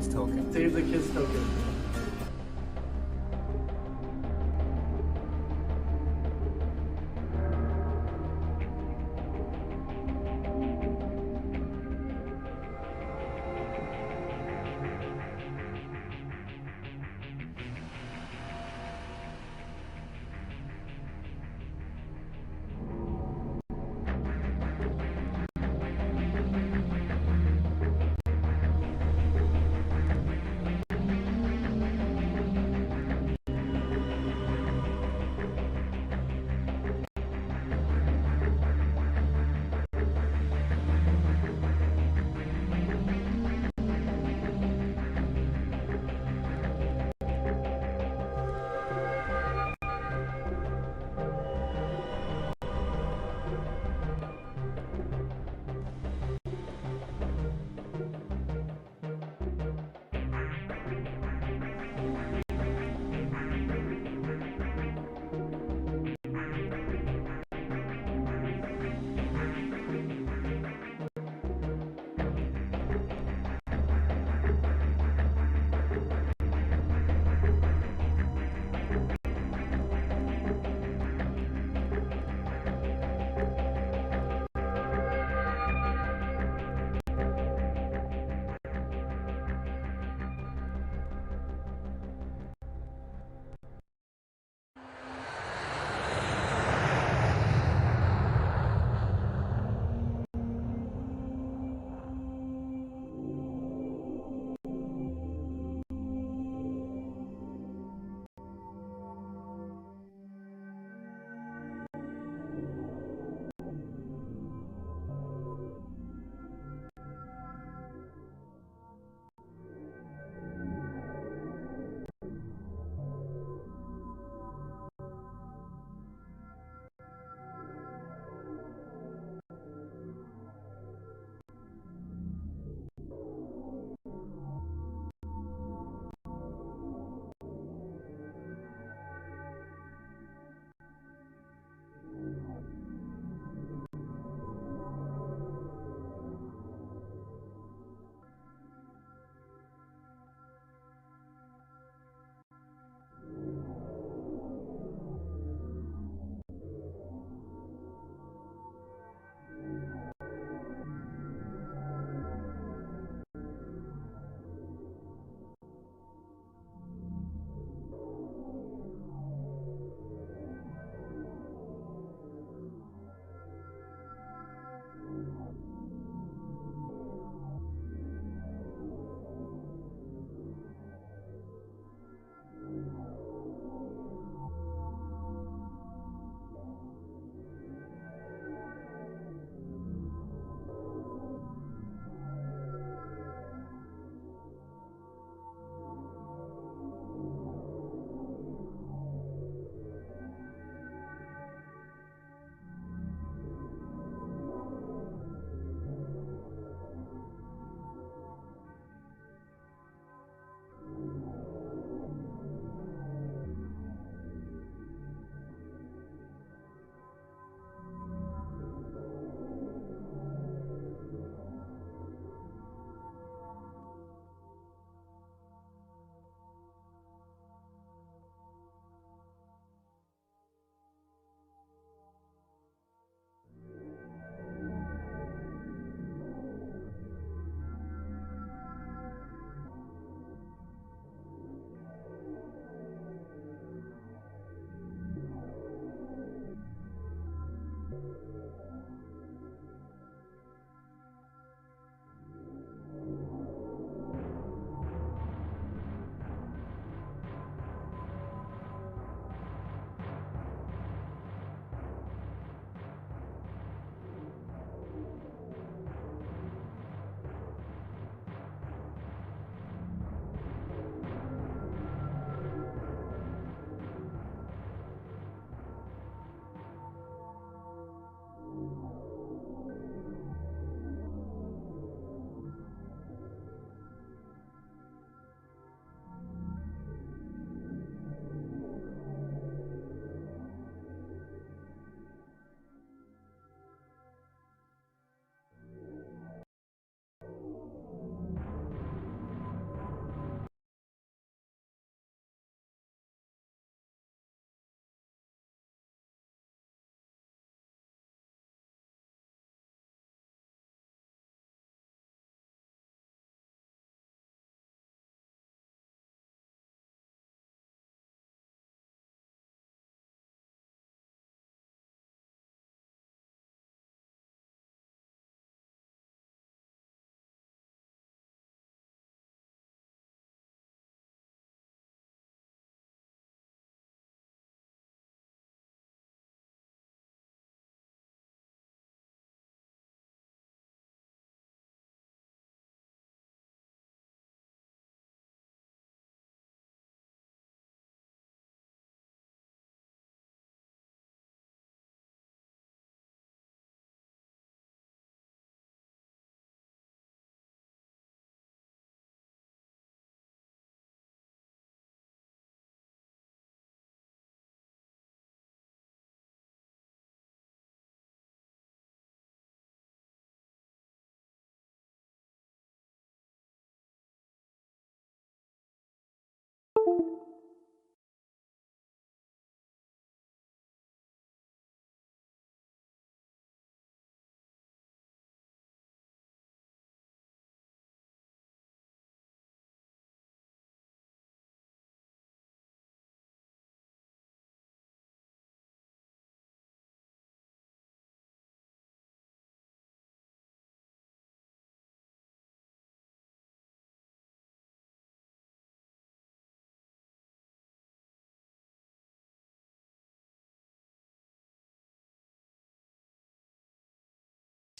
kids token. Save the kids token.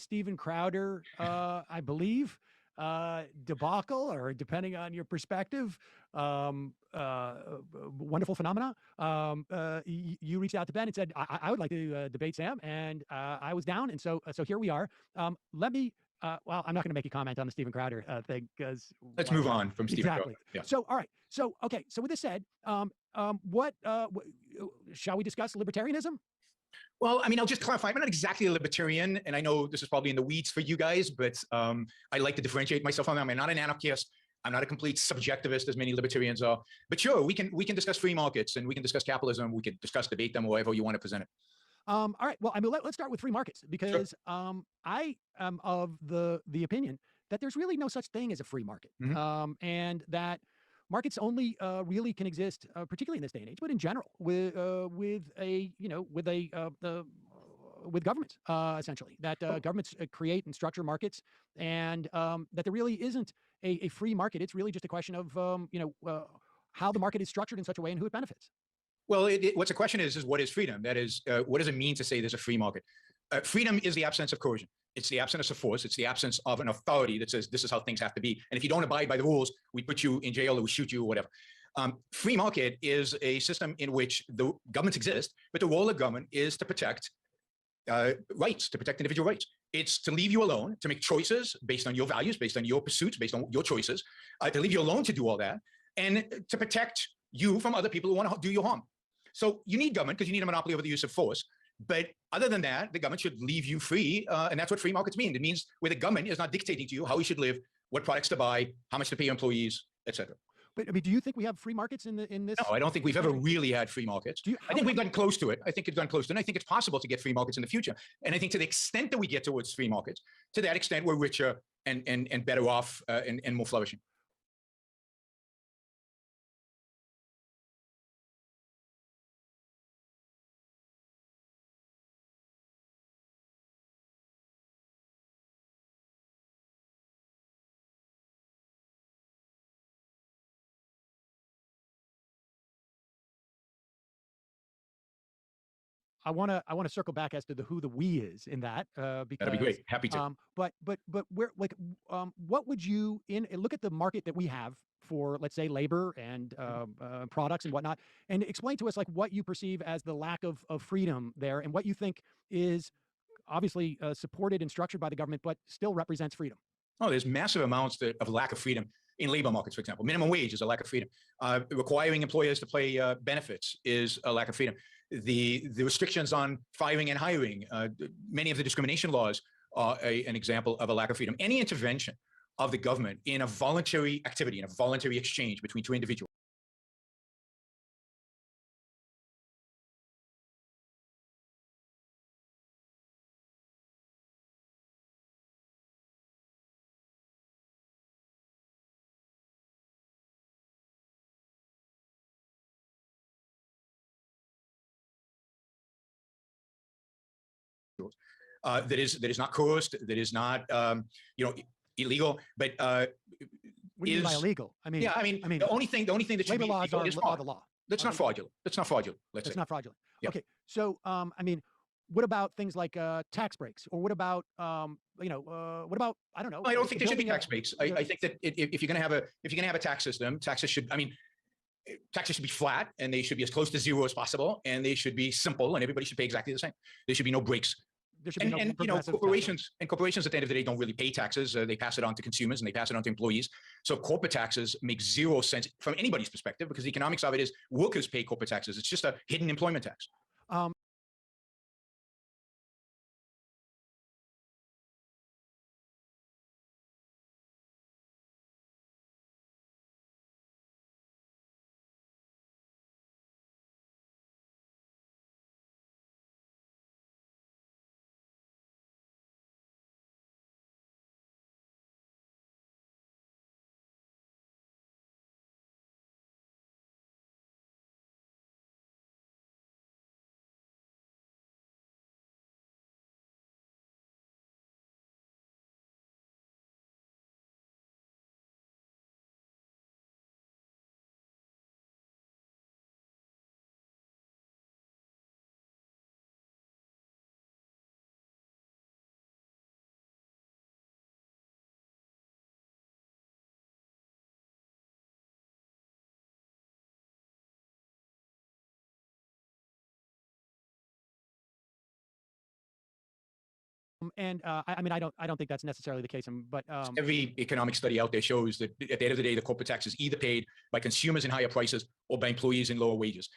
Steven Crowder, I believe, debacle, or depending on your perspective, wonderful phenomena. You reached out to Ben and said, I would like to debate Sam, and I was down, and so here we are. Let me. Well, I'm not going to make a comment on the Steven Crowder thing, because let's move on from Steven exactly. Crowder. Yeah. So, all right. So, okay. So, with this said, what shall we discuss libertarianism? Well, I mean, I'll just clarify. I'm not exactly a libertarian, and I know this is probably in the weeds for you guys, but I like to differentiate myself from them. I'm not an anarchist. I'm not a complete subjectivist, as many libertarians are. But sure, we can discuss free markets, and we can discuss capitalism. We can discuss, debate them, however you want to present it. All right. Well, I mean, let's start with free markets, because sure. I am of the opinion that there's really no such thing as a free market, and that markets only really can exist, particularly in this day and age, but in general, with governments, essentially, that governments create and structure markets, and that there really isn't a free market. It's really just a question of how the market is structured in such a way and who it benefits. Well, what's the question is what is freedom? That is, what does it mean to say there's a free market? Freedom is the absence of coercion. It's the absence of force. It's the absence of an authority that says this is how things have to be. And if you don't abide by the rules, we put you in jail, or we shoot you, or whatever. Free market is a system in which the governments exist, but the role of government is to protect rights, to protect individual rights. It's to leave you alone, to make choices based on your values, based on your pursuits, based on your choices, to leave you alone to do all that, and to protect you from other people who want to do you harm. So you need government because you need a monopoly over the use of force. But other than that, the government should leave you free. And that's what free markets mean. It means where the government is not dictating to you how you should live, what products to buy, how much to pay your employees, etc. But I mean, do you think we have free markets in this? No, I don't think we've ever really had free markets. I think we've gotten close to it. I think it's gotten close to it. And I think it's possible to get free markets in the future. And I think to the extent that we get towards free markets, to that extent, we're richer and better off and more flourishing. I want to circle back as to who the we is in that, because that'd be great. Happy to. But where, like, what would you look at the market that we have for, let's say, labor and products and whatnot, and explain to us, like, what you perceive as the lack of freedom there, and what you think is obviously supported and structured by the government, but still represents freedom. Oh, there's massive amounts of lack of freedom in labor markets, for example. Minimum wage is a lack of freedom. Requiring employers to pay benefits is a lack of freedom. The restrictions on firing and hiring, many of the discrimination laws are an example of a lack of freedom. Any intervention of the government in a voluntary activity, in a voluntary exchange between two individuals, that is not coerced, that is not illegal, but what do you mean by illegal? I mean, the only thing that should be laws legal is are the law. That's not fraudulent. That's not fraudulent. It's not fraudulent. Yeah. Okay, so I mean, what about things like tax breaks, or what about what about, I don't know? I don't think there should be tax breaks. I think that if you're going to have a tax system, taxes should be flat, and they should be as close to zero as possible, and they should be simple, and everybody should pay exactly the same. There should be no breaks. There should be corporations at the end of the day don't really pay taxes. They pass it on to consumers, and they pass it on to employees. So corporate taxes make zero sense from anybody's perspective, because the economics of it is workers pay corporate taxes. It's just a hidden employment tax. I mean, I don't think that's necessarily the case. But Every economic study out there shows that at the end of the day, the corporate tax is either paid by consumers in higher prices or by employees in lower wages.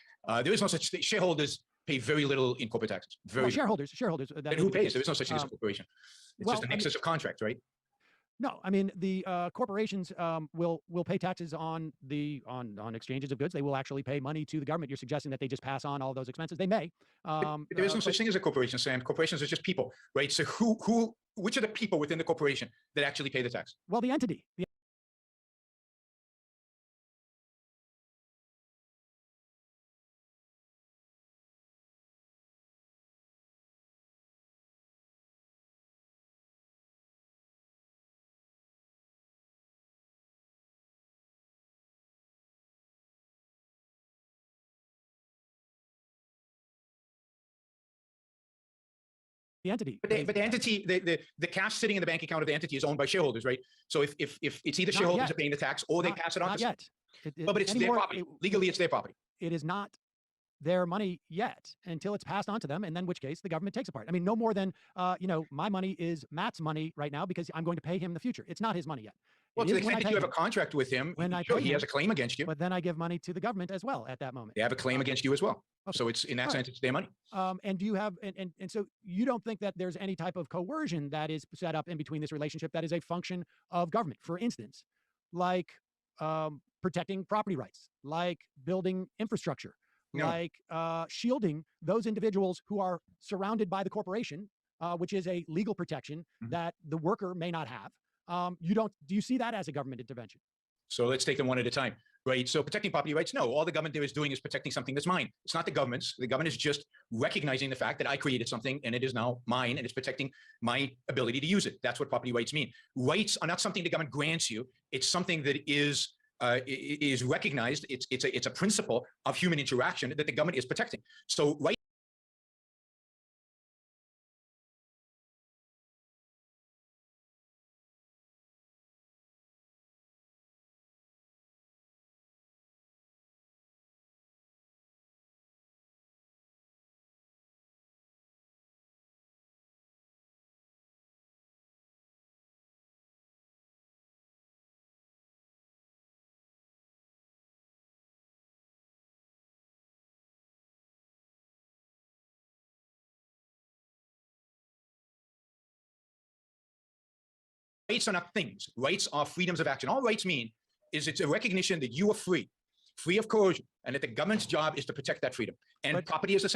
There is no such thing. Shareholders pay very little in corporate taxes. Very shareholders. Then who pays? There is no such thing as a corporation. It's well, just a nexus of contract, right? No, I mean the corporations will pay taxes on exchanges of goods. They will actually pay money to the government. You're suggesting that they just pass on all those expenses. They may. But there is no such thing as a corporation, Sam. Corporations are just people, right? So which are the people within the corporation that actually pay the tax? Well, the entity. Entity. But the entity, the cash sitting in the bank account of the entity is owned by shareholders, right? So if it's either shareholders are paying the tax or they pass it on. Not yet. But it's their property. Legally, it's their property. It is not their money yet until it's passed on to them, and then in which case the government takes a part. I mean, no more than my money is Matt's money right now because I'm going to pay him in the future. It's not his money yet. Well, to the extent that you have a contract with him, sure, he has a claim against you. But then I give money to the government as well at that moment. They have a claim against you as well. Okay. So it's in that sense, it's their money. And do you have and so you don't think that there's any type of coercion that is set up in between this relationship that is a function of government, for instance, like protecting property rights, like building infrastructure, like shielding those individuals who are surrounded by the corporation, which is a legal protection that the worker may not have. Do you see that as a government intervention? So let's take them one at a time, right? So protecting property rights, no, all the government there is doing is protecting something that's mine. It's not the government's. The government is just recognizing the fact that I created something and it is now mine and it's protecting my ability to use it. That's what property rights mean. Rights are not something the government grants you. It's something that is recognized. It's a principle of human interaction that the government is protecting. So rights. Rights are not things. Rights are freedoms of action. All rights mean is it's a recognition that you are free of coercion, and that the government's job is to protect that freedom. And property is the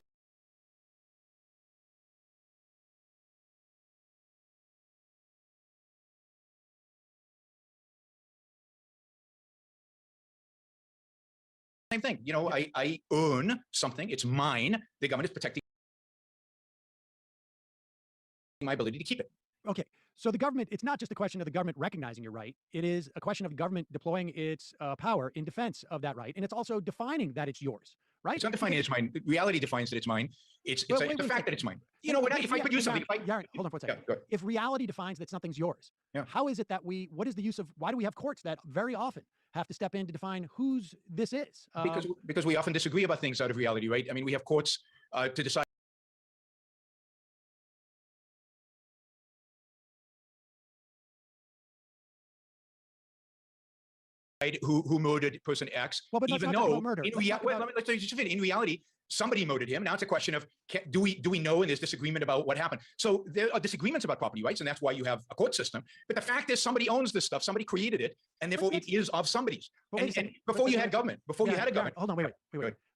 same thing. You know, I earn something. It's mine. The government is protecting my ability to keep it. Okay. So the government, it's not just a question of the government recognizing your right. It is a question of government deploying its power in defense of that right. And it's also defining that it's yours, right? It's not defining it's mine. Reality defines that it's mine. It's the fact that it's mine. You know, if I produce something, Yaron, hold on for a second. If reality defines that something's yours, how is it that what is the use of, why do we have courts that very often have to step in to define whose this is? Because we often disagree about things out of reality, right? I mean, we have courts to decide who murdered person X, well, but even though in reality, somebody murdered him. Now it's a question of do we know, and there's disagreement about what happened. So there are disagreements about property rights, and that's why you have a court system. But the fact is, somebody owns this stuff, somebody created it, and therefore it is of somebody's. And before you had government, hold on, wait.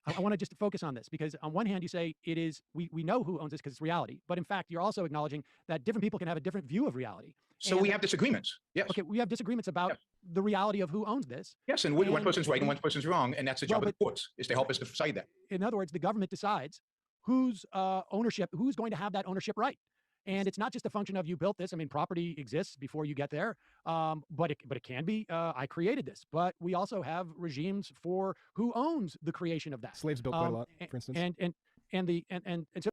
I want to just focus on this, because on one hand you say it is, we know who owns this because it's reality, but in fact you're also acknowledging that different people can have a different view of reality. So we have disagreements. Yes. Okay, we have disagreements about the reality of who owns this. Yes, and one person's right and one person's wrong, and that's the job of the courts, is to help us decide that. In other words, the government decides whose ownership, who's going to have that ownership right. And it's not just a function of you built this. I mean, property exists before you get there, but it can be I created this. But we also have regimes for who owns the creation of that. Slaves built quite a lot, for instance. And so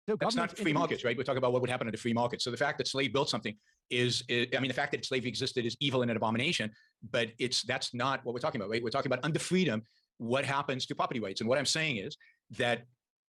So That's not governments free markets, right? We're talking about what would happen under free markets. So the fact that slave built something I mean, the fact that slavery existed is evil and an abomination, but that's not what we're talking about, right? We're talking about under freedom, what happens to property rights. And what I'm saying is that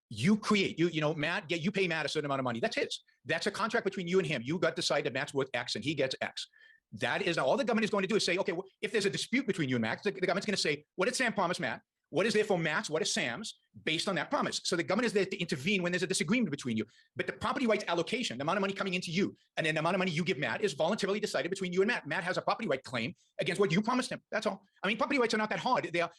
you create, Matt, you pay Matt a certain amount of money. That's his. That's a contract between you and him. You got to decide that Matt's worth X and he gets X. That is all the government is going to do is say, okay, well, if there's a dispute between you and Matt, the government's going to say, what did Sam promise Matt? What is therefore Matt's? What is Sam's based on that promise? So the government is there to intervene when there's a disagreement between you. But the property rights allocation, the amount of money coming into you, and then the amount of money you give Matt is voluntarily decided between you and Matt. Matt has a property right claim against what you promised him. That's all. I mean, property rights are not that hard. They are.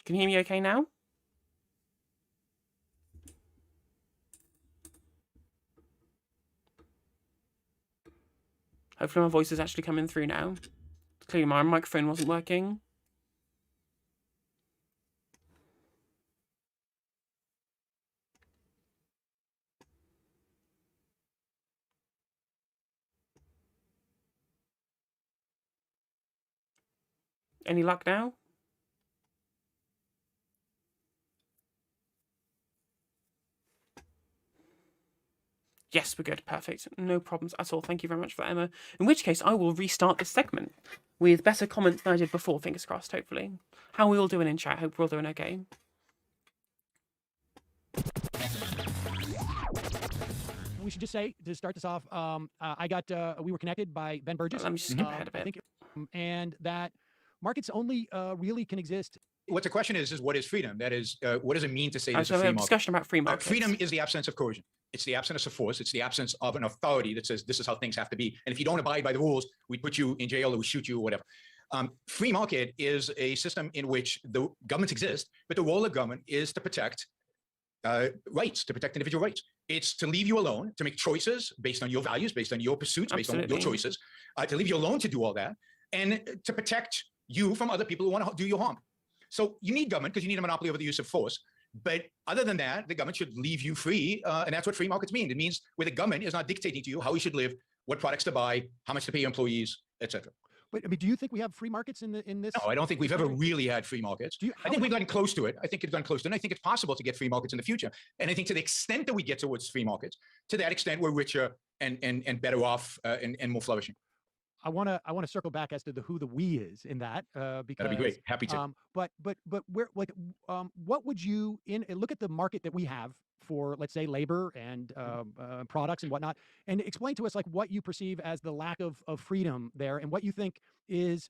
Can you hear me okay now? Hopefully my voice is actually coming through now. Clearly my microphone wasn't working. Any luck now? Yes, we're good. Perfect. No problems at all. Thank you very much for Emma. In which case, I will restart this segment with better comments than I did before, fingers crossed, hopefully. How are we all doing in chat? Hope we're all doing okay. We should just say, to start this off, we were connected by Ben Burgess. Let me just skip ahead a bit. I think, and that markets only really can exist. What the question is what is freedom? That is, what does it mean to say there's So a free we have a market? discussion about free markets. Freedom is the absence of coercion. It's the absence of force. It's the absence of an authority that says this is how things have to be. And if you don't abide by the rules, we put you in jail or we shoot you or whatever. Free market is a system in which the governments exist, but the role of government is to protect rights, to protect individual rights. It's to leave you alone, to make choices based on your values, based on your pursuits, based on your choices, to leave you alone to do all that, and to protect you from other people who want to do you harm. So you need government because you need a monopoly over the use of force. But other than that, the government should leave you free. And that's what free markets mean. It means where the government is not dictating to you how you should live, what products to buy, how much to pay your employees, etc. But I mean, do you think we have free markets in this? No, I don't think we've ever really had free markets. I think we've gotten close to it. I think it's gotten close to it. And I think it's possible to get free markets in the future. And I think to the extent that we get towards free markets, to that extent, we're richer and better off and more flourishing. I want to circle back as to who the we is in that because that'd be great. Happy to. But we're like, what would you look at the market that we have for, let's say, labor and products and whatnot, and explain to us like what you perceive as the lack of freedom there, and what you think is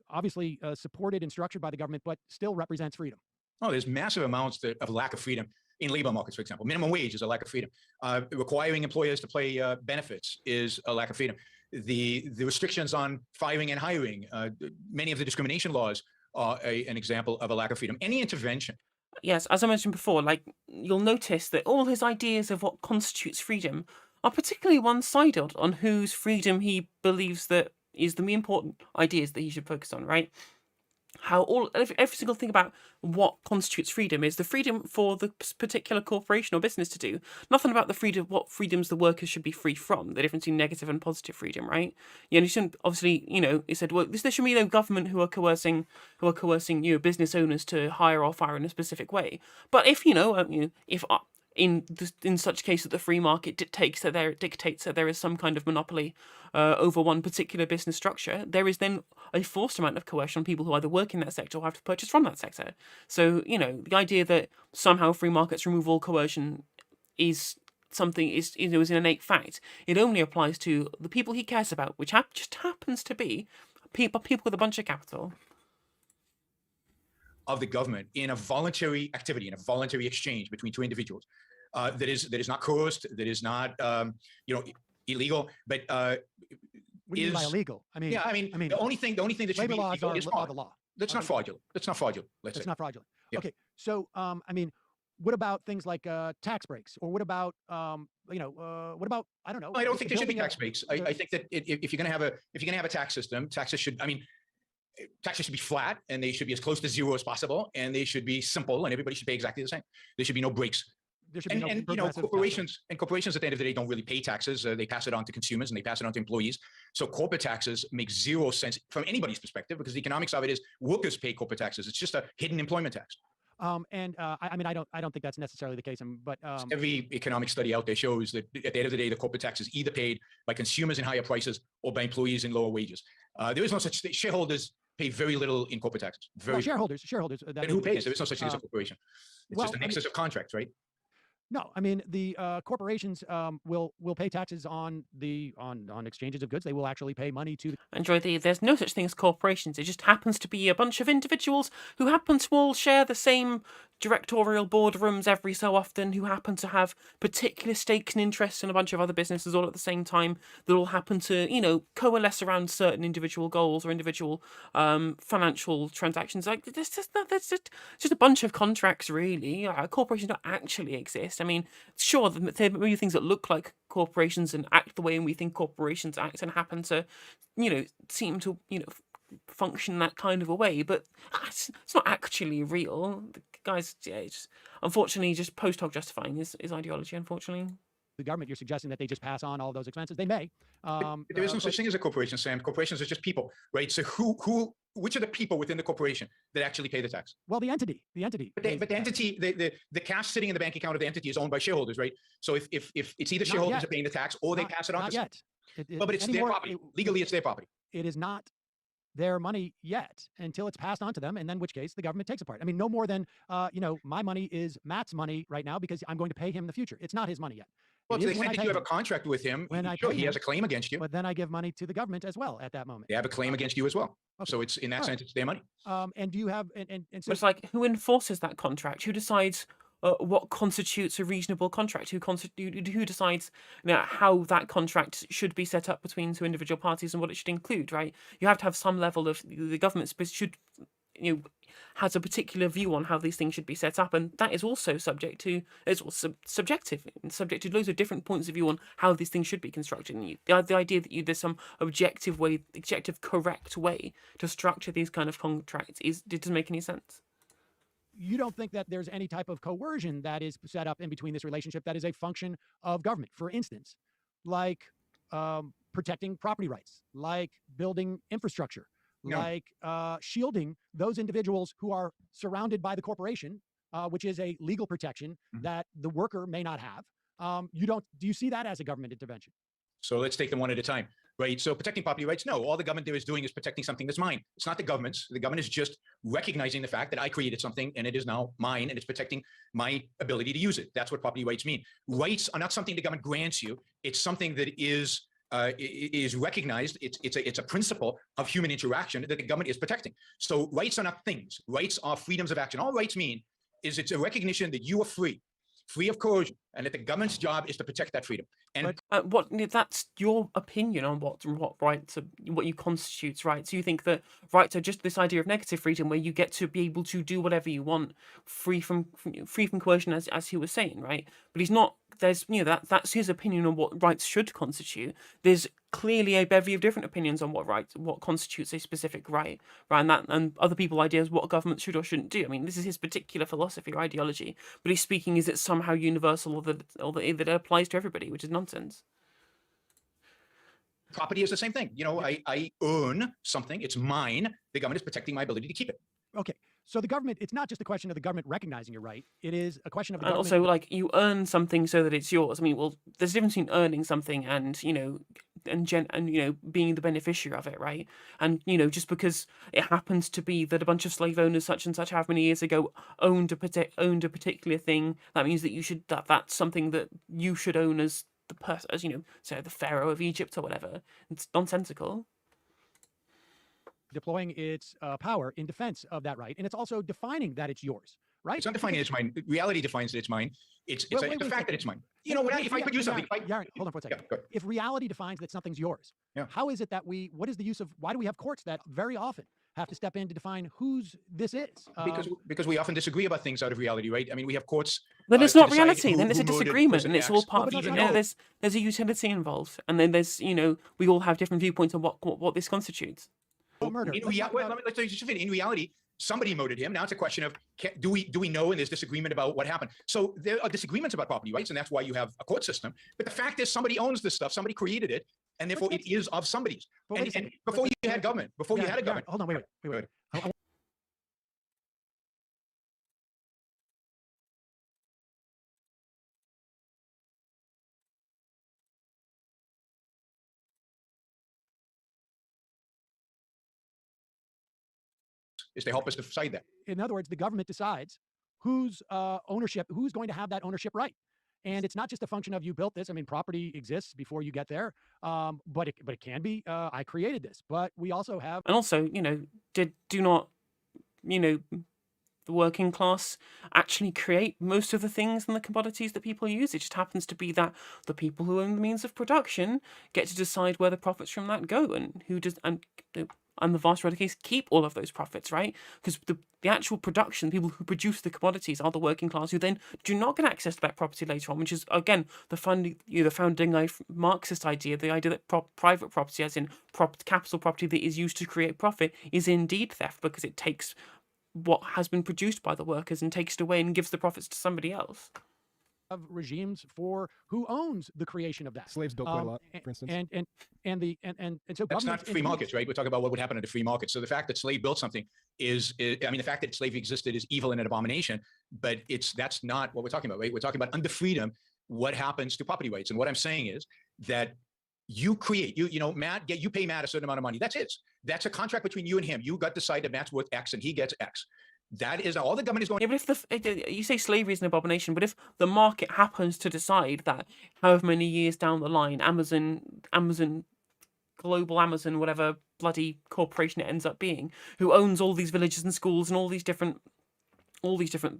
obviously supported and structured by the government, but still represents freedom. Oh, there's massive amounts of lack of freedom in labor markets, for example. Minimum wage is a lack of freedom. Requiring employers to pay benefits is a lack of freedom. The restrictions on firing and hiring, many of the discrimination laws are an example of a lack of freedom. Any intervention. Yes, as I mentioned before, like you'll notice that all his ideas of what constitutes freedom are particularly one-sided on whose freedom he believes that is the important ideas that he should focus on, right? how every single thing about what constitutes freedom is the freedom for the particular corporation or business to do. Nothing about the freedom, what freedoms the workers should be free from. The difference between negative and positive freedom, right? You know, you shouldn't obviously, it said, well, there should be no government who are coercing business owners to hire or fire in a specific way. But if if in such case that the free market dictates that there is some kind of monopoly over one particular business structure, there is then a forced amount of coercion on people who either work in that sector or have to purchase from that sector. So the idea that somehow free markets remove all coercion is something is an innate fact. It only applies to the people he cares about, which just happens to be people with a bunch of capital. Of the government in a voluntary activity, in a voluntary exchange between two individuals, that is not coerced, that is not illegal, but What do you mean by illegal? I mean, the only thing that should labor be laws illegal is are the law. That's not fraudulent. That's not fraudulent. Let's It's say. not fraudulent. Yeah. Okay, so what about things like tax breaks, or what about what about, I don't know? I don't think there should be building a- tax breaks. I think that if you're going to have a tax system, taxes should be flat, and they should be as close to zero as possible, and they should be simple, and everybody should pay exactly the same. There should be no breaks. There should be no And progressive tax corporations at the end of the day don't really pay taxes. They pass it on to consumers and they pass it on to employees. So corporate taxes make zero sense from anybody's perspective, because the economics of it is workers pay corporate taxes. It's just a hidden employment tax. I don't think that's necessarily the case. But Every economic study out there shows that at the end of the day, the corporate tax is either paid by consumers in higher prices or by employees in lower wages. There is no such thing. Shareholders pay very little in corporate taxes. well, shareholders. And who pays? There is no such thing as a corporation. It's well, just a nexus of contracts, right? No, I mean the corporations will pay taxes on exchanges of goods. They will actually pay money to. Enjoy there's no such thing as corporations. It just happens to be a bunch of individuals who happen to all share the same directorial boardrooms every so often, who happen to have particular stakes and interests in a bunch of other businesses all at the same time, that all happen to coalesce around certain individual goals or individual financial transactions. Like that's just a bunch of contracts, really. Corporations don't actually exist. I mean, sure, there may be things that look like corporations and act the way we think corporations act and happen to seem to function that kind of a way, but it's not actually real. The guys, it's unfortunately just post hoc justifying his ideology, unfortunately. The government, you're suggesting that they just pass on all those expenses. They may. But there is no such thing as a corporation, Sam. Corporations are just people, right? So which are the people within the corporation that actually pay the tax? Well, the entity. But the entity, the cash sitting in the bank account of the entity is owned by shareholders, right? So if it's either shareholders are paying the tax or they pass it on Not to yet. well, but it's their property. Legally, it's their property. It is not their money yet until it's passed on to them, and then which case the government takes a part. I mean, no more than my money is Matt's money right now because I'm going to pay him in the future. It's not his money yet. Well, to the extent that you have a contract with him, sure, he has a claim against you. But then I give money to the government as well at that moment. They have a claim against you as well. Okay. So it's in that sense, it's their money. And do you have and so But it's like, who enforces that contract? Who decides what constitutes a reasonable contract? Who decides how that contract should be set up between two individual parties and what it should include? Right? You have to have some level of the government should has a particular view on how these things should be set up, and that is also subjective and subject to loads of different points of view on how these things should be constructed. And the idea that there's some objective correct way to structure these kind of contracts it doesn't make any sense. You don't think that there's any type of coercion that is set up in between this relationship that is a function of government, for instance, like protecting property rights, like building infrastructure, No. like shielding those individuals who are surrounded by the corporation, which is a legal protection that the worker may not have. Do you see that as a government intervention? So let's take them one at a time, right? So protecting property rights, no, all the government there is doing is protecting something that's mine. It's not the government's. The government is just recognizing the fact that I created something and it is now mine, and it's protecting my ability to use it. That's what property rights mean. Rights are not something the government grants you. It's something that is recognized. It's a principle of human interaction that the government is protecting. So rights are not things. Rights are freedoms of action. All rights mean is it's a recognition that you are free of coercion, and that the government's job is to protect that freedom. And That's your opinion on what rights are, what you constitutes rights. You think that rights are just this idea of negative freedom, where you get to be able to do whatever you want, free from coercion, as he was saying, right? But he's not. There's that's his opinion on what rights should constitute. There's clearly a bevy of different opinions on what constitutes a specific right, right? And other people ideas what a government should or shouldn't do. I mean, this is his particular philosophy or ideology, but he's speaking is it somehow universal, or that it applies to everybody, which is nonsense. Property is the same thing. I own something. It's mine. The government is protecting my ability to keep it. Okay. So the government, it's not just a question of the government recognizing your right. It is a question of the And government. also, like, you earn something so that it's yours. I mean, well, there's a difference between earning something and being the beneficiary of it, right? And just because it happens to be that a bunch of slave owners such and such how many years ago owned a particular thing, that means that that's something that you should own as the person, as say the Pharaoh of Egypt or whatever. It's nonsensical. Deploying its power in defense of that right, and it's also defining that it's yours, right? It's not defining it's mine. Reality defines that it's mine. It's the fact that it's mine. If I produce something, Yaron, hold on for a second. Yeah, if reality defines that something's yours, how is it that what is the use of, why do we have courts that very often have to step in to define whose this is? Because we often disagree about things out of reality, right? I mean, we have courts. Then it's not reality. Then it's a disagreement, and it's all part of there's a utility involved, and then there's we all have different viewpoints on what this constitutes. Murder. In reality, somebody murdered him. Now it's a question of do we know? And there's disagreement about what happened. So there are disagreements about property rights, and that's why you have a court system. But the fact is, somebody owns this stuff. Somebody created it, and therefore it is of somebody's. And before you had government, hold on, wait. Is to help us decide that. In other words, the government decides whose ownership, who's going to have that ownership right. And it's not just a function of you built this. I mean, property exists before you get there, but it can be I created this. But we also have, and also, do not, the working class actually create most of the things and the commodities that people use. It just happens to be that the people who own the means of production get to decide where the profits from that go, and who does, and the vast majority of the case keep all of those profits, right? Because the actual production, people who produce the commodities, are the working class, who then do not get access to that property later on, which is again the founding Marxist idea, the idea that private property, as in capital property that is used to create profit, is indeed theft, because it takes what has been produced by the workers and takes it away and gives the profits to somebody else. Of regimes for who owns the creation of that. Slaves built quite a lot, for instance. And so that's not free markets, right? We're talking about what would happen in a free market. So the fact that slave built something the fact that slavery existed is evil and an abomination, but that's not what we're talking about, right? We're talking about under freedom, what happens to property rights. And what I'm saying is that you create, Matt, you pay Matt a certain amount of money. That's his. That's a contract between you and him. You got to decide that Matt's worth X and he gets X. That is all the government is going. Yeah, but if you say slavery is an abomination, but if the market happens to decide that however many years down the line, Amazon, global Amazon, whatever bloody corporation it ends up being, who owns all these villages and schools and all these different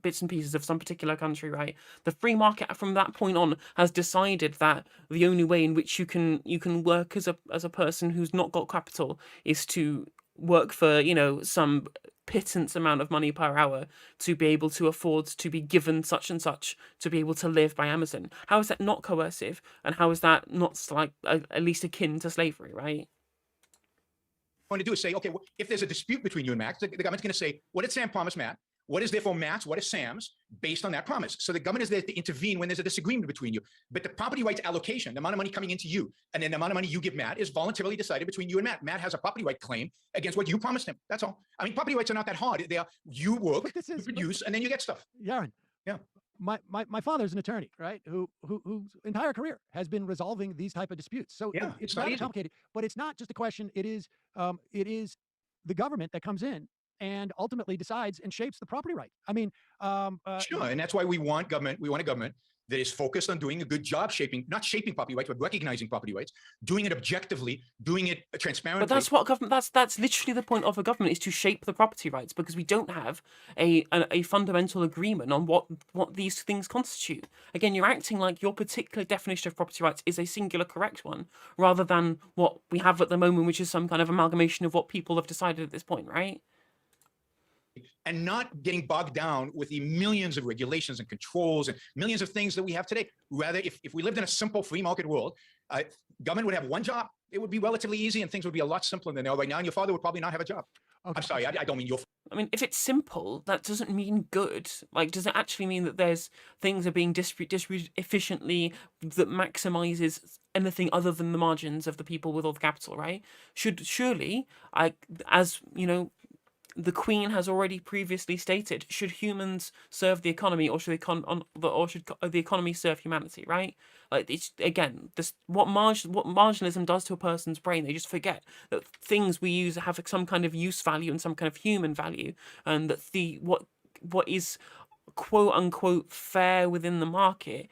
bits and pieces of some particular country, right? The free market from that point on has decided that the only way in which you can work as a person who's not got capital is to work for some pittance amount of money per hour to be able to afford to be given such and such to be able to live by Amazon. How is that not coercive, and how is that not like at least akin to slavery, right? Going to do is say, okay, well, if there's a dispute between you and Matt, the government's going to say, what did Sam promise Matt? What is therefore Matt's? What is Sam's? Based on that promise. So the government is there to intervene when there's a disagreement between you. But the property rights allocation, the amount of money coming into you, and then the amount of money you give Matt, is voluntarily decided between you and Matt. Matt has a property right claim against what you promised him. That's all. I mean, property rights are not that hard. They are, you work, you produce, and then you get stuff. Yaron, yeah. My father's an attorney, right? Whose entire career has been resolving these type of disputes. So yeah, it's not complicated. But it's not just a question. It is the government that comes in and ultimately decides and shapes the property right. I mean, sure, and that's why we want government. We want a government that is focused on doing a good job not shaping property rights, but recognizing property rights, doing it objectively, doing it transparently. But that's what government. That's literally the point of a government, is to shape the property rights, because we don't have a fundamental agreement on what these things constitute. Again, you're acting like your particular definition of property rights is a singular correct one, rather than what we have at the moment, which is some kind of amalgamation of what people have decided at this point, right? And not getting bogged down with the millions of regulations and controls and millions of things that we have today. Rather, if we lived in a simple free market world, government would have one job. It would be relatively easy and things would be a lot simpler than they are right now. And your father would probably not have a job. Okay. I'm sorry, I don't mean your. I mean, if it's simple, that doesn't mean good. Like, does it actually mean that there's things are being distributed efficiently that maximizes anything other than the margins of the people with all the capital, right? Surely, as you know, the Queen has already previously stated, should humans serve the economy, or should the economy serve humanity, right? Like, it's, again, what marginalism does to a person's brain, they just forget that things we use have some kind of use value and some kind of human value, and that what is quote unquote fair within the market,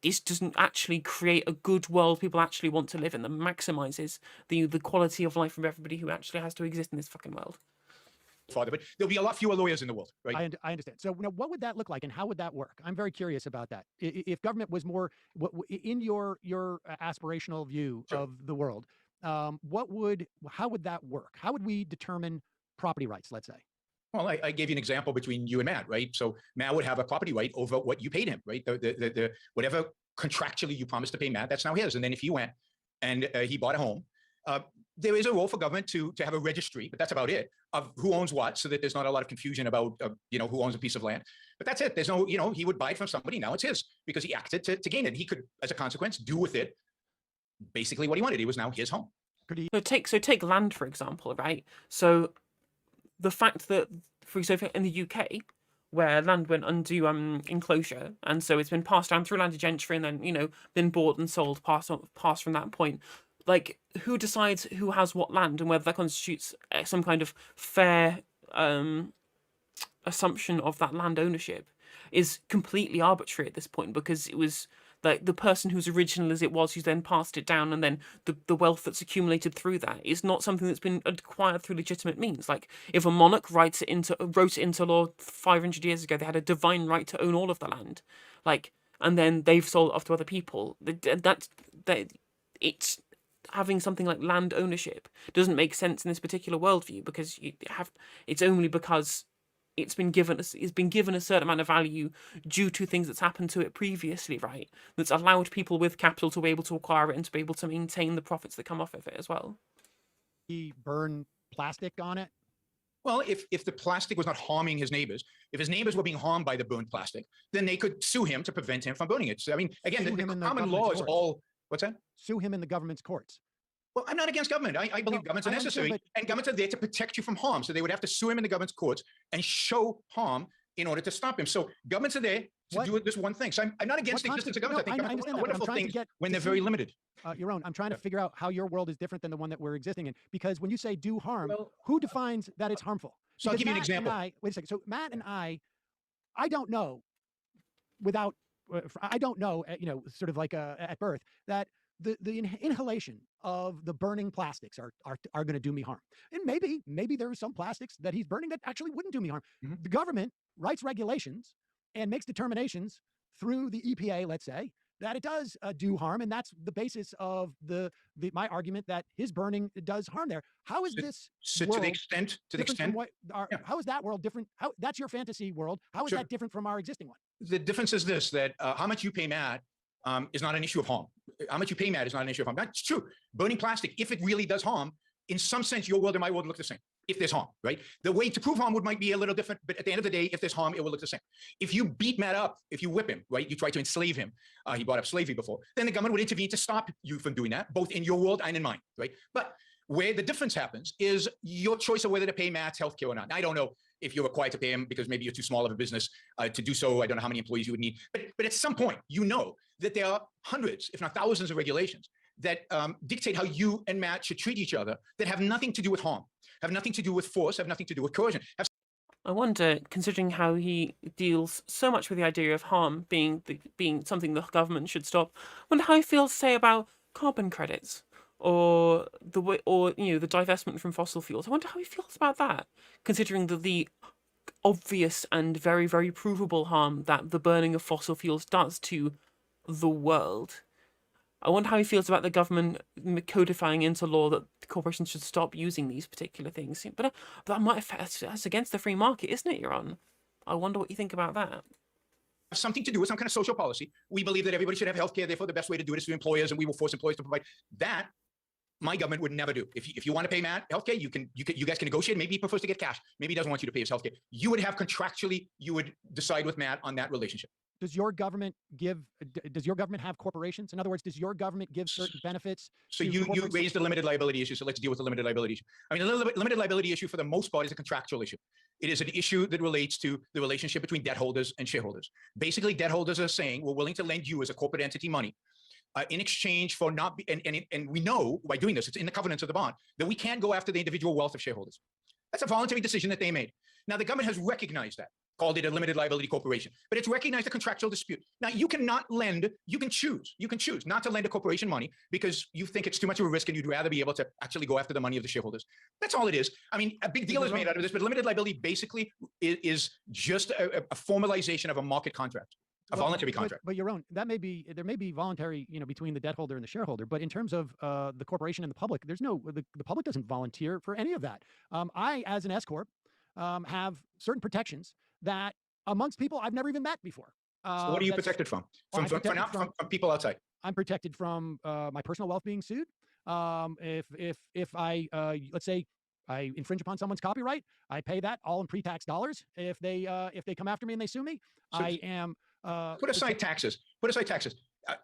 this doesn't actually create a good world people actually want to live in, that maximizes the quality of life of everybody who actually has to exist in this fucking world. Father, but there'll be a lot fewer lawyers in the world, right? I understand. So, what would that look like, and how would that work? I'm very curious about that. If government was more, in your aspirational view Sure. of the world, how would that work? How would we determine property rights, let's say? Well, I gave you an example between you and Matt, right? So Matt would have a property right over what you paid him, right? The whatever contractually you promised to pay Matt, that's now his. And then if he went and he bought a home, there is a role for government to have a registry, but that's about it, of who owns what, so that there's not a lot of confusion about who owns a piece of land. But that's it. There's no, he would buy it from somebody. Now it's his because he acted to gain it. He could, as a consequence, do with it basically what he wanted. It was now his home. So take land, for example, right? So the fact that, for example, in the UK, where land went undue enclosure, and so it's been passed down through landed gentry and then been bought and sold, passed from that point. Like, who decides who has what land and whether that constitutes some kind of fair assumption of that land ownership is completely arbitrary at this point, because it was like the person who's original as it was, who's then passed it down, and then the wealth that's accumulated through that is not something that's been acquired through legitimate means. Like, if a monarch wrote it into law 500 years ago, they had a divine right to own all of the land, like, and then they've sold it off to other people. It's having something like land ownership doesn't make sense in this particular worldview, because it's only because it's been given a certain amount of value due to things that's happened to it previously, right? That's allowed people with capital to be able to acquire it and to be able to maintain the profits that come off of it as well. He burn plastic on it? Well, if the plastic was not harming his neighbors, if his neighbors were being harmed by the burned plastic, then they could sue him to prevent him from burning it. So, I mean, again, the common law is all, what's that? Sue him in the government's courts. Well, I'm not against government. I believe governments are necessary, and governments are there to protect you from harm. So they would have to sue him in the government's courts and show harm in order to stop him. So governments are there to do this one thing. So I'm not against the existence of government. I think governments are wonderful things when they're very limited. Your own. I'm trying to figure out how your world is different than the one that we're existing in. Because when you say do harm, who defines that it's harmful? So I'll give you an example. Wait a second. So Matt and I don't know, sort of like at birth, that the inhalation of the burning plastics are going to do me harm. And maybe there are some plastics that he's burning that actually wouldn't do me harm. Mm-hmm. The government writes regulations and makes determinations through the EPA, let's say, that it does do harm, and that's the basis of my argument that his burning does harm there. How is this to the extent how is that world different? That's your fantasy world. How is that different from our existing one? The difference is this: that how much you pay Matt is not an issue of harm. How much you pay Matt is not an issue of harm. That's true. Burning plastic, if it really does harm, in some sense, your world and my world look the same. If there's harm, right? The way to prove harm might be a little different, but at the end of the day, if there's harm, it will look the same. If you beat Matt up, if you whip him, right? You try to enslave him. He brought up slavery before. Then the government would intervene to stop you from doing that, both in your world and in mine, right? But where the difference happens is your choice of whether to pay Matt's healthcare or not. Now, I don't know if you're required to pay him because maybe you're too small of a business to do so. I don't know how many employees you would need, but at some point, you know that there are hundreds, if not thousands, of regulations that dictate how you and Matt should treat each other that have nothing to do with harm, have nothing to do with force, have nothing to do with coercion. I wonder, considering how he deals so much with the idea of harm being something the government should stop, I wonder how he feels, say, about carbon credits or the way, or the divestment from fossil fuels. I wonder how he feels about that, considering the obvious and very, very provable harm that the burning of fossil fuels does to the world. I wonder how he feels about the government codifying into law that corporations should stop using these particular things. But that might affect, that's against the free market, isn't it, Yaron? I wonder what you think about that. Something to do with some kind of social policy. We believe that everybody should have healthcare. Therefore, the best way to do it is through employers, and we will force employers to provide that. My government would never do. If you want to pay Matt healthcare, you guys can negotiate. Maybe he prefers to get cash. Maybe he doesn't want you to pay his healthcare. You would have contractually, you would decide with Matt on that relationship. Does your government have corporations? In other words, does your government give certain benefits? So you raised the limited liability issue. So let's deal with the limited liability issue. I mean, the limited liability issue for the most part is a contractual issue. It is an issue that relates to the relationship between debt holders and shareholders. Basically, debt holders are saying, we're willing to lend you as a corporate entity money in exchange for not, and we know by doing this, it's in the covenants of the bond, that we can't go after the individual wealth of shareholders. That's a voluntary decision that they made. Now, the government has recognized that, called it a limited liability corporation, but it's recognized a contractual dispute. Now, you cannot lend, you can choose not to lend a corporation money because you think it's too much of a risk and you'd rather be able to actually go after the money of the shareholders. That's all it is. I mean, a big deal is made out of this, but limited liability basically is just a formalization of a market contract. A voluntary contract. But Yaron, there may be voluntary, between the debt holder and the shareholder. But in terms of the corporation and the public, the public doesn't volunteer for any of that. I, as an S corp, have certain protections that amongst people I've never even met before. So what are you protected from? From people outside? I'm protected from my personal wealth being sued. If I let's say I infringe upon someone's copyright, I pay that all in pre-tax dollars. If they come after me and they sue me, so I am. Put aside taxes.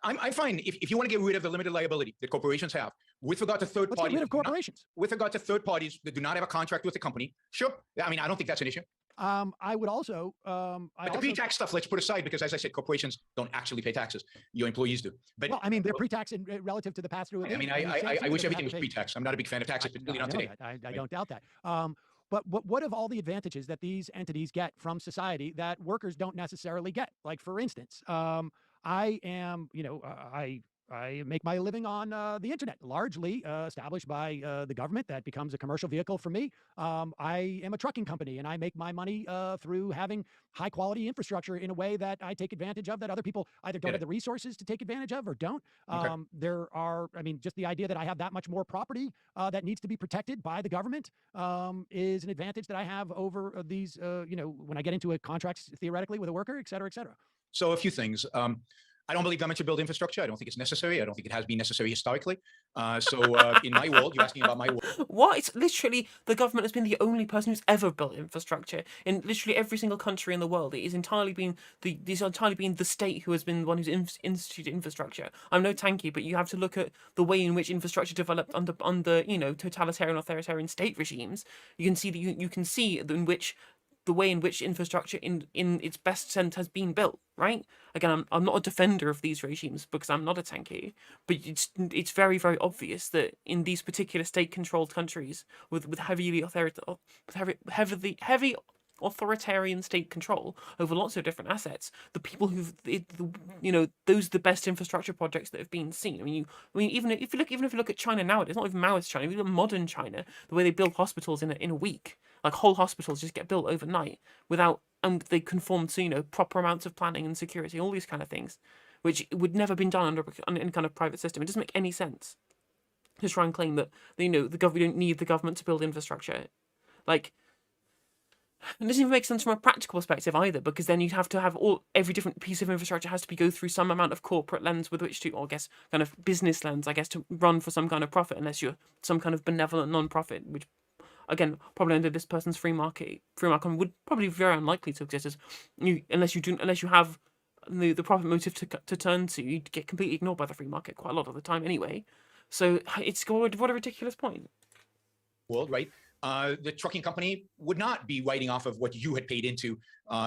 I find if you want to get rid of the limited liability that corporations have with regard to third parties, get rid of corporations. With regard to third parties that do not have a contract with the company, sure. I mean, I don't think that's an issue. I would also. But the pre-tax stuff, let's put aside because, as I said, corporations don't actually pay taxes. Your employees do. But well, I mean, they're pre-tax relative to the pass-through. I mean, I wish everything was pre-tax. I'm not a big fan of taxes, particularly not today. I don't doubt that. But what of all the advantages that these entities get from society that workers don't necessarily get? Like, for instance, I am, I make my living on the internet, largely established by the government. That becomes a commercial vehicle for me. I am a trucking company, and I make my money through having high quality infrastructure in a way that I take advantage of that other people either don't have the resources to take advantage of or don't. There are, just the idea that I have that much more property that needs to be protected by the government is an advantage that I have over these, when I get into a contract theoretically with a worker, et cetera, et cetera. So a few things. I don't believe government should build infrastructure. I don't think it's necessary. I don't think it has been necessary historically. In my world, you're asking about my world. What? It's literally, the government has been the only person who's ever built infrastructure in literally every single country in the world. It has entirely been the state who has been the one who's instituted infrastructure. I'm no tanky, but you have to look at the way in which infrastructure developed under totalitarian, authoritarian state regimes. You can see that you can see in which the way in which infrastructure in its best sense has been built, right? Again, I'm not a defender of these regimes because I'm not a tanky, but it's very, very obvious that in these particular state-controlled countries with heavy authoritarian state control over lots of different assets, the people those are the best infrastructure projects that have been seen. Even if you look at China nowadays, not even Maoist China, even modern China, the way they build hospitals in a week, like whole hospitals just get built overnight and they conform to proper amounts of planning and security, all these kind of things, which would never been done under any kind of private system. It doesn't make any sense to try and claim that we don't need the government to build infrastructure. Like, it doesn't even make sense from a practical perspective either, because then you'd have to have every different piece of infrastructure has to go through some amount of corporate lens with which to, or I guess, kind of business lens, I guess, to run for some kind of profit, unless you're some kind of benevolent non-profit, which, again, probably under this person's free market would probably be very unlikely to exist, unless you have the profit motive to turn to. You'd get completely ignored by the free market quite a lot of the time anyway. So what a ridiculous point. World, right? The trucking company would not be writing off of what you had paid into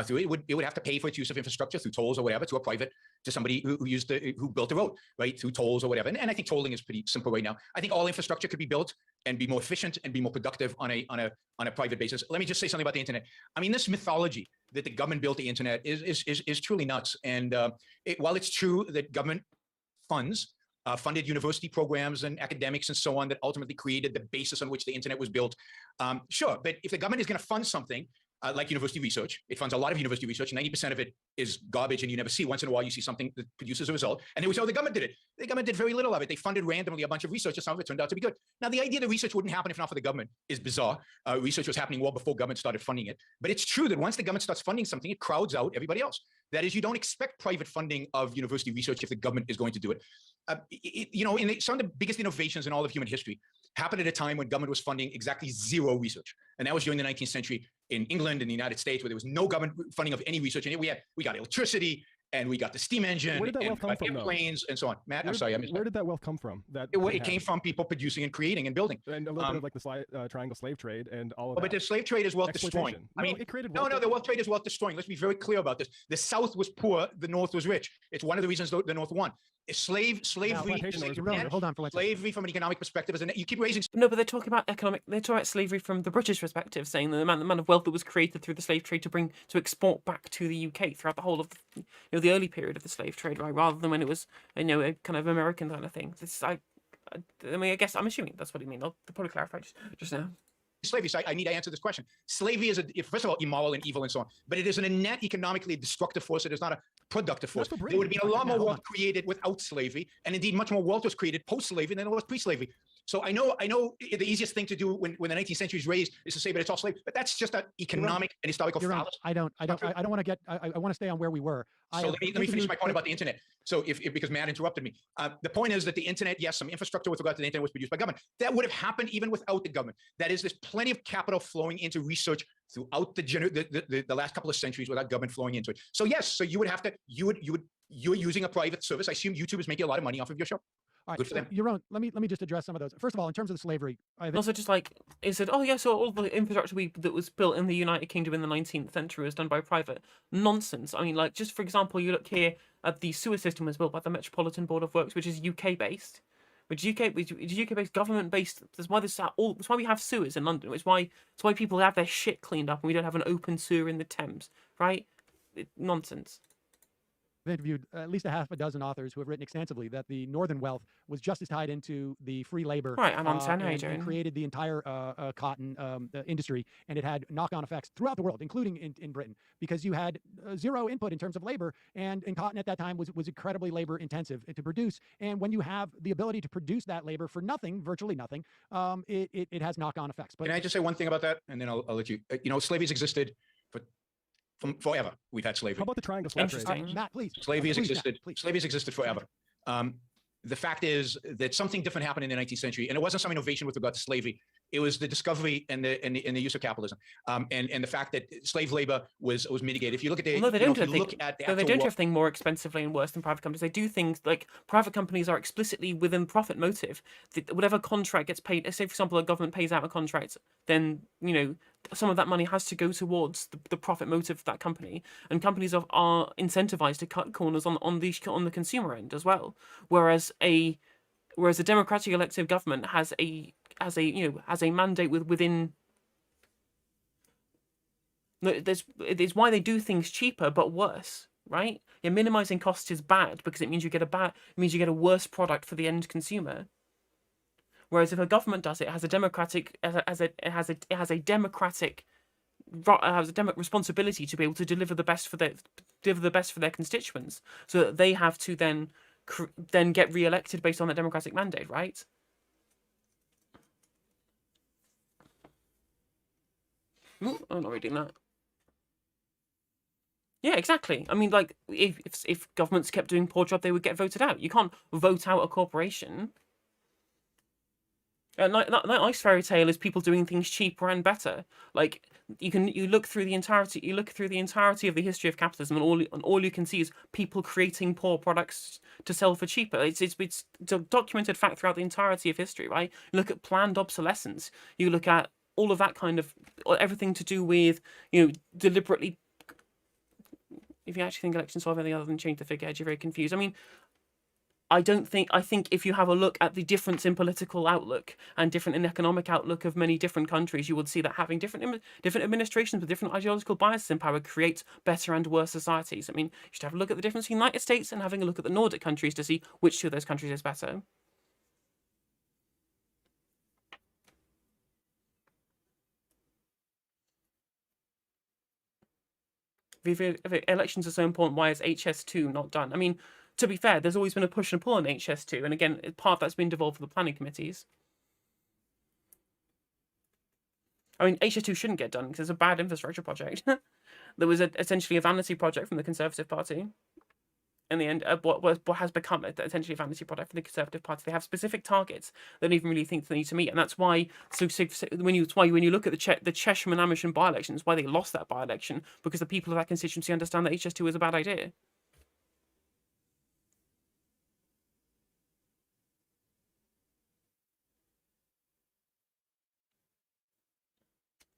through it. It would have to pay for its use of infrastructure through tolls or whatever to somebody who built the road, right, through tolls or whatever. And I think tolling is pretty simple right now. I think all infrastructure could be built and be more efficient and be more productive on a private basis. Let me just say something about the internet. I mean, this mythology that the government built the internet is truly nuts. And while it's true that government funds funded university programs and academics and so on that ultimately created the basis on which the internet was built. Sure, but if the government is going to fund something like university research, it funds a lot of university research. 90% of it is garbage, and you never see. Once in a while, you see something that produces a result. And they would say, "Oh, the government did it." The government did very little of it. They funded randomly a bunch of research, and some of it turned out to be good. Now, the idea that research wouldn't happen if not for the government is bizarre. Research was happening well before government started funding it. But it's true that once the government starts funding something, it crowds out everybody else. That is, you don't expect private funding of university research if the government is going to do it. Some of the biggest innovations in all of human history happened at a time when government was funding exactly zero research. And that was during the 19th century in England and the United States, where there was no government funding of any research. And we got electricity, and we got the steam engine, Where did that and wealth come from, airplanes, and so on. Matt, I'm sorry, I missed Where that. did that wealth come from? It came from people producing and creating and building. And a little bit of like the triangle slave trade and all of that. But the slave trade is wealth destroying. Exploitation. I mean, it created no, the wealth trade is wealth destroying. Let's be very clear about this. The South was poor, the North was rich. It's one of the reasons the North won. Slavery. Hold on for 1 second. Slavery from an economic perspective is you keep raising. No, but they're talking about they're talking about slavery from the British perspective, saying the amount of wealth that was created through the slave trade to export back to the UK throughout the whole of the early period of the slave trade, right? Rather than when it was a kind of American kind of thing. I guess I'm assuming that's what you mean. They'll probably clarify just now. Slavery. So I need to answer this question. Slavery is, first of all, immoral and evil and so on, but it is an innate economically destructive force. It is not a productive force. There would have been a lot more wealth created without slavery, and indeed much more wealth was created post-slavery than it was pre-slavery. So I know the easiest thing to do when the 19th century is raised is to say, but it's all slave. But that's just an economic and historical fallacy. I don't want to get. I want to stay on where we were. So let me finish my point about the internet. So because Matt interrupted me, the point is that the internet, yes, some infrastructure with regard to the internet was produced by government. That would have happened even without the government. That is, there's plenty of capital flowing into research throughout the last couple of centuries without government flowing into it. So yes, so you would have to you're using a private service. I assume YouTube is making a lot of money off of your show. All Good for them. right, Yaron, let me just address some of those. First of all, in terms of the slavery, Also, just like it said, oh yeah, so all the infrastructure that was built in the United Kingdom in the 19th century was done by private. Nonsense. I mean, like, just for example, you look here at the sewer system was built by the Metropolitan Board of Works, which is UK based, which is UK based, government based. That's why that's why we have sewers in London. It's why people have their shit cleaned up and we don't have an open sewer in the Thames, right? Nonsense. I've interviewed at least a half a dozen authors who have written extensively that the Northern wealth was just as tied into the free labor, right? I'm and created the entire cotton industry, and it had knock-on effects throughout the world, including in Britain, because you had zero input in terms of labor, and cotton at that time was incredibly labor intensive to produce. And when you have the ability to produce that labor for nothing, virtually nothing, it has knock-on effects. But can I just say one thing about that, and then I'll let you. Slavery's existed from forever. We've had slavery. How about the triangle slave trade? Matt, please. Slavery has existed. Matt, slavery has existed forever. The fact is that something different happened in the 19th century, and it wasn't some innovation with regard to slavery. It was the discovery and the use of capitalism, and the fact that slave labor was mitigated. If you look at the, they don't do actual everything more expensively and worse than private companies. They do things like private companies are explicitly within profit motive. Whatever contract gets paid, say for example, a government pays out a contract, then some of that money has to go towards the profit motive of that company, and companies are incentivized to cut corners on the consumer end as well. Whereas a democratic elected government has a mandate within. It is why they do things cheaper but worse, right? Yeah, minimizing costs is bad because it means you get a worse product for the end consumer. Whereas if a government does it, it has a democratic responsibility to be able to deliver the best for their constituents, so that they have to then get re-elected based on that democratic mandate, right? Ooh, I'm not reading that. Yeah, exactly. I mean, like, if governments kept doing poor job, they would get voted out. You can't vote out a corporation. Nice fairy tale is people doing things cheaper and better. Like you look through the entirety of the history of capitalism, and all you can see is people creating poor products to sell for cheaper. It's a documented fact throughout the entirety of history, right? You look at planned obsolescence. You look at all of that kind of everything to do with deliberately. If you actually think elections solve anything other than change the figurehead, you're very confused. I mean, I think if you have a look at the difference in political outlook and different in economic outlook of many different countries, you would see that having different administrations with different ideological biases in power creates better and worse societies. I mean, you should have a look at the difference in the United States and having a look at the Nordic countries to see which two of those countries is better. If elections are so important, why is HS2 not done? I mean, to be fair, there's always been a push and pull on HS2, and again, part of that's been devolved for the planning committees. I mean, HS2 shouldn't get done because it's a bad infrastructure project. There was essentially a vanity project from the Conservative Party. In the end, what has become essentially a vanity project for the Conservative Party. They have specific targets they don't even really think they need to meet, and that's why. When you look at the Chesham and Amersham by-elections, why they lost that by-election, because the people of that constituency understand that HS2 is a bad idea.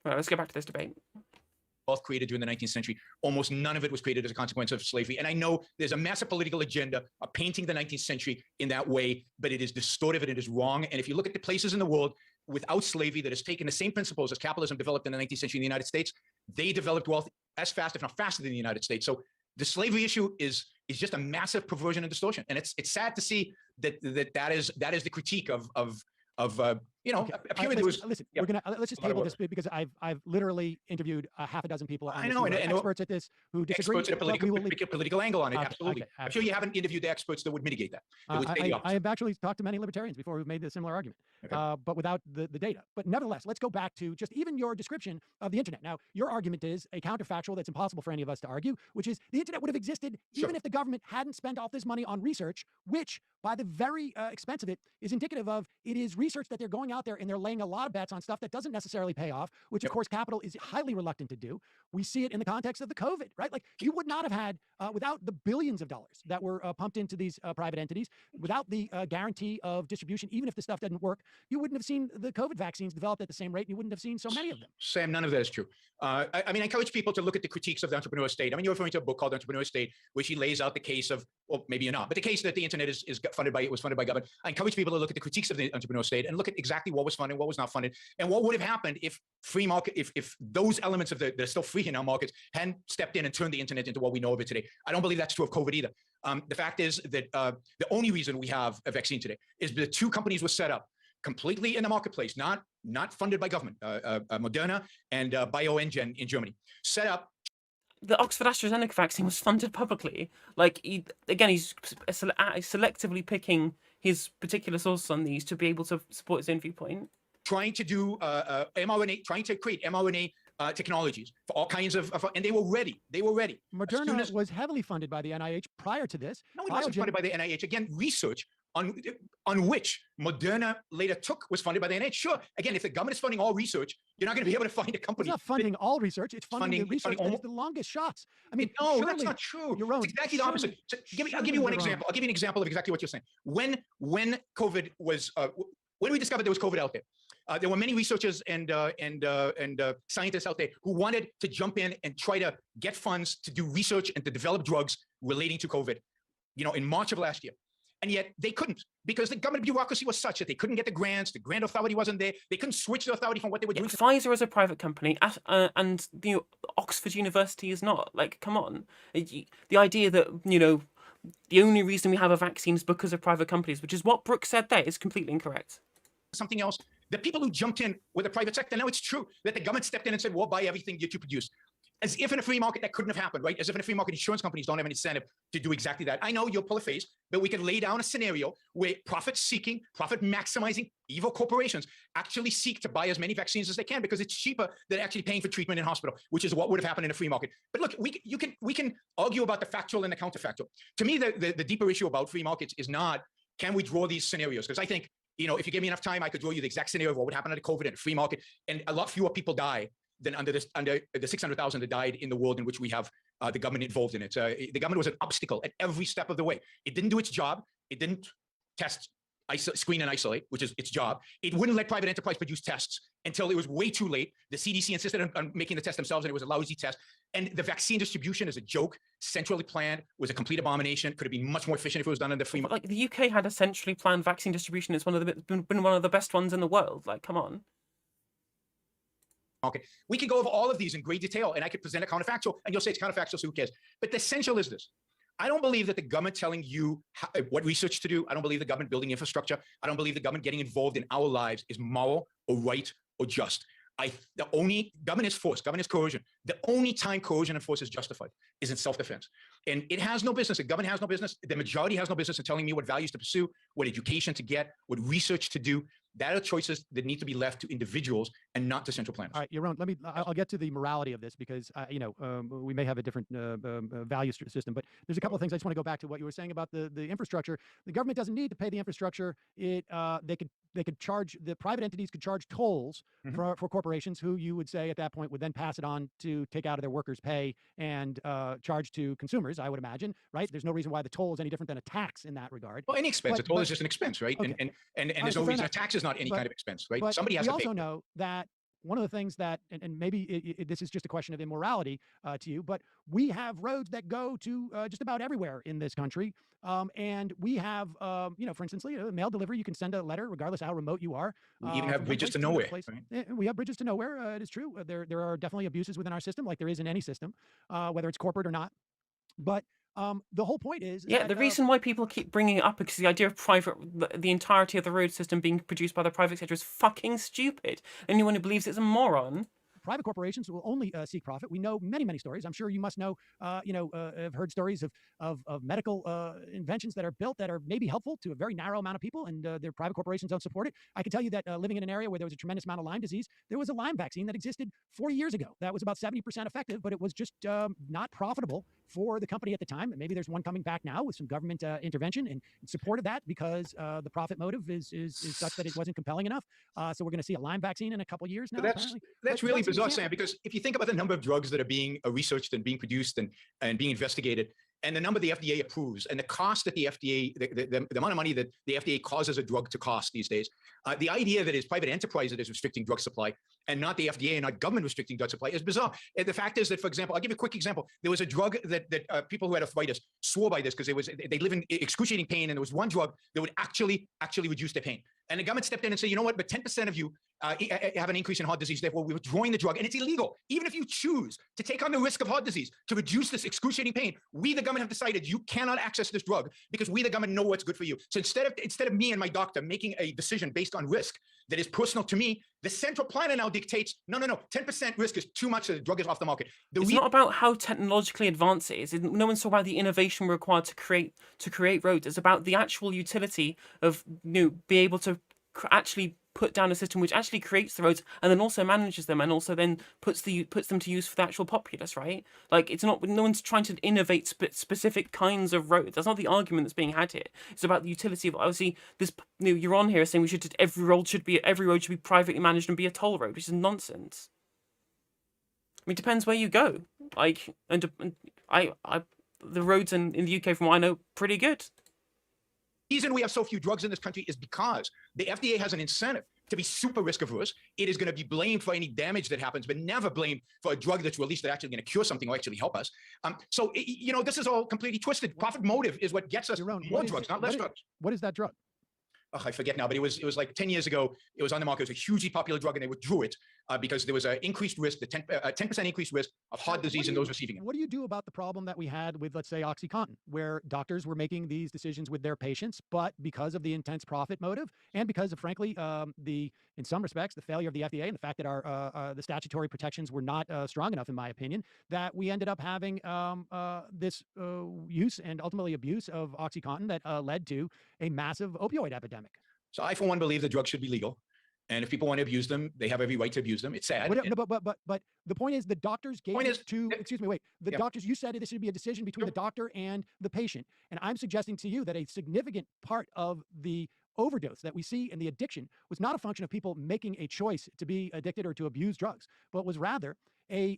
Right, let's get back to this debate. Wealth created during the 19th century. Almost none of it was created as a consequence of slavery. And I know there's a massive political agenda of painting the 19th century in that way, but it is distortive and it is wrong. And if you look at the places in the world without slavery that has taken the same principles as capitalism developed in the 19th century in the United States, they developed wealth as fast, if not faster, than the United States. So the slavery issue is just a massive perversion and distortion. And it's sad to see that is the critique of you know, okay. Listen, yeah. Let's just table this because I've literally interviewed half a dozen people. I know, and experts at this who disagree. Experts at a political angle on it. Okay, absolutely. okay, I'm sure you haven't interviewed the experts that would mitigate that. I have actually talked to many libertarians before who've made a similar argument, okay. But without the data. But nevertheless, let's go back to just even your description of the internet. Now, your argument is a counterfactual that's impossible for any of us to argue, which is the internet would have existed even if the government hadn't spent all this money on research, which, by the very expense of it, is indicative of it is research that they're going out there and they're laying a lot of bets on stuff that doesn't necessarily pay off, which of course capital is highly reluctant to do. We see it in the context of the COVID, right? Like you would not have had, without the billions of dollars that were pumped into these private entities, without the guarantee of distribution, even if the stuff doesn't work, you wouldn't have seen the COVID vaccines developed at the same rate, and you wouldn't have seen so many of them. Sam, none of that is true. I mean, I encourage people to look at the critiques of the entrepreneur state. I mean, you're referring to a book called Entrepreneur State, which he lays out the case of, well, maybe you're not, but the case that the internet was funded by government. I encourage people to look at the critiques of the entrepreneur state and look at exactly what was funded, what was not funded, and what would have happened if free market, if those elements of that are still free in our markets hadn't stepped in and turned the internet into what we know of it today. I don't believe that's true of COVID either. The fact is that the only reason we have a vaccine today is the two companies were set up completely in the marketplace, not funded by government, Moderna and BioNTech in Germany, set up. The Oxford AstraZeneca vaccine was funded publicly. Like, he's selectively picking his particular sources on these to be able to support his own viewpoint. Trying to do mRNA, trying to create mRNA technologies for all kinds of, and they were ready. They were ready. Moderna was heavily funded by the NIH prior to this. No, it wasn't funded by the NIH. Again, research on which Moderna later was funded by the NIH. Sure, again, if the government is funding all research, you're not going to be able to find a company. It's not funding all research. It's funding the research that is the longest shots. I mean, no, that's not true. Your own, it's exactly the opposite. So I'll give you one example. I'll give you an example of exactly what you're saying. When COVID was, when we discovered there was COVID out there were many researchers and scientists out there who wanted to jump in and try to get funds to do research and to develop drugs relating to COVID, you know, in March of last year. And yet they couldn't, because the government bureaucracy was such that they couldn't get the grants. The grant authority wasn't there. They couldn't switch the authority from what they were doing. Pfizer is a private company, and Oxford University is not. Like, come on. The idea that, you know, the only reason we have a vaccine is because of private companies, which is what Brook said there, is completely incorrect. Something else. The people who jumped in with the private sector, now it's true that the government stepped in and said, we'll buy everything you produce. As if in a free market that couldn't have happened, right? As if in a free market, insurance companies don't have an incentive to do exactly that. I know you'll pull a face, but we could lay down a scenario where profit-seeking, profit-maximizing evil corporations actually seek to buy as many vaccines as they can because it's cheaper than actually paying for treatment in hospital, which is what would have happened in a free market. But look, we can argue about the factual and the counterfactual. To me, the deeper issue about free markets is not, can we draw these scenarios? Because I think, you know, if you give me enough time, I could draw you the exact scenario of what would happen under COVID in a free market, and a lot fewer people die than under the 600,000 that died in the world in which we have the government involved in it. The government was an obstacle at every step of the way. It didn't do its job. It didn't test screen and isolate, which is its job. It wouldn't let private enterprise produce tests until it was way too late. The CDC insisted on making the test themselves, and it was a lousy test. And the vaccine distribution is a joke, centrally planned, was a complete abomination. Could have been much more efficient if it was done under free. But, like, the UK had a centrally planned vaccine distribution. It's been one of the best ones in the world. Like, come on. Okay, we could go over all of these in great detail, and I could present a counterfactual, and you'll say it's counterfactual, so who cares? But the essential is this. I don't believe that the government telling you what research to do. I don't believe the government building infrastructure. I don't believe the government getting involved in our lives is moral or right or just. The only government is force, government is coercion. The only time coercion and force is justified is in self-defense. And it has no business, the government has no business, the majority has no business in telling me what values to pursue, what education to get, what research to do. That are choices that need to be left to individuals and not to central planners. All right, Yaron, I'll get to the morality of this because, we may have a different value system, but there's a couple of things I just want to go back to what you were saying about the infrastructure. The government doesn't need to pay the infrastructure. They could charge, the private entities could charge tolls for corporations who you would say at that point would then pass it on to take out of their workers' pay and charge to consumers, I would imagine, right? There's no reason why the toll is any different than a tax in that regard. Well, any expense, a toll is just an expense, right? Okay. And there's no reason a tax is not any kind of expense, right? But Somebody has we to pay. also know that one of the things that, and maybe this is just a question of immorality to you, but we have roads that go to just about everywhere in this country. And we have, for instance, mail delivery, you can send a letter regardless of how remote you are. We even have bridges to nowhere. Right? We have bridges to nowhere. It is true. There are definitely abuses within our system, like there is in any system, whether it's corporate or not. But the whole point is Yeah, that, the reason why people keep bringing it up is because the idea of the entirety of the road system being produced by the private sector is fucking stupid. Anyone who believes it's a moron. private corporations will only seek profit. We know many stories. I'm sure you must know, have heard stories of medical inventions that are built that are maybe helpful to a very narrow amount of people, and their private corporations don't support it. I can tell you that living in an area where there was a tremendous amount of Lyme disease, there was a Lyme vaccine that existed 40 years ago. That was about 70% effective, but it was just not profitable for the company at the time. And maybe there's one coming back now with some government intervention and support of that because the profit motive is such that it wasn't compelling enough. So we're going to see a Lyme vaccine in a couple years now. That's really bizarre, Sam, because if you think about the number of drugs that are being researched and being produced and being investigated, and the number the FDA approves, and the cost that the FDA, the amount of money that the FDA causes a drug to cost these days, the idea that it's private enterprise that is restricting drug supply and not the FDA and not government restricting drug supply is bizarre. And the fact is that, for example, I'll give you a quick example. There was a drug that people who had arthritis swore by this because they live in excruciating pain, and there was one drug that would actually reduce their pain. And the government stepped in and said, you know what, but 10% of you have an increase in heart disease, therefore we're withdrawing the drug, and it's illegal. Even if you choose to take on the risk of heart disease to reduce this excruciating pain, we, the government, have decided you cannot access this drug because we, the government, know what's good for you. So instead of me and my doctor making a decision based on risk that is personal to me, the central planner now dictates, no, 10% risk is too much, so the drug is off the market. It's not about how technologically advanced it is. No one's talking about the innovation required to create roads. It's about the actual utility of be able to actually put down a system which actually creates the roads and then also manages them and also then puts them to use for the actual populace, right? Like, it's not, no one's trying to innovate specific kinds of roads. That's not the argument that's being had here. It's about the utility of, obviously, this, you're on here saying every road should be privately managed and be a toll road, which is nonsense. I mean, it depends where you go. Like, and the roads in the UK, from what I know, pretty good. The reason we have so few drugs in this country is because the FDA has an incentive to be super risk averse. It is going to be blamed for any damage that happens, but never blamed for a drug that's released that's actually going to cure something or actually help us. So this is all completely twisted. Profit motive is what gets us more drugs, not less drugs. What is that drug? Oh, I forget now, but it was like 10 years ago. It was on the market. It was a hugely popular drug, and they withdrew it because there was an increased risk, the 10% increased risk of heart disease in those receiving it. What do you do about the problem that we had with, let's say, OxyContin, where doctors were making these decisions with their patients, but because of the intense profit motive and because of, frankly, in some respects, the failure of the FDA and the fact that the statutory protections were not strong enough, in my opinion, that we ended up having this use and ultimately abuse of OxyContin that led to a massive opioid epidemic. So I, for one, believe that drugs should be legal. And if people want to abuse them, they have every right to abuse them. It's sad. But the point is, the doctors gave doctors, you said this should be a decision between the doctor and the patient. And I'm suggesting to you that a significant part of the overdose that we see in the addiction was not a function of people making a choice to be addicted or to abuse drugs, but was rather a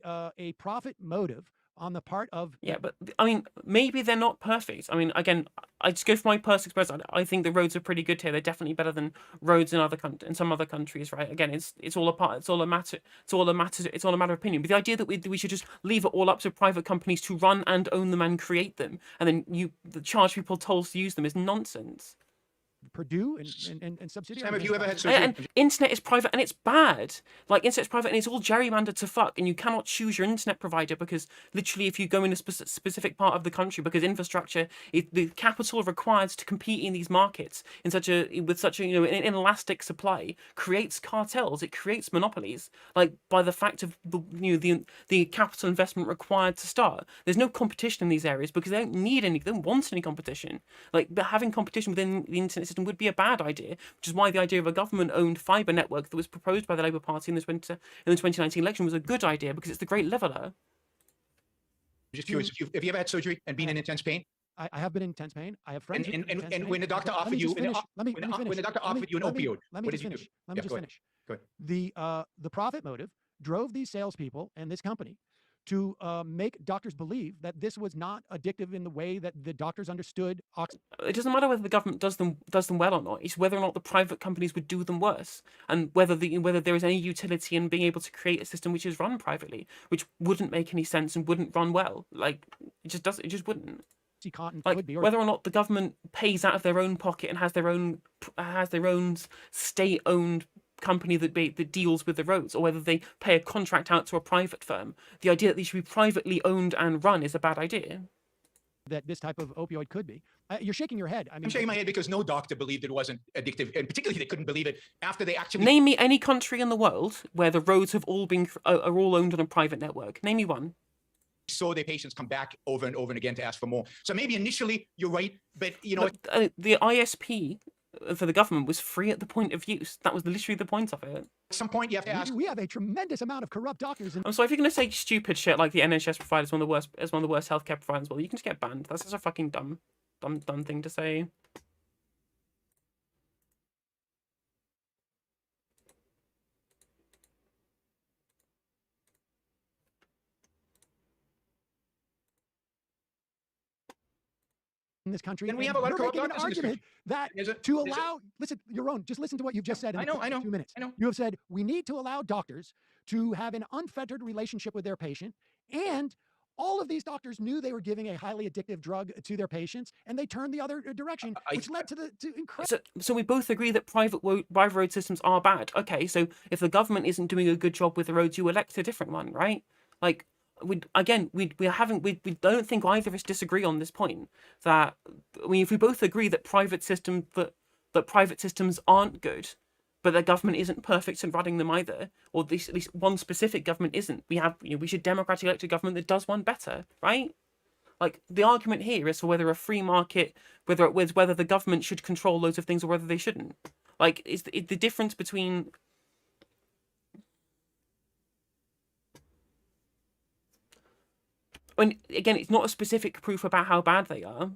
profit motive on the part of Yeah, but I mean, maybe they're not perfect. I mean, again, I just go from my personal experience. I think the roads are pretty good here. They're definitely better than roads in in some other countries, right? Again, it's all a part. It's all a matter. It's all a matter. It's all a matter of opinion. But the idea that we should just leave it all up to private companies to run and own them and create them, and then charge people tolls to use them is nonsense. Purdue and subsidiary. Sam, have you ever had And, surgery? and internet is private and it's bad. Like internet's private and it's all gerrymandered to fuck, and you cannot choose your internet provider because literally, if you go in a specific part of the country, because infrastructure, the capital required to compete in these markets in with such a an inelastic supply creates cartels. It creates monopolies. Like by the fact of the capital investment required to start. There's no competition in these areas because they don't want any competition. Like, but having competition within the internet system would be a bad idea, which is why the idea of a government-owned fibre network that was proposed by the Labour Party in the 2019 election was a good idea because it's the great leveller. Just curious, have you ever had surgery and been in intense pain? I have been in intense pain. I have friends. And when the doctor offered you, when the doctor offered you an opioid, what did you do? Let me just finish. Go ahead. The profit motive drove these salespeople and this company to make doctors believe that this was not addictive in the way that the doctors understood. It doesn't matter whether the government does them well or not. It's whether or not the private companies would do them worse, and whether there is any utility in being able to create a system which is run privately, which wouldn't make any sense and wouldn't run well. Like it just wouldn't. Like whether or not the government pays out of their own pocket and has their own state-owned company that deals with the roads, or whether they pay a contract out to a private firm. The idea that they should be privately owned and run is a bad idea. That this type of opioid could be. You're shaking your head. I mean, I'm shaking my head because no doctor believed it wasn't addictive, and particularly they couldn't believe it after they actually. Name me any country in the world where the roads have all are all owned on a private network. Name me one. Saw their patients come back over and over and again to ask for more. So maybe initially you're right, but the ISP for the government was free at the point of use. That was literally the point of it. at some point you have to ask. We have a tremendous amount of corrupt doctors. I'm sorry, if you're going to say stupid shit like the NHS providers one of the worst healthcare providers, well, you can just get banned. That's just a fucking dumb thing to say. In this country, and we have a lot of corrupt doctors in this country. That listen, Yaron, just listen to what you've just said in the 2 minutes. I know. You have said we need to allow doctors to have an unfettered relationship with their patient, and all of these doctors knew they were giving a highly addictive drug to their patients, and they turned the other direction, which led to incredible. So we both agree that private road systems are bad. Okay, so if the government isn't doing a good job with the roads, you elect a different one, right? Like. We don't think either of us disagree on this point. That if we both agree that private systems aren't good, but the government isn't perfect in running them either, or at least one specific government isn't. We should democratically elect a government that does one better, right? Like the argument here is for whether a free market, whether the government should control loads of things or whether they shouldn't. Like it's the difference between. When again, it's not a specific proof about how bad they are.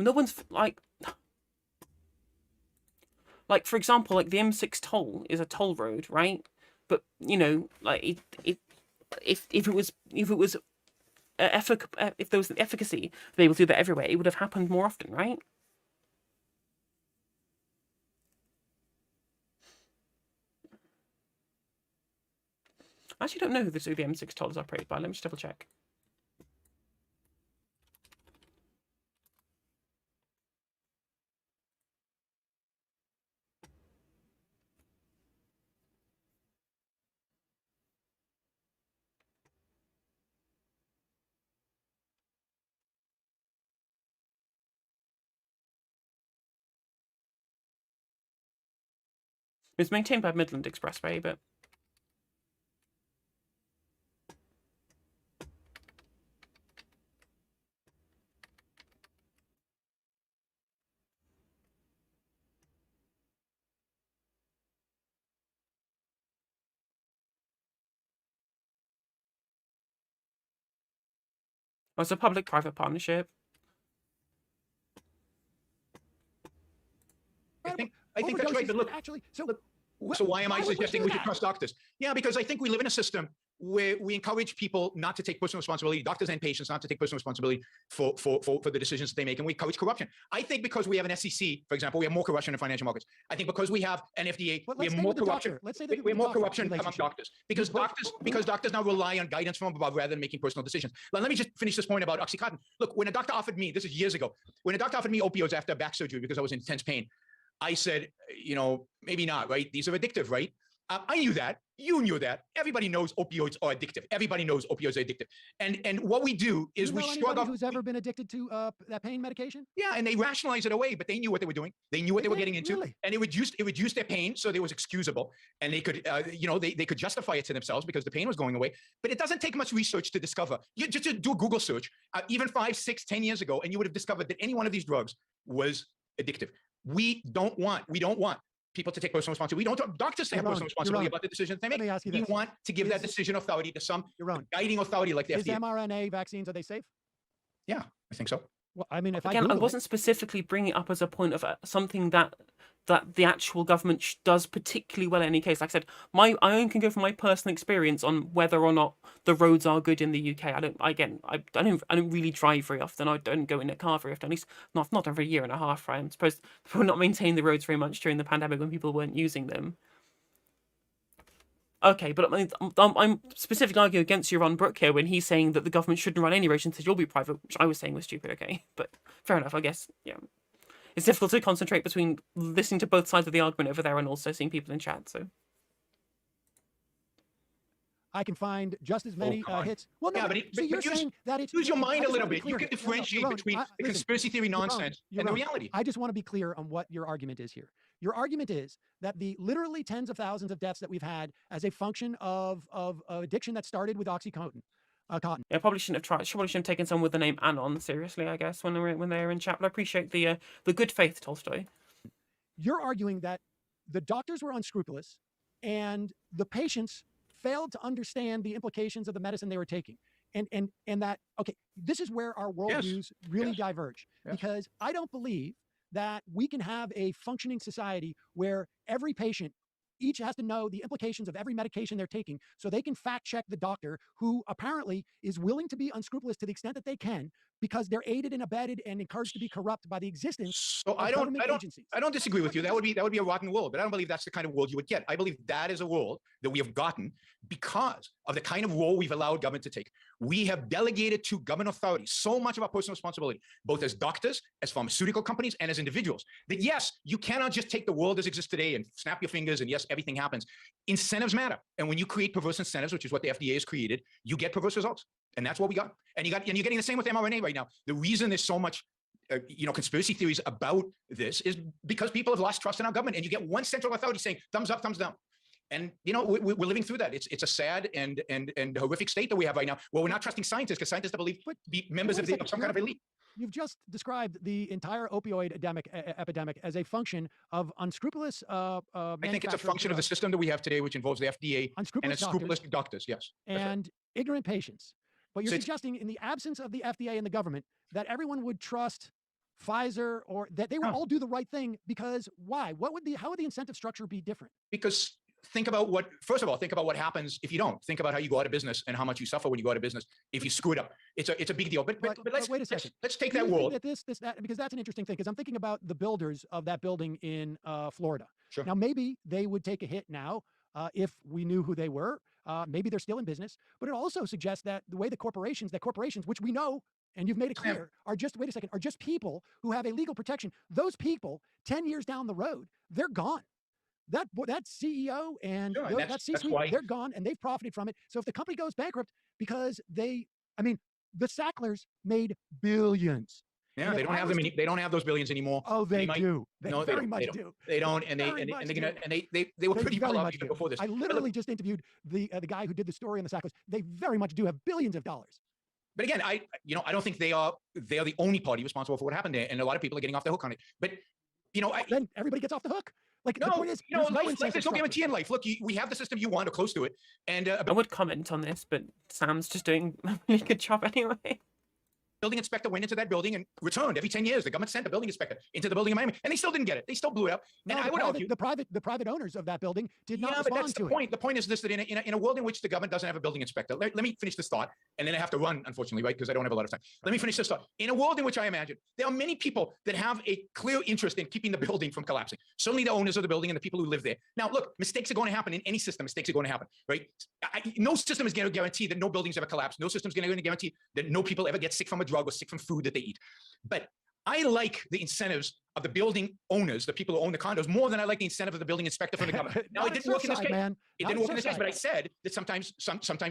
No one's like, for example, like the M6 toll is a toll road, right? But like if there was an efficacy to be able to do that everywhere, it would have happened more often, right? I actually don't know who the M6 toll is operated by. Let me just double check. It's maintained by Midland Expressway, but Oh, it's a public-private partnership. I think that's right. But look, actually, so why am I would we suggesting do we should that? trust doctors? Yeah, because I think we live in a system where we encourage people not to take personal responsibility, doctors and patients not to take personal responsibility for the decisions that they make, and we encourage corruption. I think because we have an SEC, for example, we have more corruption in financial markets. I think because we have an FDA, But we let's have stay more with the corruption. doctor. Let's say that We have more doctor corruption among relationship. doctors because doctors now rely on guidance from above rather than making personal decisions. Now, let me just finish this point about OxyContin. Look, when a doctor offered me, this is years ago, when a doctor offered me opioids after back surgery because I was in intense pain, I said, maybe not, right? These are addictive, right? I knew that. You knew that. Everybody knows opioids are addictive. Everybody knows opioids are addictive. And what we do is we shrug off. Who's ever been addicted to that pain medication? Yeah, and they rationalize it away, but they knew what they were doing. They knew what they were getting into, really? and it reduced their pain, so it was excusable, and they could, they could justify it to themselves because the pain was going away. But it doesn't take much research to discover. You just do a Google search, even 5, 6, 10 years ago, and you would have discovered that any one of these drugs was addictive. We don't want people to take personal responsibility. We don't want doctors to have personal responsibility about the decisions they make. Let me ask you we this. want to give that decision authority to some guiding authority like the Is FDA. mRNA vaccines, are they safe? Yeah, I think so. Well, I mean, if Again, I wasn't specifically bringing it up as a point of something that the actual government does particularly well in any case. Like I said, I only can go from my personal experience on whether or not the roads are good in the UK. I don't really drive very often. I don't go in a car very often. At least not every year and a half. Right? I'm supposed to not maintain the roads very much during the pandemic when people weren't using them. Okay, but I'm specifically arguing against you, Ron Brook, here when he's saying that the government shouldn't run any roads and says you'll be private, which I was saying was stupid. Okay, but fair enough, I guess. Yeah. It's difficult to concentrate between listening to both sides of the argument over there and also seeing people in chat. So I can find just as many hits. Well, no, but you're saying that it's use your mind a little bit. You can differentiate between the conspiracy theory nonsense and the reality. I just want to be clear on what your argument is here. Your argument is that the literally tens of thousands of deaths that we've had as a function of addiction that started with OxyContin. Yeah, probably shouldn't have taken someone with the name Anon seriously, I guess, when they were in chat. But I appreciate the good faith, Tolstoy. You're arguing that the doctors were unscrupulous and the patients failed to understand the implications of the medicine they were taking. And that, okay, this is where our worldviews really diverge. Because I don't believe that we can have a functioning society where every patient each has to know the implications of every medication they're taking so they can fact check the doctor who apparently is willing to be unscrupulous to the extent that they can because they're aided and abetted and encouraged to be corrupt by the existence of government agencies. I don't disagree with you. That would be a rotten world, but I don't believe that's the kind of world you would get. I believe that is a world that we have gotten because of the kind of role we've allowed government to take. We have delegated to government authorities so much of our personal responsibility, both as doctors, as pharmaceutical companies, and as individuals, that yes, you cannot just take the world as it exists today and snap your fingers and yes, everything happens. Incentives matter. And when you create perverse incentives, which is what the FDA has created, you get perverse results. And that's what we got. And you're getting the same with mRNA right now. The reason there's so much conspiracy theories about this is because people have lost trust in our government. And you get one central authority saying thumbs up, thumbs down. And we're living through that. It's a sad and horrific state that we have right now. Well, we're not trusting scientists because scientists believe be members of some kind of elite. You've just described the entire opioid epidemic as a function of unscrupulous. I think it's a function of the system that we have today, which involves the FDA and unscrupulous doctors. Yes, and ignorant patients. But you're suggesting, in the absence of the FDA and the government, that everyone would trust Pfizer or that they would all do the right thing because why? How would the incentive structure be different? Because first of all, think about what happens if you don't. Think about how you go out of business and how much you suffer when you go out of business if you screw it up. It's a big deal. But let's wait a second. Let's take that world. Because that's an interesting thing. Because I'm thinking about the builders of that building in Florida. Sure. Now maybe they would take a hit now if we knew who they were. Maybe they're still in business. But it also suggests that the way corporations, which we know, and you've made it clear, are just people who have a legal protection. Those people, 10 years down the road, they're gone. That CEO and that C-suite, they're gone and they've profited from it. So if the company goes bankrupt because the Sacklers made billions. Yeah, they don't have them. They don't have those billions anymore. Oh, they do. They very much do. They don't, and they were pretty well off even before this. I literally just interviewed the guy who did the story on the Sacklers. They very much do have billions of dollars. But again, I don't think they are the only party responsible for what happened there, and a lot of people are getting off the hook on it. But then everybody gets off the hook. Like the point is, life is no guarantee in life. Look, we have the system you want or close to it, and I would comment on this, but Sam's just doing a really good job anyway. building inspector went into that building and returned every 10 years. The government sent a building inspector into the building in Miami, and they still didn't get it. They still blew it up. No, And I would argue, the private owners of that building did not yeah, but respond that's the to it. point. The point is this: that in a world in which the government doesn't have a building inspector, let me finish this thought, and then I have to run, unfortunately, right? Because I don't have a lot of time. Let me finish this thought. In a world in which I imagine there are many people that have a clear interest in keeping the building from collapsing. Certainly, the owners of the building and the people who live there. Now, look, mistakes are going to happen in any system. Mistakes are going to happen, right? No system is going to guarantee that no buildings ever collapse. No system is going to guarantee that no people ever get sick from a drug or sick from food that they eat. But I like the incentives of the building owners, the people who own the condos, more than I like the incentive of the building inspector from the government. Now, it didn't work in this case. Man. It didn't work in this case, but I said that sometimes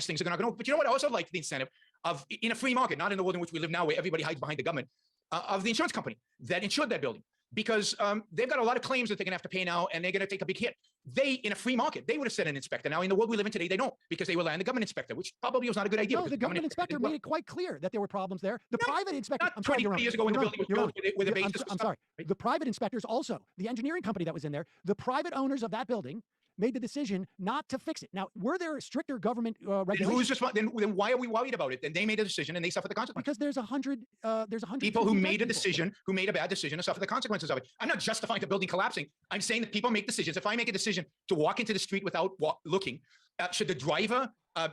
things are not going to work. But you know what? I also like the incentive of, in a free market, not in the world in which we live now, where everybody hides behind the government, of the insurance company that insured that building. Because they've got a lot of claims that they're going to have to pay now, and they're going to take a big hit. They, in a free market, they would have sent an inspector. Now, in the world we live in today, they don't, because they rely on the government inspector, which probably was not a good idea. No, the government inspector made it quite clear that there were problems there. The private inspector, Not I'm sorry, 20 years ago when the building was built with a basis. I'm sorry. The private inspectors also, the engineering company that was in there, the private owners of that building made the decision not to fix it. Now, were there stricter government regulations? Then why are we worried about it? Then they made a decision and they suffered the consequences. Because there's 100 people who made a decision, who made a bad decision, and suffer the consequences of it. I'm not justifying the building collapsing. I'm saying that people make decisions. If I make a decision to walk into the street without looking, should the driver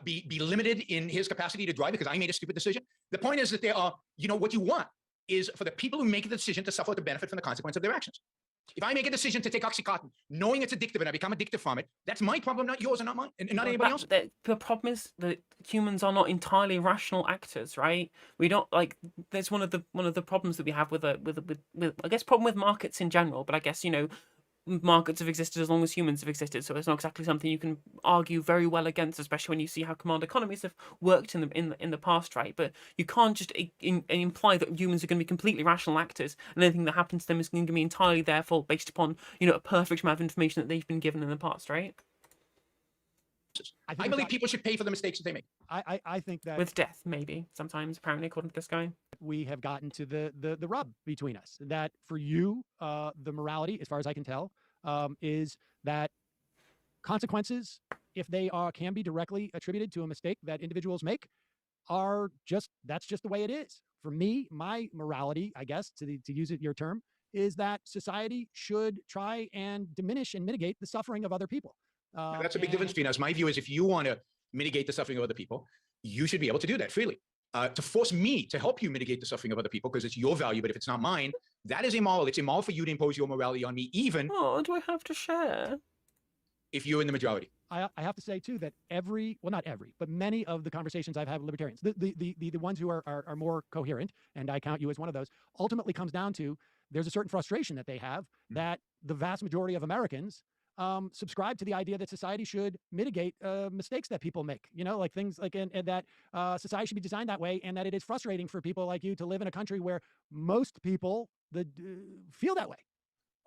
be limited in his capacity to drive because I made a stupid decision? The point is that there are, what you want is for the people who make the decision to suffer the benefit from the consequence of their actions. If I make a decision to take Oxycontin, knowing it's addictive and I become addicted from it, that's my problem, not yours and not mine, and not anybody else. The problem is that humans are not entirely rational actors, right? We don't There's one of the problems that we have with I guess problem with markets in general, but I guess markets have existed as long as humans have existed, so it's not exactly something you can argue very well against, especially when you see how command economies have worked in the past, right? But you can't just imply that humans are going to be completely rational actors, and anything that happens to them is going to be entirely their fault based upon a perfect amount of information that they've been given in the past, right? I believe people should pay for the mistakes that they make. I think that with death, maybe sometimes, apparently, according to this guy, we have gotten to the rub between us. That for you, the morality, as far as I can tell, is that consequences, if they can be directly attributed to a mistake that individuals make, that's just the way it is. For me, my morality, I guess, to use your term, is that society should try and diminish and mitigate the suffering of other people. That's a big difference between us. My view is if you want to mitigate the suffering of other people, you should be able to do that freely. To force me to help you mitigate the suffering of other people because it's your value, but if it's not mine, that is immoral. It's immoral for you to impose your morality on me, even do I have to share? If you're in the majority. I have to say too that not every, but many of the conversations I've had with libertarians, the ones who are more coherent, and I count you as one of those, ultimately comes down to there's a certain frustration that they have that the vast majority of Americans subscribe to the idea that society should mitigate mistakes that people make, like things like, and that society should be designed that way, and that it is frustrating for people like you to live in a country where most people feel that way.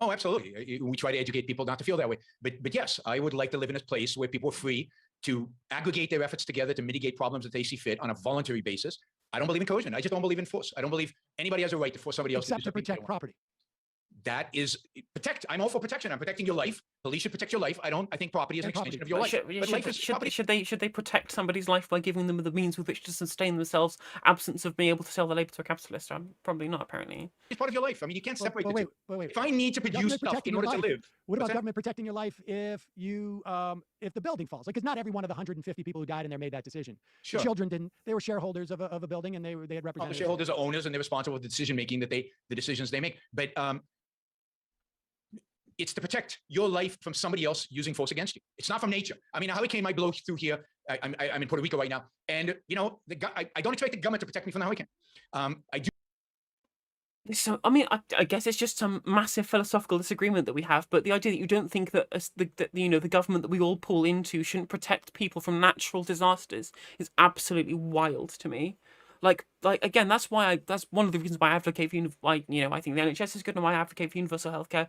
Oh, absolutely. We try to educate people not to feel that way. But yes, I would like to live in a place where people are free to aggregate their efforts together to mitigate problems that they see fit on a voluntary basis. I don't believe in coercion. I just don't believe in force. I don't believe anybody has a right to force somebody else except to protect property. That is I'm all for protection. I'm protecting your life. Police should protect your life. I think property is an extension of your life. Should they protect somebody's life by giving them the means with which to sustain themselves, absence of being able to sell their labor to a capitalist? Probably not, apparently. It's part of your life. I mean, you can't separate the two. Wait. If I need to produce stuff in order to live. What about government protecting your life if the building falls? Because not every one of the 150 people who died in there made that decision. Sure. The children didn't. They were shareholders of a building, and they had representatives. The shareholders are owners, and they're responsible for the decision making the decisions they make. But it's to protect your life from somebody else using force against you. It's not from nature. I mean, a hurricane might blow through here. I'm in Puerto Rico right now, and I don't expect the government to protect me from the hurricane. I do. So, I mean, I guess it's just some massive philosophical disagreement that we have. But the idea that you don't think that the government that we all pull into shouldn't protect people from natural disasters is absolutely wild to me. Like again, that's one of the reasons why I advocate for I think the NHS is good and why I advocate for universal healthcare.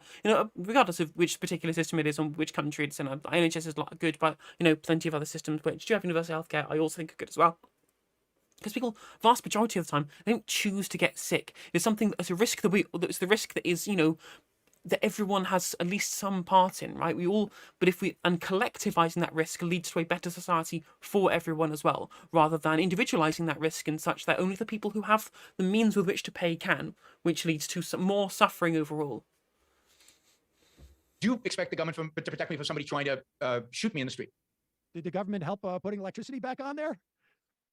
Regardless of which particular system it is or which country it's in, the NHS is good, but plenty of other systems which do have universal healthcare I also think are good as well. Because people, vast majority of the time, they don't choose to get sick. It's something that's a risk it's the risk that is that everyone has at least some part in, right? And collectivizing that risk leads to a better society for everyone as well, rather than individualizing that risk in such that only the people who have the means with which to pay can, which leads to some more suffering overall. Do you expect the government to protect me from somebody trying to shoot me in the street? Did the government help putting electricity back on there?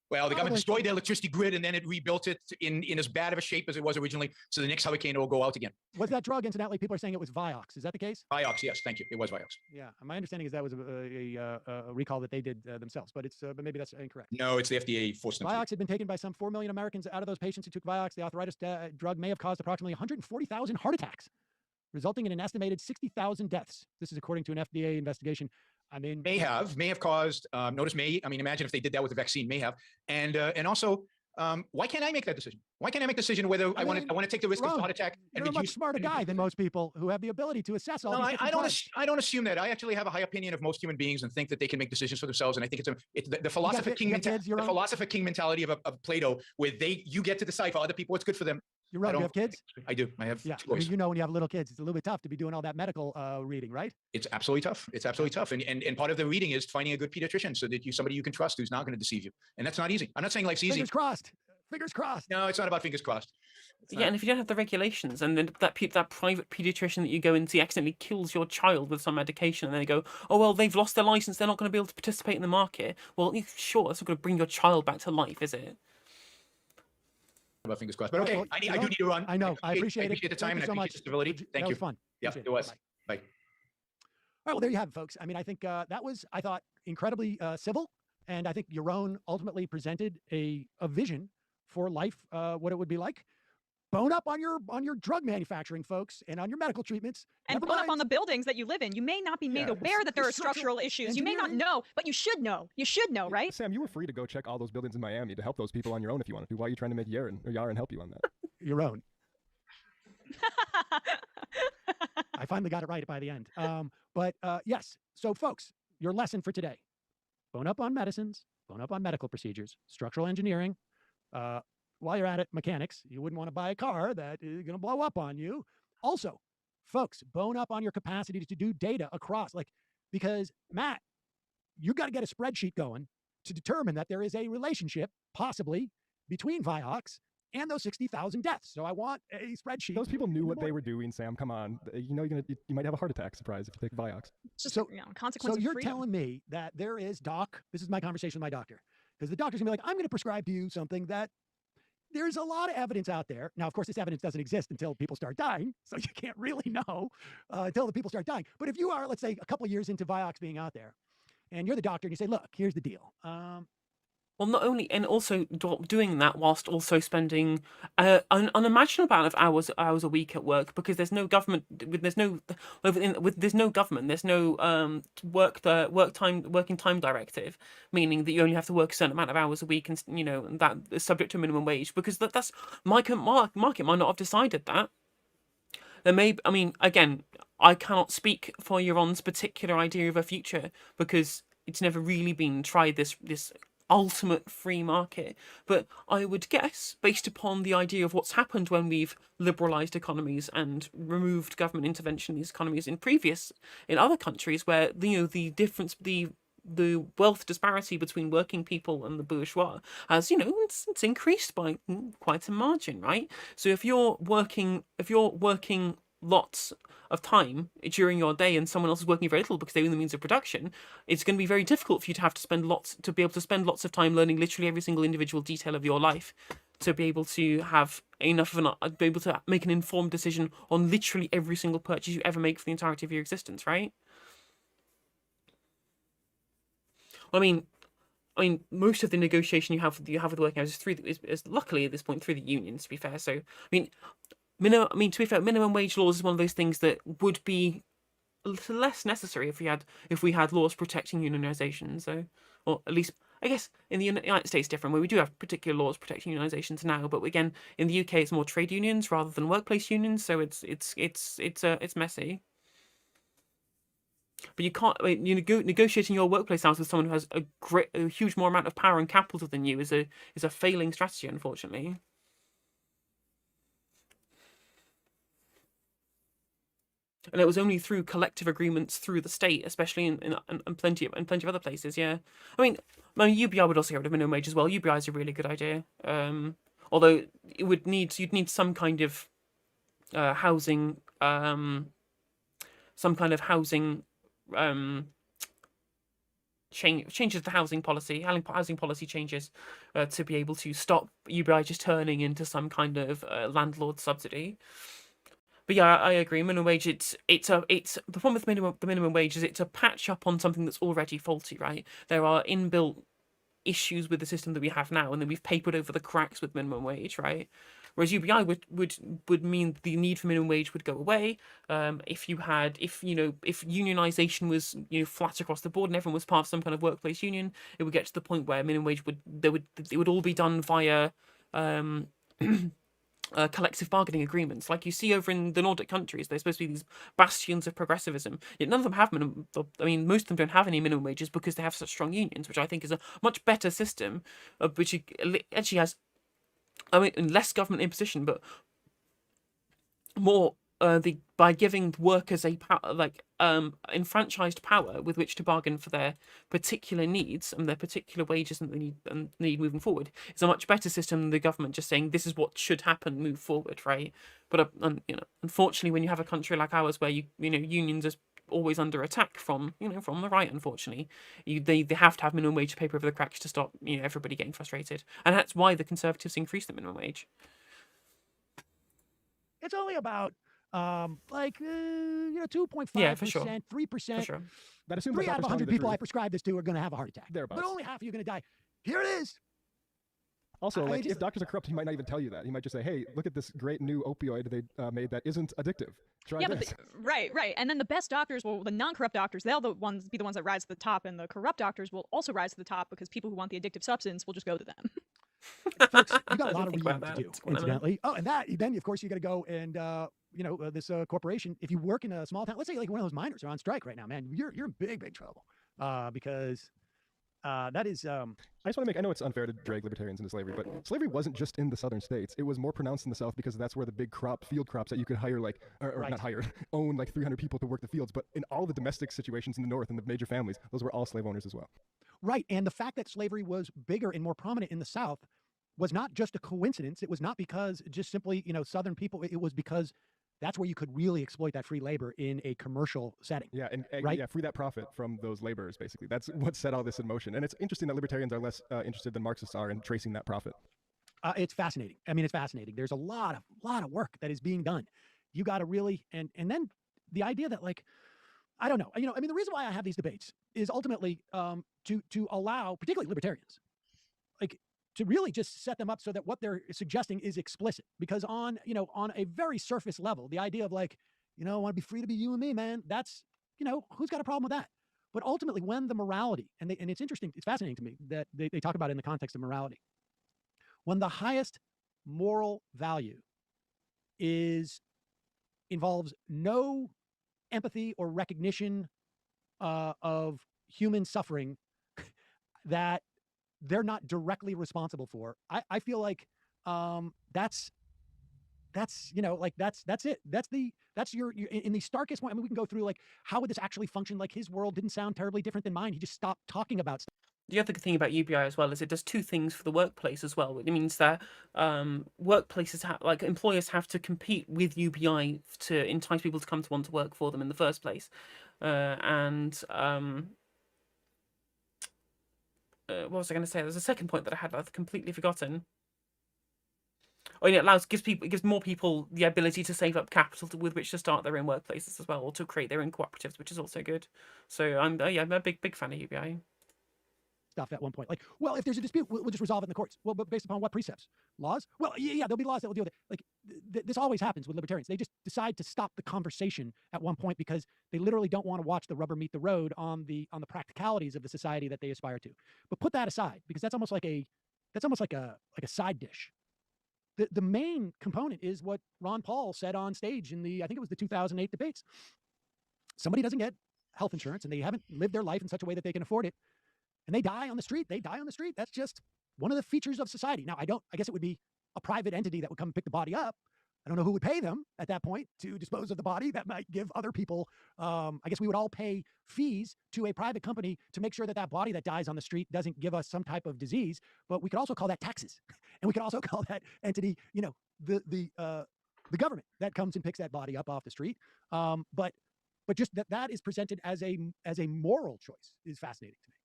Well, the government Probably. destroyed the electricity grid and then it rebuilt it in as bad of a shape as it was originally. So the next hurricane it will go out again. Was that drug, incidentally, people are saying it was Vioxx. Is that the case? Vioxx, yes, thank you. It was Vioxx. Yeah, my understanding is that was a recall that they did themselves, but but maybe that's incorrect. No, it's the FDA forced them to. Vioxx had been taken by some 4 million Americans. Out of those patients who took Vioxx, the arthritis drug may have caused approximately 140,000 heart attacks, resulting in an estimated 60,000 deaths. This is according to an FDA investigation. I mean, May have caused. Notice may. I mean, imagine if they did that with the vaccine. May have, and also, why can't I make that decision? Why can't I make the decision whether I want to take the risk of a heart attack and you're a much smarter guy than most people who have the ability to assess all these different drugs. I don't assume that. I actually have a high opinion of most human beings and think that they can make decisions for themselves. And I think it's the philosopher king mentality of Plato, where you get to decide for other people what's good for them. You're right. You have kids? I do. I have. Yeah. Two boys. You know, when you have little kids, it's a little bit tough to be doing all that medical reading, right? It's absolutely tough. It's absolutely tough. And part of the reading is finding a good pediatrician so that somebody you can trust who's not going to deceive you. And that's not easy. I'm not saying life's easy. Fingers crossed. Fingers crossed. No, it's not about fingers crossed. Yeah, and if you don't have the regulations, and then that private pediatrician that you go and see accidentally kills your child with some medication, and then they go, oh, well, they've lost their license, they're not going to be able to participate in the market. Well, sure, that's not going to bring your child back to life, is it? About fingers crossed. But okay, I do need to run. I know. I appreciate it. I appreciate the time and I appreciate the stability. Thank you. That you. was fun. Yeah, it was. Bye. All right, well, there you have it, folks. I mean, I think that was, I thought, incredibly civil. And I think Yaron ultimately presented a vision for life, what it would be like. Bone up on your drug manufacturing, folks, and on your medical treatments. And bone up on the buildings that you live in. You may not be made aware that there are structural issues. You may not know, but you should know. You should know, right? Sam, you were free to go check all those buildings in Miami to help those people on your own if you wanted to. Why are you trying to make Yaron help you on that? Your own. I finally got it right by the end. But yes, so folks, your lesson for today. Bone up on medicines, bone up on medical procedures, structural engineering. While you're at it, mechanics, you wouldn't want to buy a car that is going to blow up on you. Also, folks, bone up on your capacity to do data across, because Matt, you got to get a spreadsheet going to determine that there is a relationship, possibly, between Vioxx and those 60,000 deaths. So I want a spreadsheet. Those people knew what they were doing, Sam. Come on. You know, you might have a heart attack surprise if you take Vioxx. So, consequence so of you're freedom. telling me that there is, doc, this is my conversation with my doctor, because the doctor's gonna be like, I'm going to prescribe to you something that there's a lot of evidence out there. Now, of course, this evidence doesn't exist until people start dying, so you can't really know until the people start dying. But if you are, let's say, a couple of years into Vioxx being out there, and you're the doctor, and you say, look, here's the deal. Well, not only, and also doing that whilst also spending an unimaginable amount of hours a week at work, because there's no government, there's no government, there's no working time directive, meaning that you only have to work a certain amount of hours a week, and that is subject to minimum wage, because that's market might not have decided that. There may, I mean, again, I cannot speak for Yaron's particular idea of a future because it's never really been tried, this ultimate free market, but I would guess, based upon the idea of what's happened when we've liberalized economies and removed government intervention in these economies in other countries, where the difference, the wealth disparity between working people and the bourgeois has, it's increased by quite a margin, right? So if you're working lots of time during your day and someone else is working very little because they own the means of production, it's going to be very difficult for you to be able to spend lots of time learning literally every single individual detail of your life, to be able to have be able to make an informed decision on literally every single purchase you ever make for the entirety of your existence, right? I mean, most of the negotiation you have with the working hours is luckily at this point through the unions, to be fair. So, to be fair, minimum wage laws is one of those things that would be a little less necessary if we had laws protecting unionization. So, or at least, I guess in the United States, different, where we do have particular laws protecting unionizations now. But again, in the UK, it's more trade unions rather than workplace unions. So it's messy. But you can't. Negotiating your workplace hours with someone who has a huge more amount of power and capital than you is a failing strategy, unfortunately. And it was only through collective agreements through the state, especially in plenty of other places. Yeah, I mean UBI would also get rid of minimum wage as well. UBI is a really good idea. Although you'd need some kind of housing, changes to housing policy, changes to be able to stop UBI just turning into some kind of landlord subsidy. But yeah, I agree. Minimum wage, it's the problem with the minimum wage is it's a patch up on something that's already faulty, right? There are inbuilt issues with the system that we have now, and then we've papered over the cracks with minimum wage, right? Whereas UBI would mean the need for minimum wage would go away. If unionization was flat across the board and everyone was part of some kind of workplace union, it would get to the point where minimum wage it would all be done via collective bargaining agreements, like you see over in the Nordic countries. They're supposed to be these bastions of progressivism. Yet none of them have minimum. I mean, most of them don't have any minimum wages because they have such strong unions, which I think is a much better system, which actually has, I mean, less government imposition, but more by giving workers a enfranchised power with which to bargain for their particular needs and their particular wages that they need moving forward. It's a much better system than the government just saying this is what should happen, move forward, right? But unfortunately, when you have a country like ours where unions are always under attack from the right, unfortunately, they have to have minimum wage to paper over the cracks to stop everybody getting frustrated, and that's why the Conservatives increased the minimum wage. It's only about 2.5%, sure. 3%. Sure. That assumes 3 out of doctors tell you 100 the people I truth. prescribe this to are going to have a heart attack. Thereabouts. But only half of you are going to die. Here it is. Also, if doctors are corrupt, he might not even tell you that. He might just say, "Hey, look at this great new opioid they made that isn't addictive. Try this." Right. And then the best doctors, the non-corrupt doctors, they'll be the ones that rise to the top, and the corrupt doctors will also rise to the top because people who want the addictive substance will just go to them. Folks, you got a lot of reading about to do, that. incidentally. Oh, and then of course you got to go and this corporation. If you work in a small town, let's say like one of those miners are on strike right now, man, you're in big trouble because that is. I just want to I know it's unfair to drag libertarians into slavery, but slavery wasn't just in the southern states. It was more pronounced in the South because that's where the big field crops that you could hire, Right. not hire, own 300 people to work the fields. But in all the domestic situations in the North and the major families, those were all slave owners as well. Right. And the fact that slavery was bigger and more prominent in the South was not just a coincidence. It was not because just simply, Southern people. It was because that's where you could really exploit that free labor in a commercial setting. Yeah, and right? free that profit from those laborers, basically. That's what set all this in motion. And it's interesting that libertarians are less interested than Marxists are in tracing that profit. It's fascinating. I mean, it's fascinating. There's a lot of work that is being done. You got to really, and then the idea that I don't know, I mean, the reason why I have these debates is ultimately to allow, particularly libertarians, to really just set them up so that what they're suggesting is explicit. Because on a very surface level, the idea of I want to be free to be you and me, man, that's, who's got a problem with that? But ultimately, when the morality, and it's interesting, it's fascinating to me that they talk about it in the context of morality, when the highest moral value involves no empathy or recognition of human suffering that they're not directly responsible for. I feel like that's it. That's your in the starkest point. I mean, we can go through how would this actually function? His world didn't sound terribly different than mine. He just stopped talking about stuff. The other thing about UBI as well is it does two things for the workplace as well. It means that workplaces employers have to compete with UBI to entice people to come to want to work for them in the first place, what was I going to say? There's a second point that I had that I've completely forgotten. Oh yeah, it gives more people the ability to save up capital with which to start their own workplaces as well, or to create their own cooperatives, which is also good. So I'm a big fan of UBI. Stuff at one point, if there's a dispute, we'll just resolve it in the courts. Well, but based upon what precepts? Laws? Well, yeah, there'll be laws that will deal with it. This always happens with libertarians. They just decide to stop the conversation at one point because they literally don't want to watch the rubber meet the road on the practicalities of the society that they aspire to. But put that aside, because that's almost like a side dish. The main component is what Ron Paul said on stage in I think it was the 2008 debates. Somebody doesn't get health insurance and they haven't lived their life in such a way that they can afford it, and they die on the street. That's just one of the features of society. Now, I guess it would be a private entity that would come and pick the body up, I don't know who would pay them at that point to dispose of the body. That might give other people, I guess we would all pay fees to a private company to make sure that that body that dies on the street doesn't give us some type of disease. But we could also call that taxes. And we could also call that entity, the government that comes and picks that body up off the street. But just that is presented as a moral choice is fascinating to me.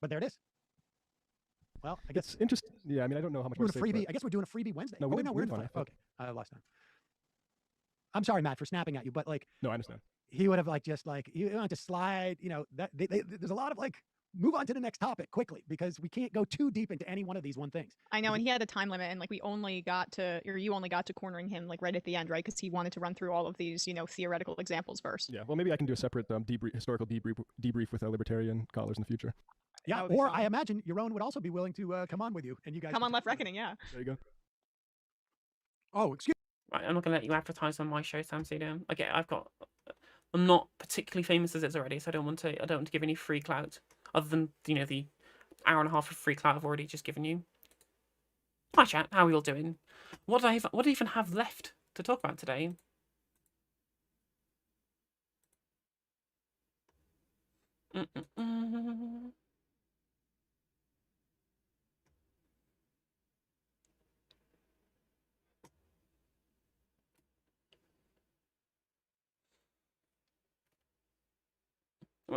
But there it is. Well, I guess It's interesting. Yeah, I mean, I don't know how much we're more to doing a say, freebie. I guess we're doing a freebie Wednesday. No, Oh, we wait, no, did- we're we in did the fine, I five. Okay, I lost time. I'm sorry, Matt, for snapping at you, but like No, I understand. he would have he wanted to slide. That there's a lot of move on to the next topic quickly because we can't go too deep into any one of these things. I know, and he had a time limit, and you only got to cornering him right at the end, right? Because he wanted to run through all of these, theoretical examples first. Yeah, well, maybe I can do a separate historical debrief with libertarian callers in the future. Yeah, That would be or fun. I imagine Yaron would also be willing to come on with you, and you guys Come could on, talk Left about it. Reckoning, yeah. There you go. Oh, excuse. Right, I'm not going to let you advertise on my show, Sam Seder. I'm not particularly famous as it is already, so I don't want to give any free clout other than the hour and a half of free clout I've already just given you. Hi chat, how are we all doing? What do I even have left to talk about today?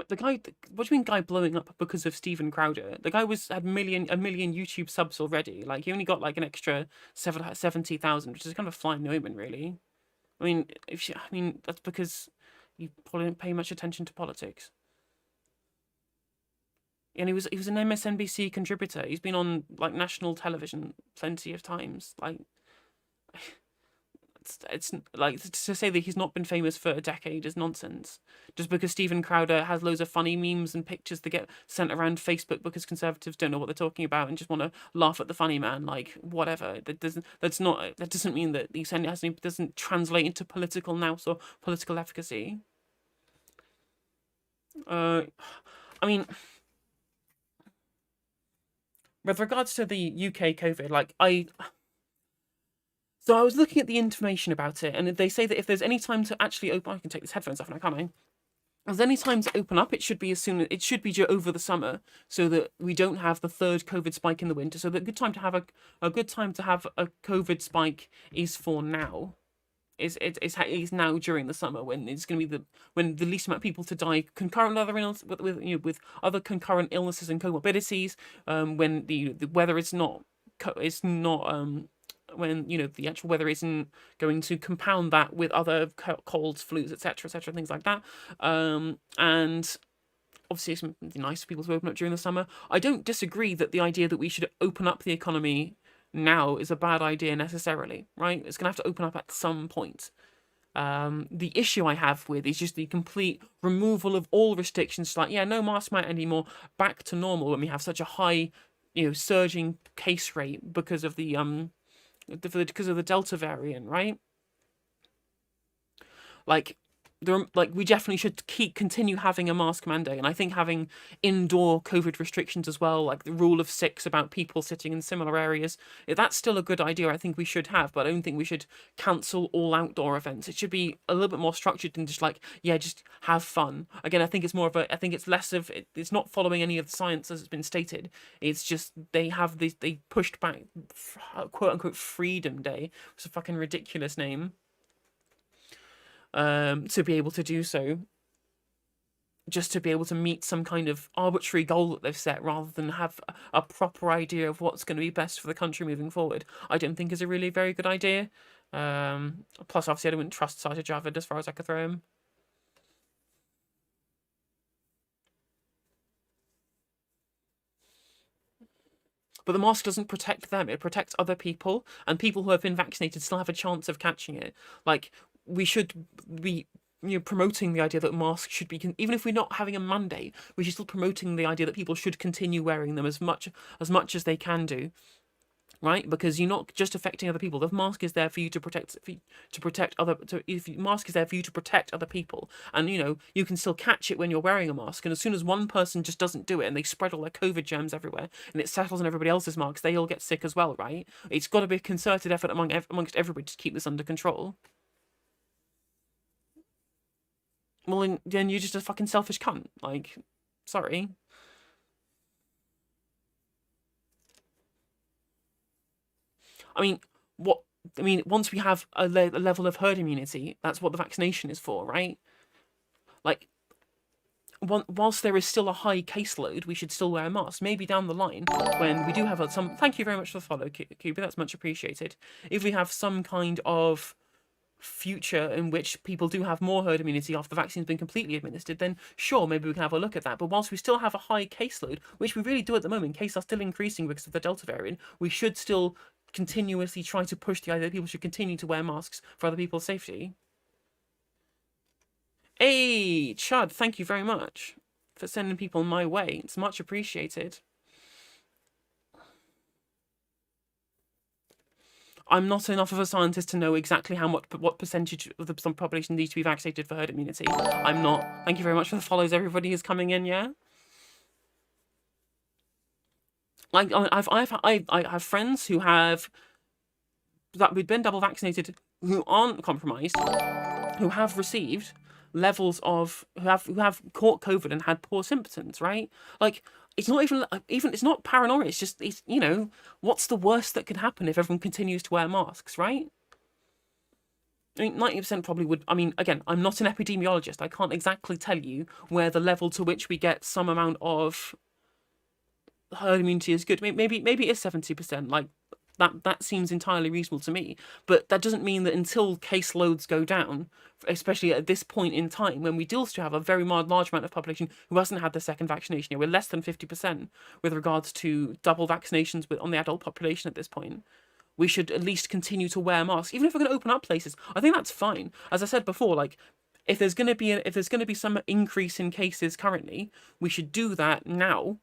The guy, what do you mean guy blowing up because of Steven Crowder? The guy had a million YouTube subs already. Like he only got an extra 70,000, which is kind of a flying omen, really. I mean, that's because you probably don't pay much attention to politics. And he was an MSNBC contributor. He's been on national television plenty of times. It's to say that he's not been famous for a decade is nonsense. Just because Steven Crowder has loads of funny memes and pictures that get sent around Facebook because conservatives don't know what they're talking about and just want to laugh at the funny man, whatever. That doesn't mean that doesn't translate into political nous or political efficacy. I mean, with regards to the UK COVID, So I was looking at the information about it, and they say that if there's any time to actually open, I can take these headphones off now, can't I? If there's any time to open up, it should be over the summer, so that we don't have the third COVID spike in the winter. So the good time to have a COVID spike is for now. Is now during the summer when it's going to be when the least amount of people to die concurrent with other illness, with other concurrent illnesses and comorbidities. When the weather is not when the actual weather isn't going to compound that with other colds, flus, etc., things like that. And obviously it's nice for people to open up during the summer. I don't disagree that the idea that we should open up the economy now is a bad idea necessarily, right? It's gonna have to open up at some point. The issue I have with is just the complete removal of all restrictions, no mask mandate anymore, back to normal when we have such a high, surging case rate because of the Delta variant, right? We definitely should continue having a mask mandate, and I think having indoor COVID restrictions as well, like the rule of 6 about people sitting in similar areas, that's still a good idea. I think we should have, but I don't think we should cancel all outdoor events. It should be a little bit more structured than just just have fun. Again, I think it's more of I think it's less of it's not following any of the science as it's been stated. It's just they pushed back quote unquote Freedom Day. It's a fucking ridiculous name. To be able to do so, just to be able to meet some kind of arbitrary goal that they've set rather than have a proper idea of what's going to be best for the country moving forward, I don't think is a really very good idea. Plus, obviously, I wouldn't trust Sajid Javid as far as I could throw him. But the mask doesn't protect them. It protects other people, and people who have been vaccinated still have a chance of catching it. We should be promoting the idea that masks should be, even if we're not having a mandate, we should still promoting the idea that people should continue wearing them as much as they can do. right? Because you're not just affecting other people. The mask is there for you to mask is there for you to protect other people, and you can still catch it when you're wearing a mask. And as soon as one person just doesn't do it and they spread all their COVID germs everywhere, and it settles on everybody else's masks, they all get sick as well, right? It's got to be a concerted effort amongst everybody to keep this under control. Well, then you're just a fucking selfish cunt. Like, sorry. Once we have a level of herd immunity, that's what the vaccination is for, right? Like, whilst there is still a high caseload, we should still wear a mask. Maybe down the line, when we do have some... Thank you very much for the follow, Cuba. That's much appreciated. If we have some kind of future in which people do have more herd immunity after the vaccine's been completely administered, then sure, maybe we can have a look at that. But whilst we still have a high caseload, which we really do at the moment, cases are still increasing because of the Delta variant, we should still continuously try to push the idea that people should continue to wear masks for other people's safety. Hey, Chud, thank you very much for sending people my way. It's much appreciated. I'm not enough of a scientist to know exactly what percentage of the population needs to be vaccinated for herd immunity. I'm not. Thank you very much for the follows. Everybody is coming in, yeah? Like, I have friends who have been double vaccinated, who aren't compromised, who have received levels of who have caught COVID and had poor symptoms, right? Like, it's not even it's not paranoia. It's just what's the worst that could happen if everyone continues to wear masks, right? I mean, 90% probably would. I mean, again, I'm not an epidemiologist. I can't exactly tell you where the level to which we get some amount of herd immunity is good. Maybe it is 70%. Like, that seems entirely reasonable to me. But that doesn't mean that until caseloads go down, especially at this point in time, when we still have a very large amount of population who hasn't had the second vaccination yet, we're less than 50% with regards to double vaccinations on the adult population at this point. We should at least continue to wear masks, even if we're going to open up places. I think that's fine. As I said before, like, if there's going to be some increase in cases currently, we should do that now,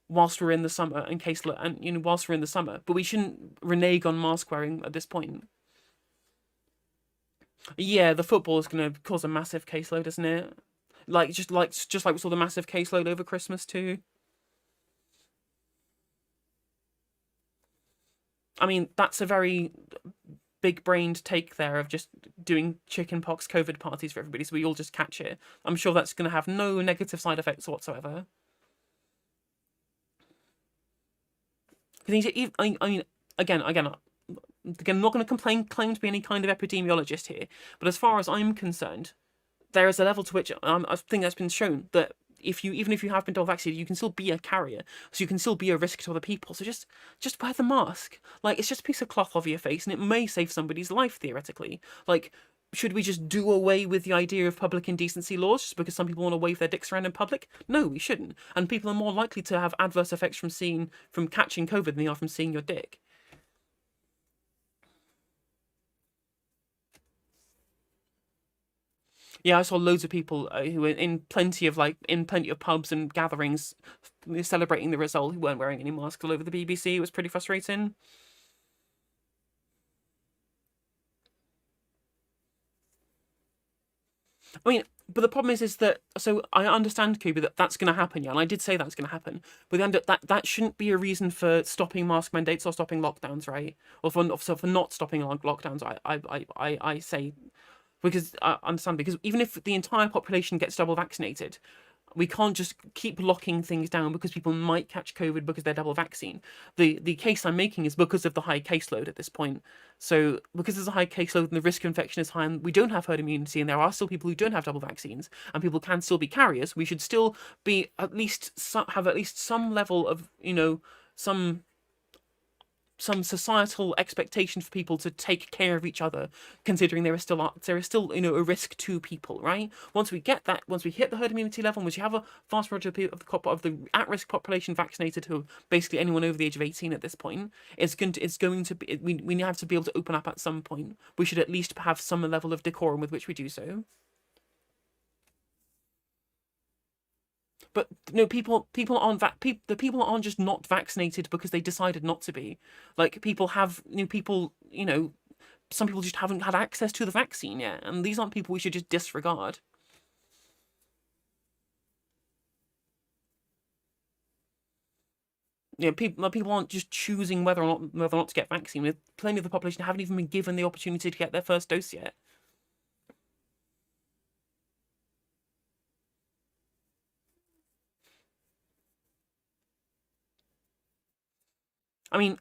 whilst we're in the summer, whilst we're in the summer. But we shouldn't renege on mask wearing at this point. Yeah, the football is going to cause a massive caseload, isn't it? Just like we saw the massive caseload over Christmas too. I mean, that's a very big-brained take there of just doing chickenpox COVID parties for everybody, so we all just catch it. I'm sure that's going to have no negative side effects whatsoever. I mean, again, I'm not going to claim to be any kind of epidemiologist here, but as far as I'm concerned, there is a level to which I think that's been shown that even if you have been double vaccinated, you can still be a carrier, so you can still be a risk to other people. So just wear the mask. Like, it's just a piece of cloth over your face, and it may save somebody's life theoretically. Like, should we just do away with the idea of public indecency laws just because some people want to wave their dicks around in public? No, we shouldn't. And people are more likely to have adverse effects from catching COVID than they are from seeing your dick. Yeah, I saw loads of people who were in plenty of pubs and gatherings celebrating the result who weren't wearing any masks all over the BBC. It was pretty frustrating. I mean, but the problem is that, so I understand, Kuba, that's going to happen, yeah, and I did say that's going to happen, but that shouldn't be a reason for stopping mask mandates or stopping lockdowns, right? Or for not stopping lockdowns, I say, because I understand, because even if the entire population gets double vaccinated, we can't just keep locking things down because people might catch COVID because they're double vaccine. The case I'm making is because of the high caseload at this point. So because there's a high caseload and the risk of infection is high and we don't have herd immunity and there are still people who don't have double vaccines and people can still be carriers, we should still be have at least some level of, some societal expectation for people to take care of each other, considering there is still a risk to people, right? Once we get that, once we hit the herd immunity level, once you have a vast majority of the at-risk population vaccinated, who basically anyone over the age of 18 at this point, it's going to be we have to be able to open up at some point. We should at least have some level of decorum with which we do so. But no, people aren't the people aren't just not vaccinated because they decided not to be. Like people have some people just haven't had access to the vaccine yet, and these aren't people we should just disregard. People aren't just choosing whether or not to get vaccine. With plenty of the population haven't even been given the opportunity to get their first dose yet. I mean,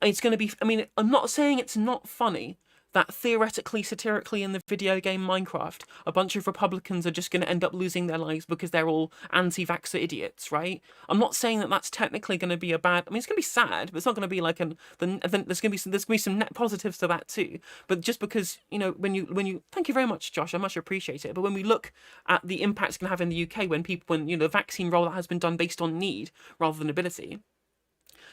it's going to be. I mean, I'm not saying it's not funny that theoretically, satirically, in the video game Minecraft, a bunch of Republicans are just going to end up losing their lives because they're all anti-vaxxer idiots, right? I'm not saying that that's technically going to be a bad. I mean, it's going to be sad, but it's not going to be like then there's going to be some net positives to that too. But just because when you thank you very much, Josh, I much appreciate it. But when we look at the impact it's going to have in the UK when the vaccine rollout has been done based on need rather than ability,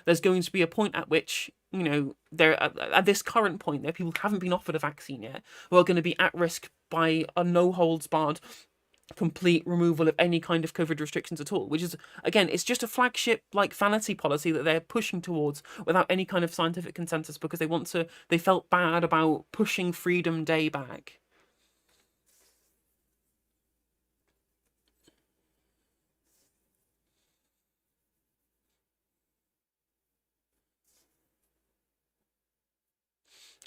there's going to be a point at which, there at this current point, there are people who haven't been offered a vaccine yet, who are going to be at risk by a no-holds-barred, complete removal of any kind of COVID restrictions at all, which is, again, it's just a flagship, vanity policy that they're pushing towards without any kind of scientific consensus because they felt bad about pushing Freedom Day back.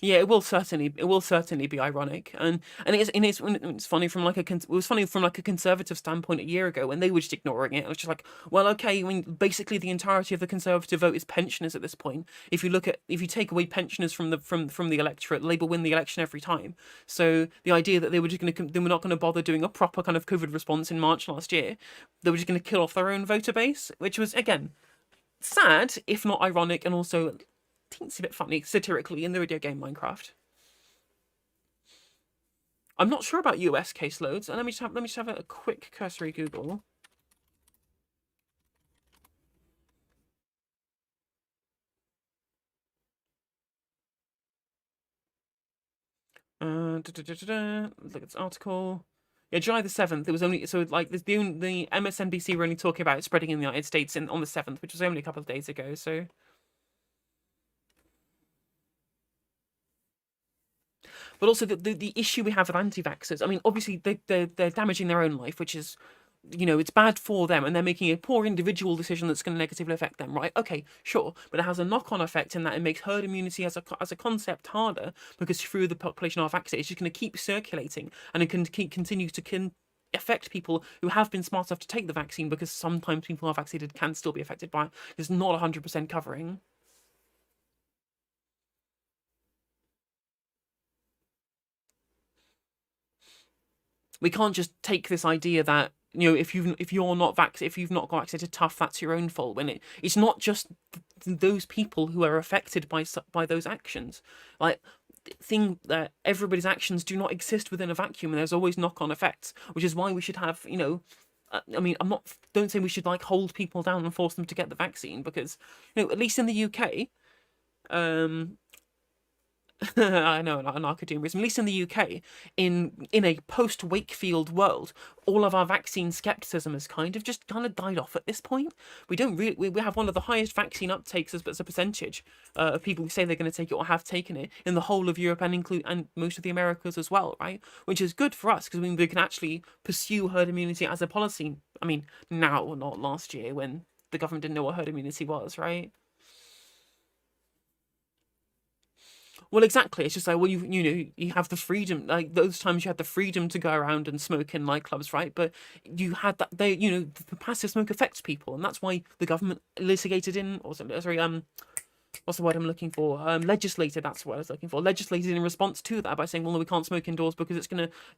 Yeah, it will certainly be ironic, and it's funny from it was funny from a conservative standpoint a year ago when they were just ignoring it. It was just like, well, okay, I mean, basically the entirety of the Conservative vote is pensioners at this point. If you take away pensioners from the electorate, Labour win the election every time. So the idea that they were not going to bother doing a proper kind of COVID response in March last year, they were just going to kill off their own voter base, which was again sad, if not ironic, and also teensy bit funny satirically in the video game Minecraft. I'm not sure about US caseloads, and let me just have a quick cursory Google. Look at this article. Yeah, July the 7th. It was only the MSNBC were only talking about it spreading in the United States on the 7th, which was only a couple of days ago. So. But also the issue we have with anti-vaxxers, I mean, obviously they're damaging their own life, which is, it's bad for them, and they're making a poor individual decision that's going to negatively affect them, right? Okay, sure, but it has a knock-on effect in that it makes herd immunity as a concept harder because through the population are vaccinated, it's just going to keep circulating, and it can continue to affect people who have been smart enough to take the vaccine because sometimes people who are vaccinated can still be affected by it. It's not 100% covering. We can't just take this idea that if you've not got vaccinated, tough, that's your own fault. When it's not just those people who are affected by those actions. Think that everybody's actions do not exist within a vacuum, and there's always knock-on effects, which is why we should have I mean, don't say we should hold people down and force them to get the vaccine because at least in the UK. I know, anarcho-doomerism. At least in the UK, in a post-Wakefield world, all of our vaccine skepticism has kind of died off at this point. We don't really we have one of the highest vaccine uptakes as a percentage of people who say they're going to take it or have taken it in the whole of Europe and most of the Americas as well, right? Which is good for us because we can actually pursue herd immunity as a policy. I mean, now, not last year when the government didn't know what herd immunity was, right? Well, exactly. It's just like, well, you have the freedom, those times you had the freedom to go around and smoke in nightclubs, right? But you had that, the passive smoke affects people, and that's why the government litigated what's the word I'm looking for? Legislated, that's what I was looking for. Legislated in response to that by saying, well, no, we can't smoke indoors because it's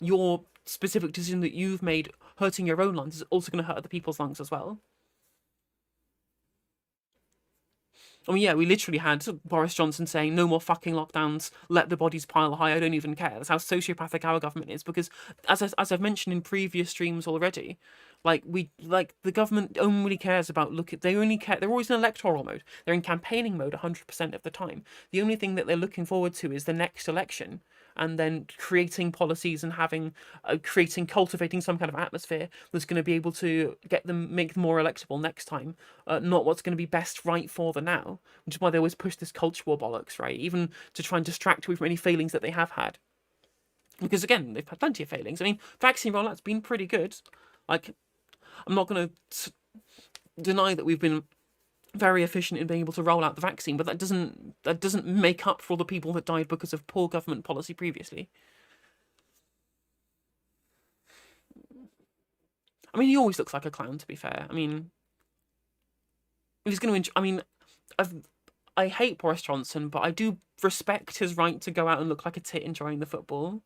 your specific decision that you've made hurting your own lungs is also going to hurt other people's lungs as well. I mean, yeah, we literally had Boris Johnson saying, no more fucking lockdowns, let the bodies pile high, I don't even care. That's how sociopathic our government is, because as I've mentioned in previous streams already, the government only cares about, they're always in electoral mode. They're in campaigning mode 100% of the time. The only thing that they're looking forward to is the next election. and then creating policies and having cultivating some kind of atmosphere that's going to be able to make them more electable next time, not what's going to be best right for the now, which is why they always push this culture war bollocks, right? Even to try and distract you from any failings that they have had. Because again, they've had plenty of failings. I mean, vaccine rollout's been pretty good. Like, I'm not going to deny that we've been very efficient in being able to roll out the vaccine, but that doesn't make up for all the people that died because of poor government policy previously. I mean, he always looks like a clown, to be fair. I mean, if he's going to, I mean, I hate Boris Johnson, but I do respect his right to go out and look like a tit enjoying the football.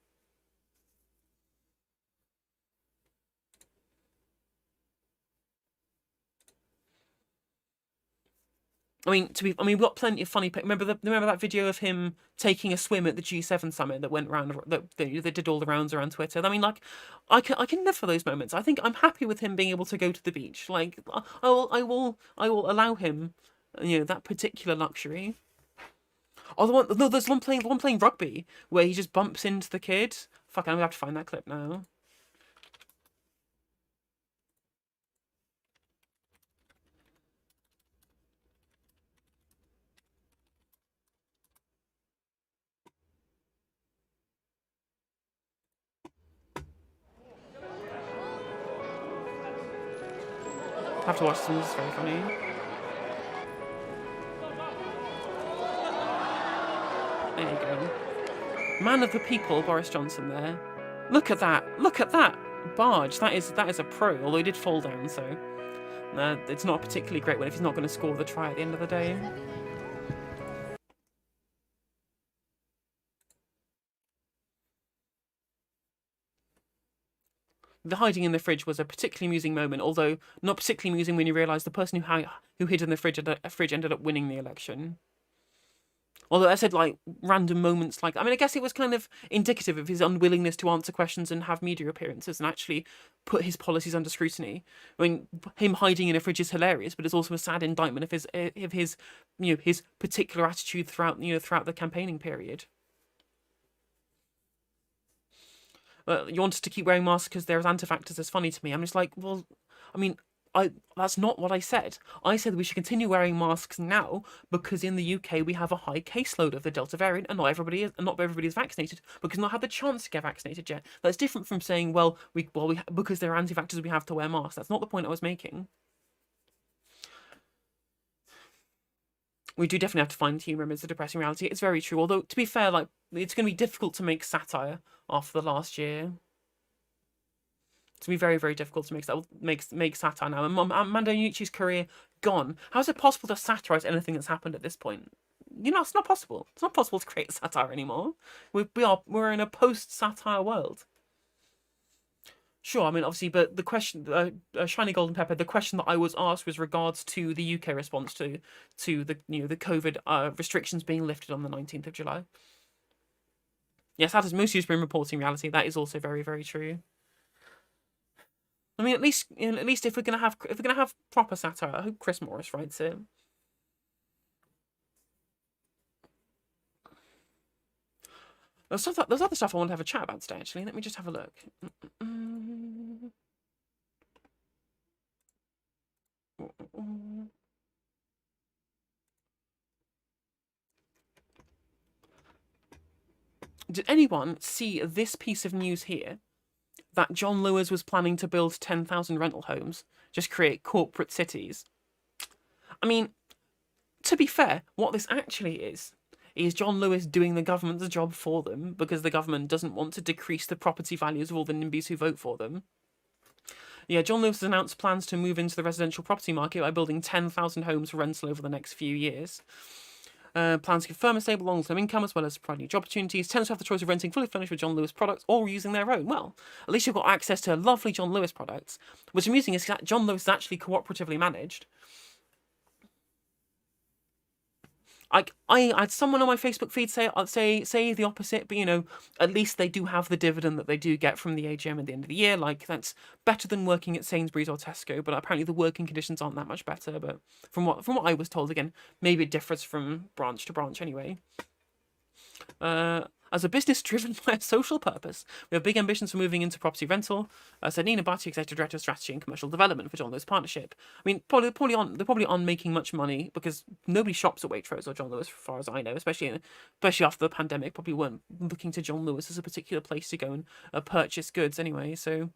I mean, we've got plenty of funny. Remember that video of him taking a swim at the G7 summit that went around, that did all the rounds around Twitter. I mean, like, I can live for those moments. I think I'm happy with him being able to go to the beach. Like, I will allow him, that particular luxury. Oh, there's one playing rugby where he just bumps into the kid. Fuck, I'm gonna have to find that clip now. I have to watch this. This is very funny. There you go. Man of the people, Boris Johnson there. Look at that. Look at that barge. That is a pro, although he did fall down, so it's not a particularly great one if he's not going to score the try at the end of the day. The hiding in the fridge was a particularly amusing moment, although not particularly amusing when you realise the person who hid in the fridge ended up winning the election. Although I said, like, random moments, like, I mean, I guess it was kind of indicative of his unwillingness to answer questions and have media appearances and actually put his policies under scrutiny. I mean, him hiding in a fridge is hilarious, but it's also a sad indictment of his his particular attitude throughout the campaigning period. You want us to keep wearing masks because there's anti-vaxxers is funny to me. I'm just like, well, I mean, that's not what I said. I said we should continue wearing masks now because in the UK we have a high caseload of the Delta variant and not everybody is vaccinated because not had the chance to get vaccinated yet. That's different from saying, because they're anti-vaxxers we have to wear masks. That's not the point I was making. We do definitely have to find humour amidst the depressing reality. It's very true. Although, to be fair, like, it's going to be difficult to make satire after the last year. It's going to be very, very difficult to make satire now. And Mando Nucci's career gone. How is it possible to satirise anything that's happened at this point? It's not possible. It's not possible to create satire anymore. We're in a post-satire world. Sure, I mean, obviously, but the question, Shiny Golden Pepper, the question that I was asked was regards to the UK response to the the COVID restrictions being lifted on the 19th of July. Yes, that has mostly been reporting reality. That is also very, very true. I mean, at least if we're gonna have proper satire, I hope Chris Morris writes it. There's other stuff I want to have a chat about today, actually. Let me just have a look. Did anyone see this piece of news here? That John Lewis was planning to build 10,000 rental homes, just create corporate cities. I mean, to be fair, what this actually is John Lewis doing the government's job for them because the government doesn't want to decrease the property values of all the NIMBYs who vote for them. Yeah, John Lewis has announced plans to move into the residential property market by building 10,000 homes for rental over the next few years. Plans to give firm and stable long-term income as well as providing job opportunities. Tenants have the choice of renting fully furnished with John Lewis products or using their own. Well, at least you've got access to lovely John Lewis products. What's amusing is that John Lewis is actually cooperatively managed. I had someone on my Facebook feed say the opposite, but at least they do have the dividend that they do get from the AGM at the end of the year. Like, that's better than working at Sainsbury's or Tesco, but apparently the working conditions aren't that much better. But from what I was told, again, maybe it differs from branch to branch anyway. as a business driven by a social purpose. We have big ambitions for moving into property rental, said Nina Bhatti, Executive Director of Strategy and Commercial Development for John Lewis Partnership. I mean, they're probably on making much money because nobody shops at Waitrose or John Lewis, as far as I know, especially after the pandemic. Probably weren't looking to John Lewis as a particular place to go and purchase goods anyway. So,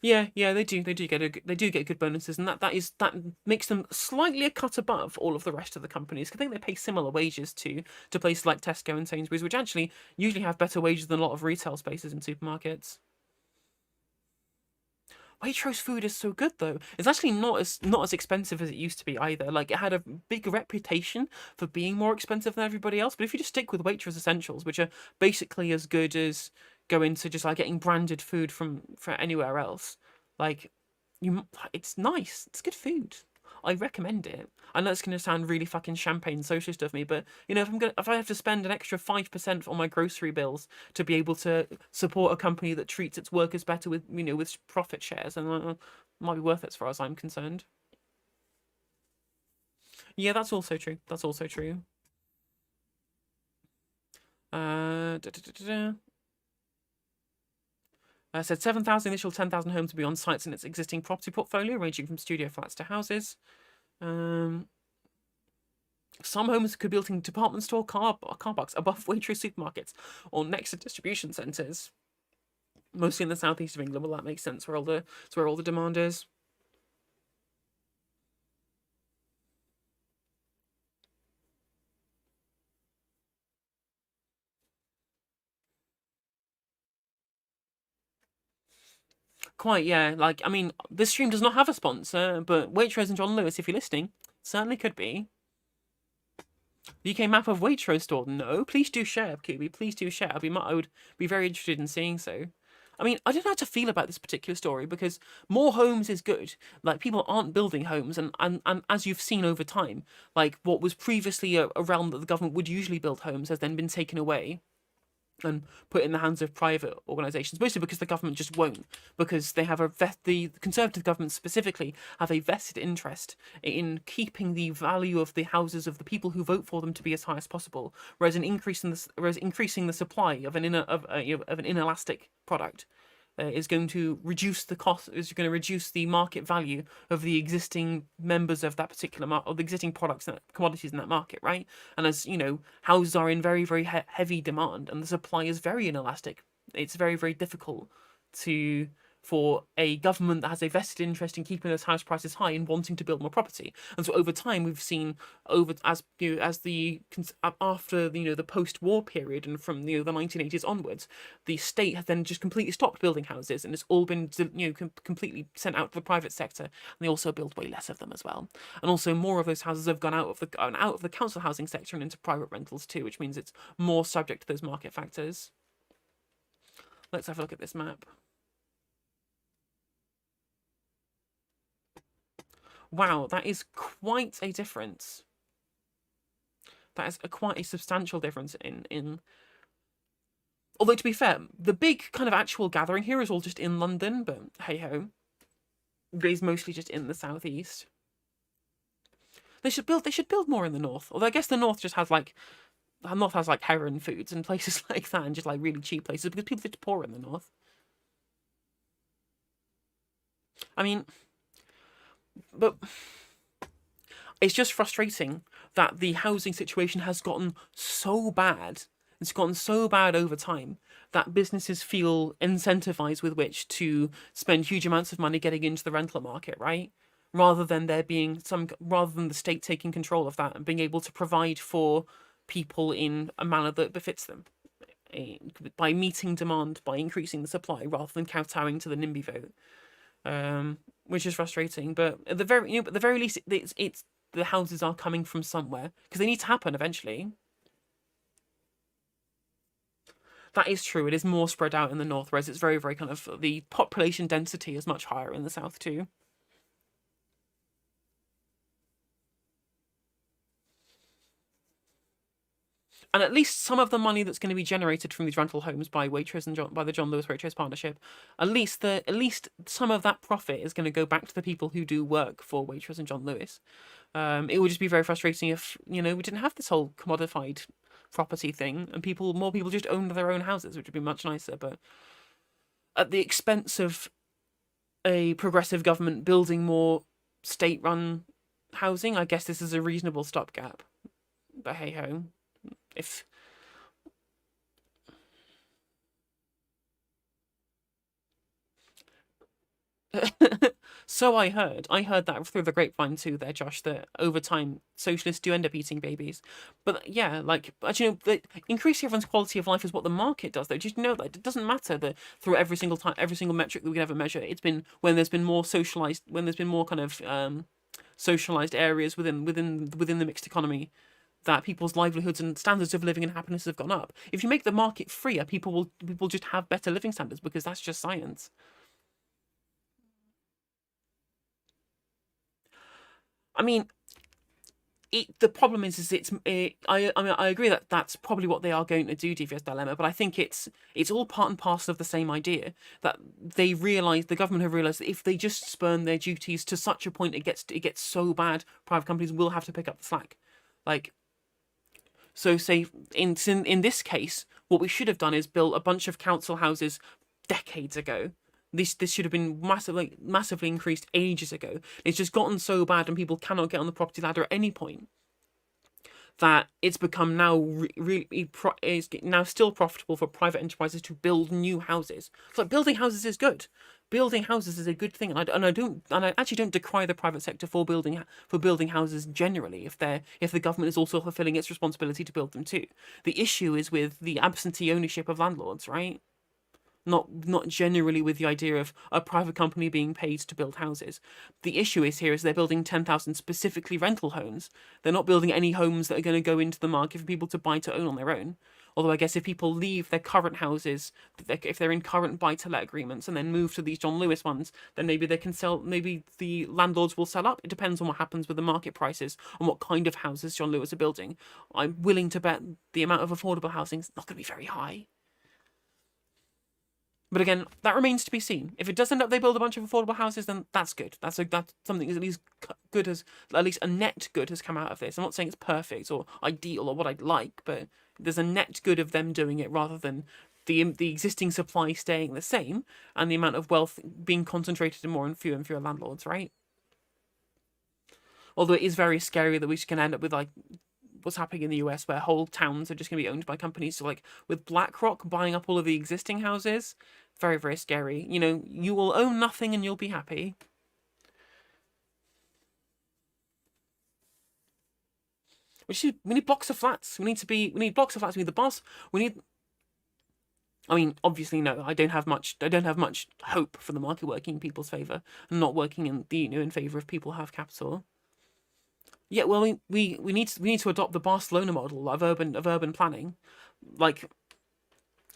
yeah, they do get good bonuses, and that makes them slightly a cut above all of the rest of the companies. I think they pay similar wages to places like Tesco and Sainsbury's, which actually usually have better wages than a lot of retail spaces in supermarkets. Waitrose food is so good though. It's actually not as expensive as it used to be either. Like, it had a big reputation for being more expensive than everybody else. But if you just stick with Waitrose essentials, which are basically as good as going to just like getting branded food from anywhere else, like, it's nice. It's good food. I recommend it. I know it's going to sound really fucking champagne socialist of me, but you know, if I have to spend an extra 5% on my grocery bills to be able to support a company that treats its workers better with, you know, with profit shares, and it might be worth it as far as I'm concerned. Yeah, that's also true. That's also true. Said 7,000 initial 10,000 homes will be on sites in its existing property portfolio, ranging from studio flats to houses. Some homes could be built in department store car parks above Waitrose supermarkets or next to distribution centres. Mostly in the southeast of England. Well, that makes sense. Where all the demand is. Quite, yeah. Like, I mean, this stream does not have a sponsor, but Waitrose and John Lewis, if you're listening, certainly could be. The UK map of Waitrose store? No, please do share, QB. Please do share. I would be very interested in seeing so. I mean, I don't know how to feel about this particular story because more homes is good. Like, people aren't building homes, and as you've seen over time, like, what was previously a realm that the government would usually build homes has then been taken away and put in the hands of private organisations, mostly because the government just won't, because they have the Conservative government specifically have a vested interest in keeping the value of the houses of the people who vote for them to be as high as possible, whereas increasing the supply of an inelastic product is going to reduce the cost, is going to reduce the market value of the existing members of that particular market, or the existing products and commodities in that market, right? And as you know, houses are in very, very heavy demand, and the supply is very inelastic. It's very, very difficult for a government that has a vested interest in keeping those house prices high and wanting to build more property. And so over time, we've seen after the post-war period and from the 1980s onwards, the state has then just completely stopped building houses, and it's all been completely sent out to the private sector. And they also build way less of them as well. And also more of those houses have gone out of the council housing sector and into private rentals too, which means it's more subject to those market factors. Let's have a look at this map. Wow, that is quite a difference. That is quite a substantial difference in... Although, to be fair, the big kind of actual gathering here is all just in London, but hey-ho. It is mostly just in the southeast. They should build more in the north. Although I guess the north just has like... The north has like Heron Foods and places like that, and just like really cheap places, because people are just poor in the north. I mean... But it's just frustrating that the housing situation has gotten so bad. It's gotten so bad over time that businesses feel incentivized with which to spend huge amounts of money getting into the rental market, right? Rather than the state taking control of that and being able to provide for people in a manner that befits them, by meeting demand, by increasing the supply, rather than kowtowing to the NIMBY vote. Which is frustrating, but at the very least, it's the houses are coming from somewhere because they need to happen eventually. That is true. It is more spread out in the north, whereas it's very, very kind of the population density is much higher in the south too. And at least some of the money that's going to be generated from these rental homes by Waitrose and by the John Lewis Waitrose partnership, at least some of that profit is going to go back to the people who do work for Waitrose and John Lewis. It would just be very frustrating if, we didn't have this whole commodified property thing and more people just owned their own houses, which would be much nicer. But at the expense of a progressive government building more state-run housing, I guess this is a reasonable stopgap. But hey ho, if so I heard that through the grapevine too there, Josh, that over time socialists do end up eating babies. But yeah, but increasing everyone's quality of life is what the market does, though. Just know that it doesn't matter that through every single metric that we can ever measure, it's been when there's been more kind of socialized areas within the mixed economy, that people's livelihoods and standards of living and happiness have gone up. If you make the market freer, people will just have better living standards, because that's just science. I mean, the problem is I agree that that's probably what they are going to do, DVS Dilemma, but I think it's all part and parcel of the same idea, that the government have realised that if they just spurn their duties to such a point it gets so bad, private companies will have to pick up the slack. So say in this case, what we should have done is built a bunch of council houses decades ago. This should have been massively increased ages ago. It's just gotten so bad and people cannot get on the property ladder at any point that it's become now is now still profitable for private enterprises to build new houses. So building houses is good. Building houses is a good thing, and I actually don't decry the private sector for building houses generally if the government is also fulfilling its responsibility to build them too. The issue is with the absentee ownership of landlords, right? Not generally with the idea of a private company being paid to build houses. The issue is they're building 10,000 specifically rental homes. They're not building any homes that are going to go into the market for people to buy to own on their own. Although I guess if people leave their current houses, if they're in current buy-to-let agreements and then move to these John Lewis ones, then maybe they can sell. Maybe the landlords will sell up. It depends on what happens with the market prices and what kind of houses John Lewis are building. I'm willing to bet the amount of affordable housing is not going to be very high. But again, that remains to be seen. If it does end up they build a bunch of affordable houses, then that's good. That's something at least a net good has come out of this. I'm not saying it's perfect or ideal or what I'd like, but there's a net good of them doing it rather than the existing supply staying the same and the amount of wealth being concentrated in more and fewer landlords, right? Although it is very scary that we can end up with what's happening in the US, where whole towns are just going to be owned by companies. So with BlackRock buying up all of the existing houses, very, very scary. You will own nothing and you'll be happy. We need blocks of flats. We need blocks of flats. We need the boss. I mean, obviously, no. I don't have much hope for the market working in people's favour and not working in favour of people who have capital. Yeah, well, we need to adopt the Barcelona model of urban planning.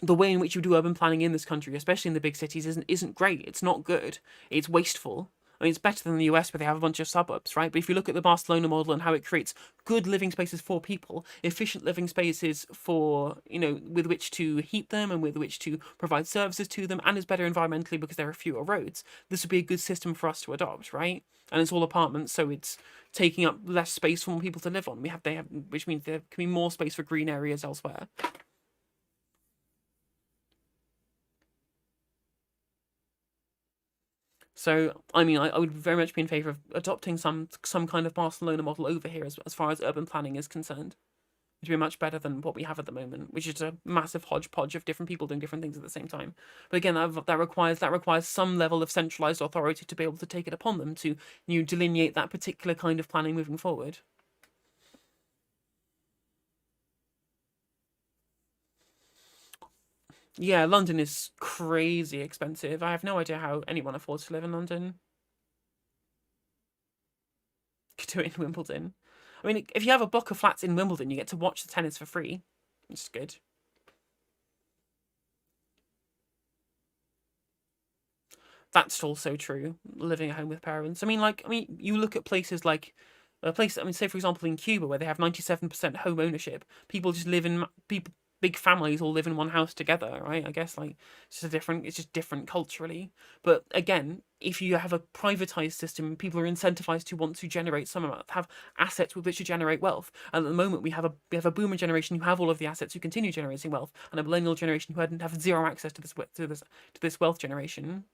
The way in which you do urban planning in this country, especially in the big cities, isn't great. It's not good. It's wasteful. I mean, it's better than the US where they have a bunch of suburbs, right? But if you look at the Barcelona model and how it creates good living spaces for people, efficient living spaces for, with which to heat them and with which to provide services to them, and is better environmentally because there are fewer roads, this would be a good system for us to adopt, right? And it's all apartments, so it's taking up less space for more people to live on. Which means there can be more space for green areas elsewhere. So, I mean, I would very much be in favour of adopting some kind of Barcelona model over here as far as urban planning is concerned. Which would be much better than what we have at the moment, which is a massive hodgepodge of different people doing different things at the same time. But again, that requires some level of centralised authority to be able to take it upon them to delineate that particular kind of planning moving forward. Yeah, London is crazy expensive. I have no idea how anyone affords to live in London. Could do it in Wimbledon. I mean, if you have a block of flats in Wimbledon, you get to watch the tennis for free, which is good. That's also true, living at home with parents. I mean, you look at places like a place. I mean, say for example in Cuba, where they have 97% home ownership, people just live in people. Big families all live in one house together, right? I guess like it's just different culturally. But again, if you have a privatized system, people are incentivized to want to generate some amount, have assets with which to generate wealth. And at the moment, we have a boomer generation who have all of the assets who continue generating wealth, and a millennial generation who have zero access to this wealth generation.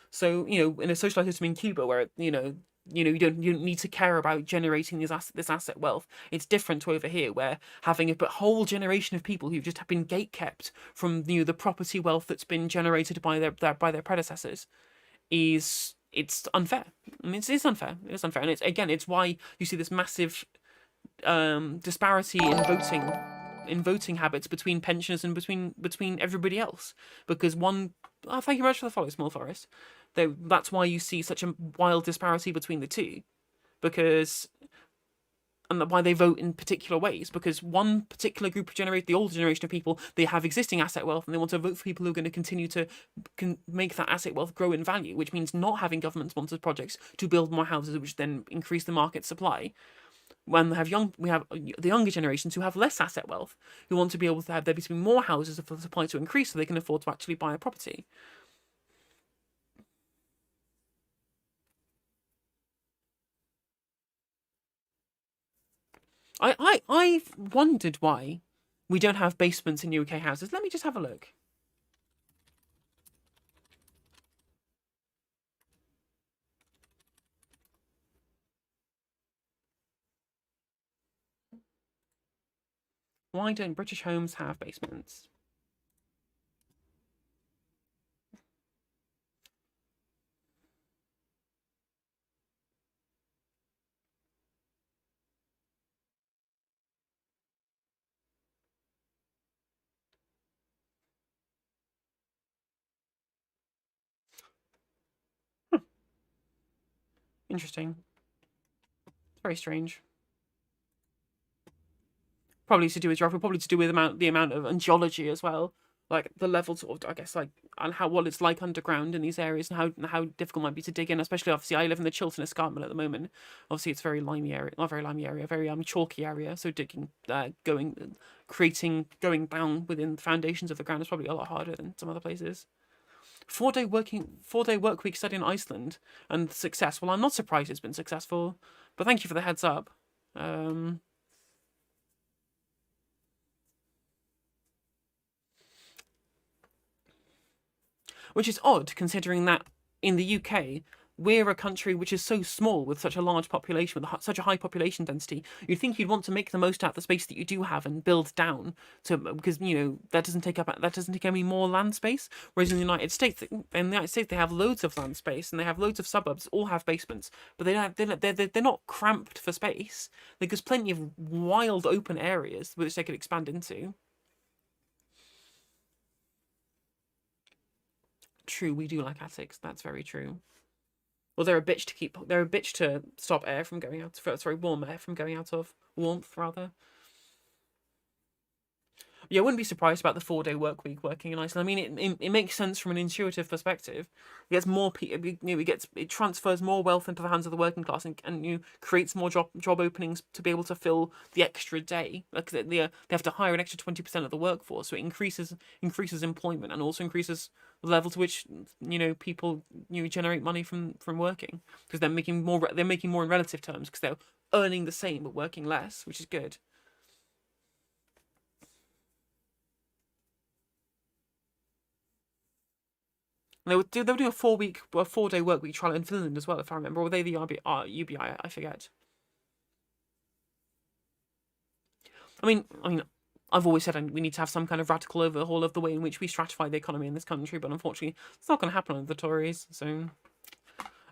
So, in a socialized system in Cuba where, you don't need to care about generating this asset wealth. It's different to over here where having a whole generation of people who've just been gatekept from the property wealth that's been generated by their predecessors it's unfair. I mean, it's unfair. It's unfair, and it's why you see this massive disparity in voting habits between pensioners and between everybody else, because one. Oh, thank you very much for the follow, Small Forest. That's why you see such a wild disparity between the two, and why they vote in particular ways, because one particular group the older generation of people, they have existing asset wealth and they want to vote for people who are going to continue to make that asset wealth grow in value, which means not having government-sponsored projects to build more houses, which then increase the market supply. When we have the younger generations who have less asset wealth, who want to be able to have there be more houses for the supply to increase so they can afford to actually buy a property. I've wondered why we don't have basements in UK houses. Let me just have a look. Why don't British homes have basements? Interesting. It's very strange. Probably to do with geography, probably to do with the amount of geology as well, like the level sort of, I guess, like, and what it's like underground in these areas, and how difficult it might be to dig in. Especially, obviously, I live in the Chiltern Escarpment at the moment. Obviously, it's very limey area, not very limey area, very chalky area. So digging, going down within the foundations of the ground is probably a lot harder than some other places. 4-day work week study in Iceland and success. Well, I'm not surprised it's been successful, but thank you for the heads up. Which is odd, considering that in the UK, we're a country which is so small with such a large population, with such a high population density. You'd think you'd want to make the most out of the space that you do have and build down because that doesn't take any more land space. Whereas in the United States, they have loads of land space and they have loads of suburbs, all have basements, but they're not cramped for space. There's plenty of wild open areas which they could expand into. True, we do like attics. That's very true. Well, they're a bitch to stop air from going out. Warm air from going out of warmth, rather. Yeah, I wouldn't be surprised about the 4-day work week working in Iceland. I mean, it makes sense from an intuitive perspective. It gets more people. It transfers more wealth into the hands of the working class and creates more job openings to be able to fill the extra day. Like they have to hire an extra 20% of the workforce, so it increases employment and also increases the level to which people generate money from working, because they're making more in relative terms because they're earning the same but working less, which is good. They were doing a 4-day work week trial in Finland as well, if I remember. Or were they the UBI? I forget. I mean, I've always said we need to have some kind of radical overhaul of the way in which we stratify the economy in this country, but unfortunately, it's not going to happen under the Tories. So,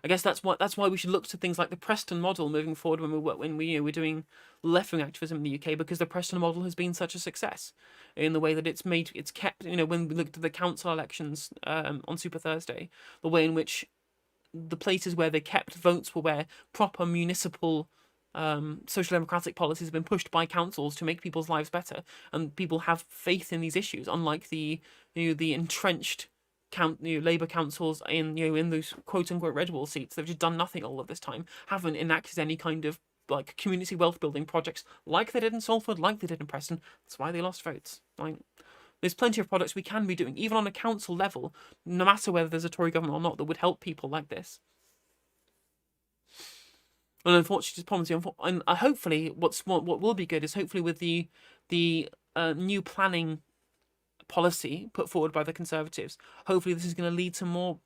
I guess that's why we should look to things like the Preston model moving forward when we're doing left-wing activism in the UK, because the Preston model has been such a success in the way that it's kept. When we looked at the council elections on Super Thursday, the way in which the places where they kept votes were where proper municipal social democratic policies have been pushed by councils to make people's lives better, and people have faith in these issues, unlike the entrenched Labour councils in those quote unquote red wall seats. They've just done nothing all of this time. Haven't enacted any kind of like community wealth building projects like they did in Salford, like they did in Preston. That's why they lost votes. Like, there's plenty of products we can be doing, even on a council level, no matter whether there's a Tory government or not, that would help people like this. And unfortunately, policy. And hopefully, what will be good is hopefully with the new planning policy put forward by the Conservatives. Hopefully, this is going to lead to more.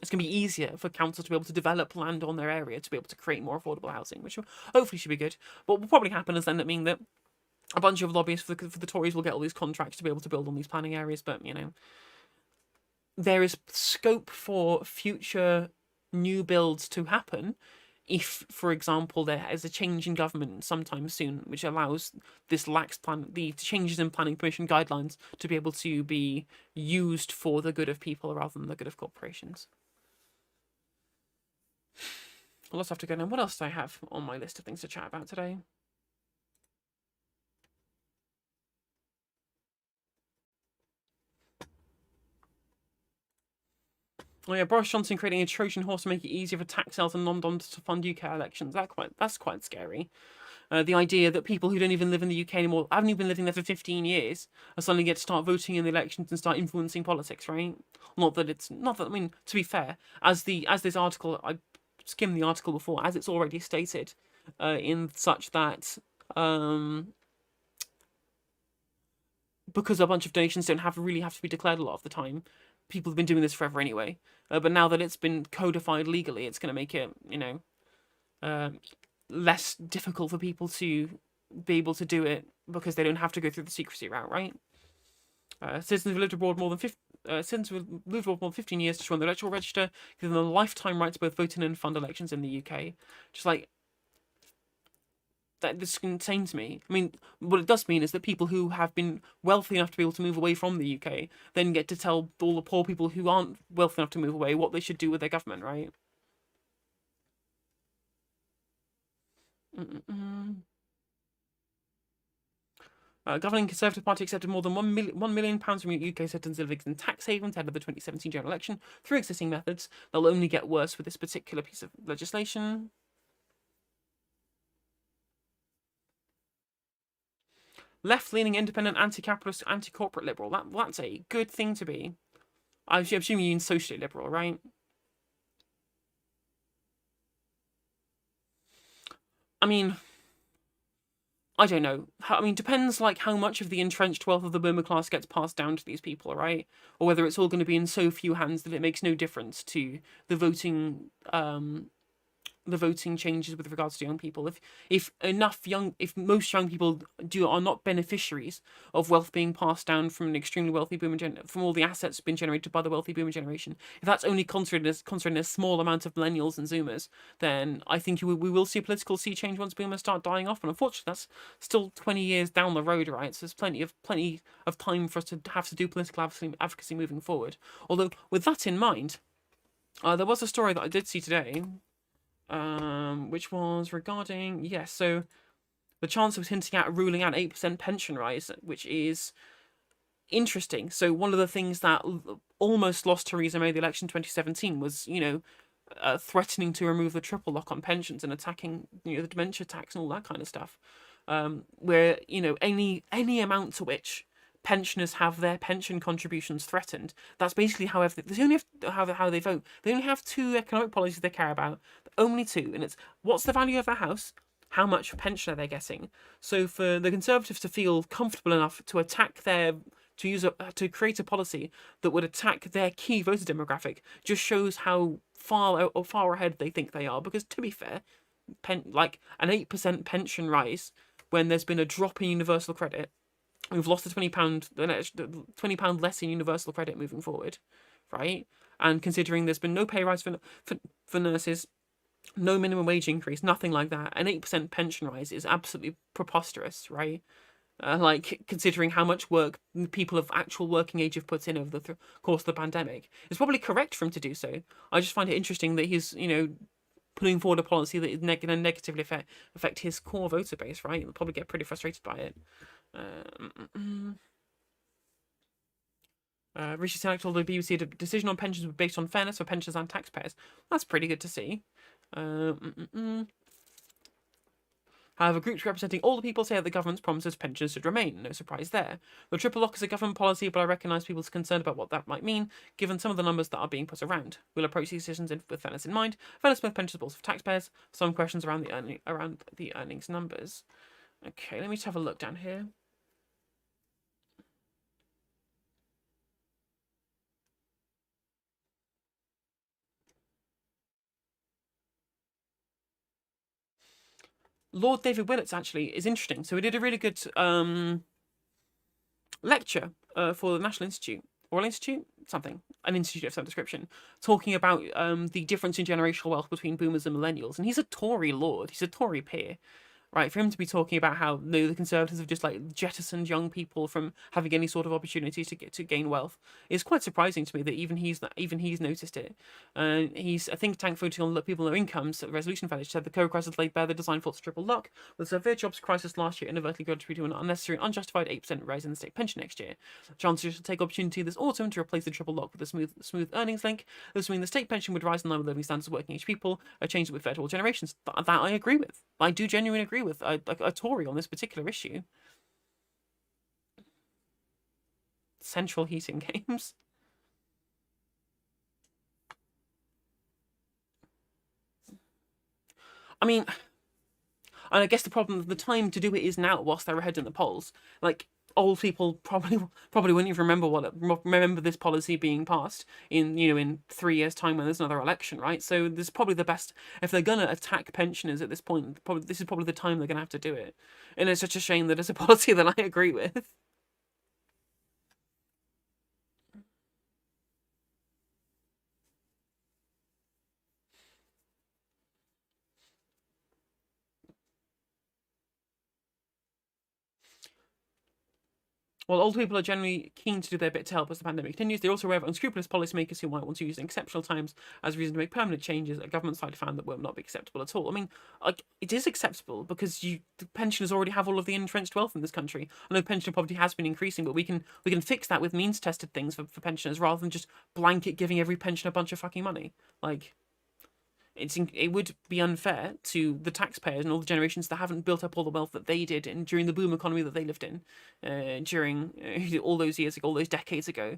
It's going to be easier for councils to be able to develop land on their area to be able to create more affordable housing, which hopefully should be good. But what will probably happen is end up meaning that a bunch of lobbyists for the Tories will get all these contracts to be able to build on these planning areas. But there is scope for future new builds to happen if, for example, there is a change in government sometime soon, which allows this the changes in planning permission guidelines to be able to be used for the good of people rather than the good of corporations. Well, let's have to go now. What else do I have on my list of things to chat about today? Oh yeah, Boris Johnson creating a Trojan horse to make it easier for tax sales and non-doms to fund UK elections. That's quite scary. The idea that people who don't even live in the UK anymore, haven't even been living there for 15 years, are suddenly get to start voting in the elections and start influencing politics, right? Not that, I mean, to be fair, as this article, I skimmed the article before, as it's already stated, in such that, because a bunch of donations don't really have to be declared a lot of the time, people have been doing this forever anyway. But now that it's been codified legally, it's going to make it, less difficult for people to be able to do it because they don't have to go through the secrecy route, right? Citizens who lived abroad more than 15 years to join the electoral register, give them a lifetime right to both vote in and fund elections in the UK. Just like that, this is insane to me. I mean, what it does mean is that people who have been wealthy enough to be able to move away from the UK then get to tell all the poor people who aren't wealthy enough to move away what they should do with their government, right? Governing Conservative Party accepted more than £1 million from UK citizens living in tax havens ahead of the 2017 general election through existing methods. They'll only get worse with this particular piece of legislation. Left-leaning, independent, anti-capitalist, anti-corporate liberal. That's a good thing to be. I assume you mean socially liberal, right? I mean, I don't know. Depends like how much of the entrenched wealth of the boomer class gets passed down to these people, right? Or whether it's all going to be in so few hands that it makes no difference to the voting changes with regards to young people. If most young people are not beneficiaries of wealth being passed down from an extremely wealthy boomer from all the assets being generated by the wealthy boomer generation, if that's only concentrated in a small amount of millennials and zoomers, then I think we will see a political sea change once boomers start dying off. And unfortunately, that's still 20 years down the road, right? So there's plenty of time for us to have to do political advocacy moving forward. Although with that in mind, there was a story that I did see today. Which was regarding, so the Chancellor was hinting at ruling out 8% pension rise, which is interesting. So one of the things that almost lost Theresa May the election in 2017 was, threatening to remove the triple lock on pensions and attacking, the dementia tax and all that kind of stuff. Where, any amount to which pensioners have their pension contributions threatened. That's basically how they vote. They only have two economic policies they care about, only two, and it's what's the value of their house, how much pension are they getting. So for the Conservatives to feel comfortable enough to to create a policy that would attack their key voter demographic just shows how far ahead they think they are. Because to be fair, like an 8% pension rise when there's been a drop in universal credit. We've lost the £20 less in universal credit moving forward, right? And considering there's been no pay rise for nurses, no minimum wage increase, nothing like that, an 8% pension rise is absolutely preposterous, right? Considering how much work people of actual working age have put in over the course of the pandemic, it's probably correct for him to do so. I just find it interesting that he's, putting forward a policy that is going to negatively affect his core voter base, right? He'll probably get pretty frustrated by it. Rishi Sunak told the BBC the decision on pensions was based on fairness for pensioners and taxpayers. That's pretty good to see. However, groups representing older people say that the government's promises pensions should remain. No surprise there. The triple lock is a government policy, but I recognise people's concern about what that might mean, given some of the numbers that are being put around. We'll approach these decisions with fairness in mind. Fairness with pensions, but also for taxpayers. Some questions around the earnings numbers. Okay, let me just have a look down here. Lord David Willits actually is interesting. So he did a really good lecture for the National Institute, Royal Institute, something, an institute of some description, talking about the difference in generational wealth between boomers and millennials. And he's a Tory lord, he's a Tory peer. Right, for him to be talking about how the Conservatives have just like jettisoned young people from having any sort of opportunity to gain wealth is quite surprising to me that even he's noticed it. He's a think tank focusing on people and their incomes. The Resolution Foundation said the COVID crisis laid bare the design faults of triple lock, with a severe jobs crisis last year inadvertently contributing to an unnecessary, unjustified 8% rise in the state pension next year. Chancellor should take opportunity this autumn to replace the triple lock with a smooth earnings link. This would mean the state pension would rise in line with living standards of working age people, a change that would be fair to all generations. That I agree with. I do genuinely agree with a Tory on this particular issue. Central heating games. I mean, and I guess the time to do it is now, whilst they're ahead in the polls. Like, old people probably wouldn't even remember this policy being passed in 3 years' time when there's another election, right? So this is probably the best, if they're gonna attack pensioners at this point. This is probably the time they're gonna have to do it, and it's such a shame that it's a policy that I agree with. While older people are generally keen to do their bit to help as the pandemic continues, they're also aware of unscrupulous policymakers who might want to use exceptional times as a reason to make permanent changes a government side found that will not be acceptable at all. I mean, like, it is acceptable because the pensioners already have all of the entrenched wealth in this country. I know pension poverty has been increasing, but we can fix that with means-tested things for pensioners rather than just blanket giving every pensioner a bunch of fucking money. Like, it would be unfair to the taxpayers and all the generations that haven't built up all the wealth that they did during the boom economy that they lived in during all those years ago, all those decades ago,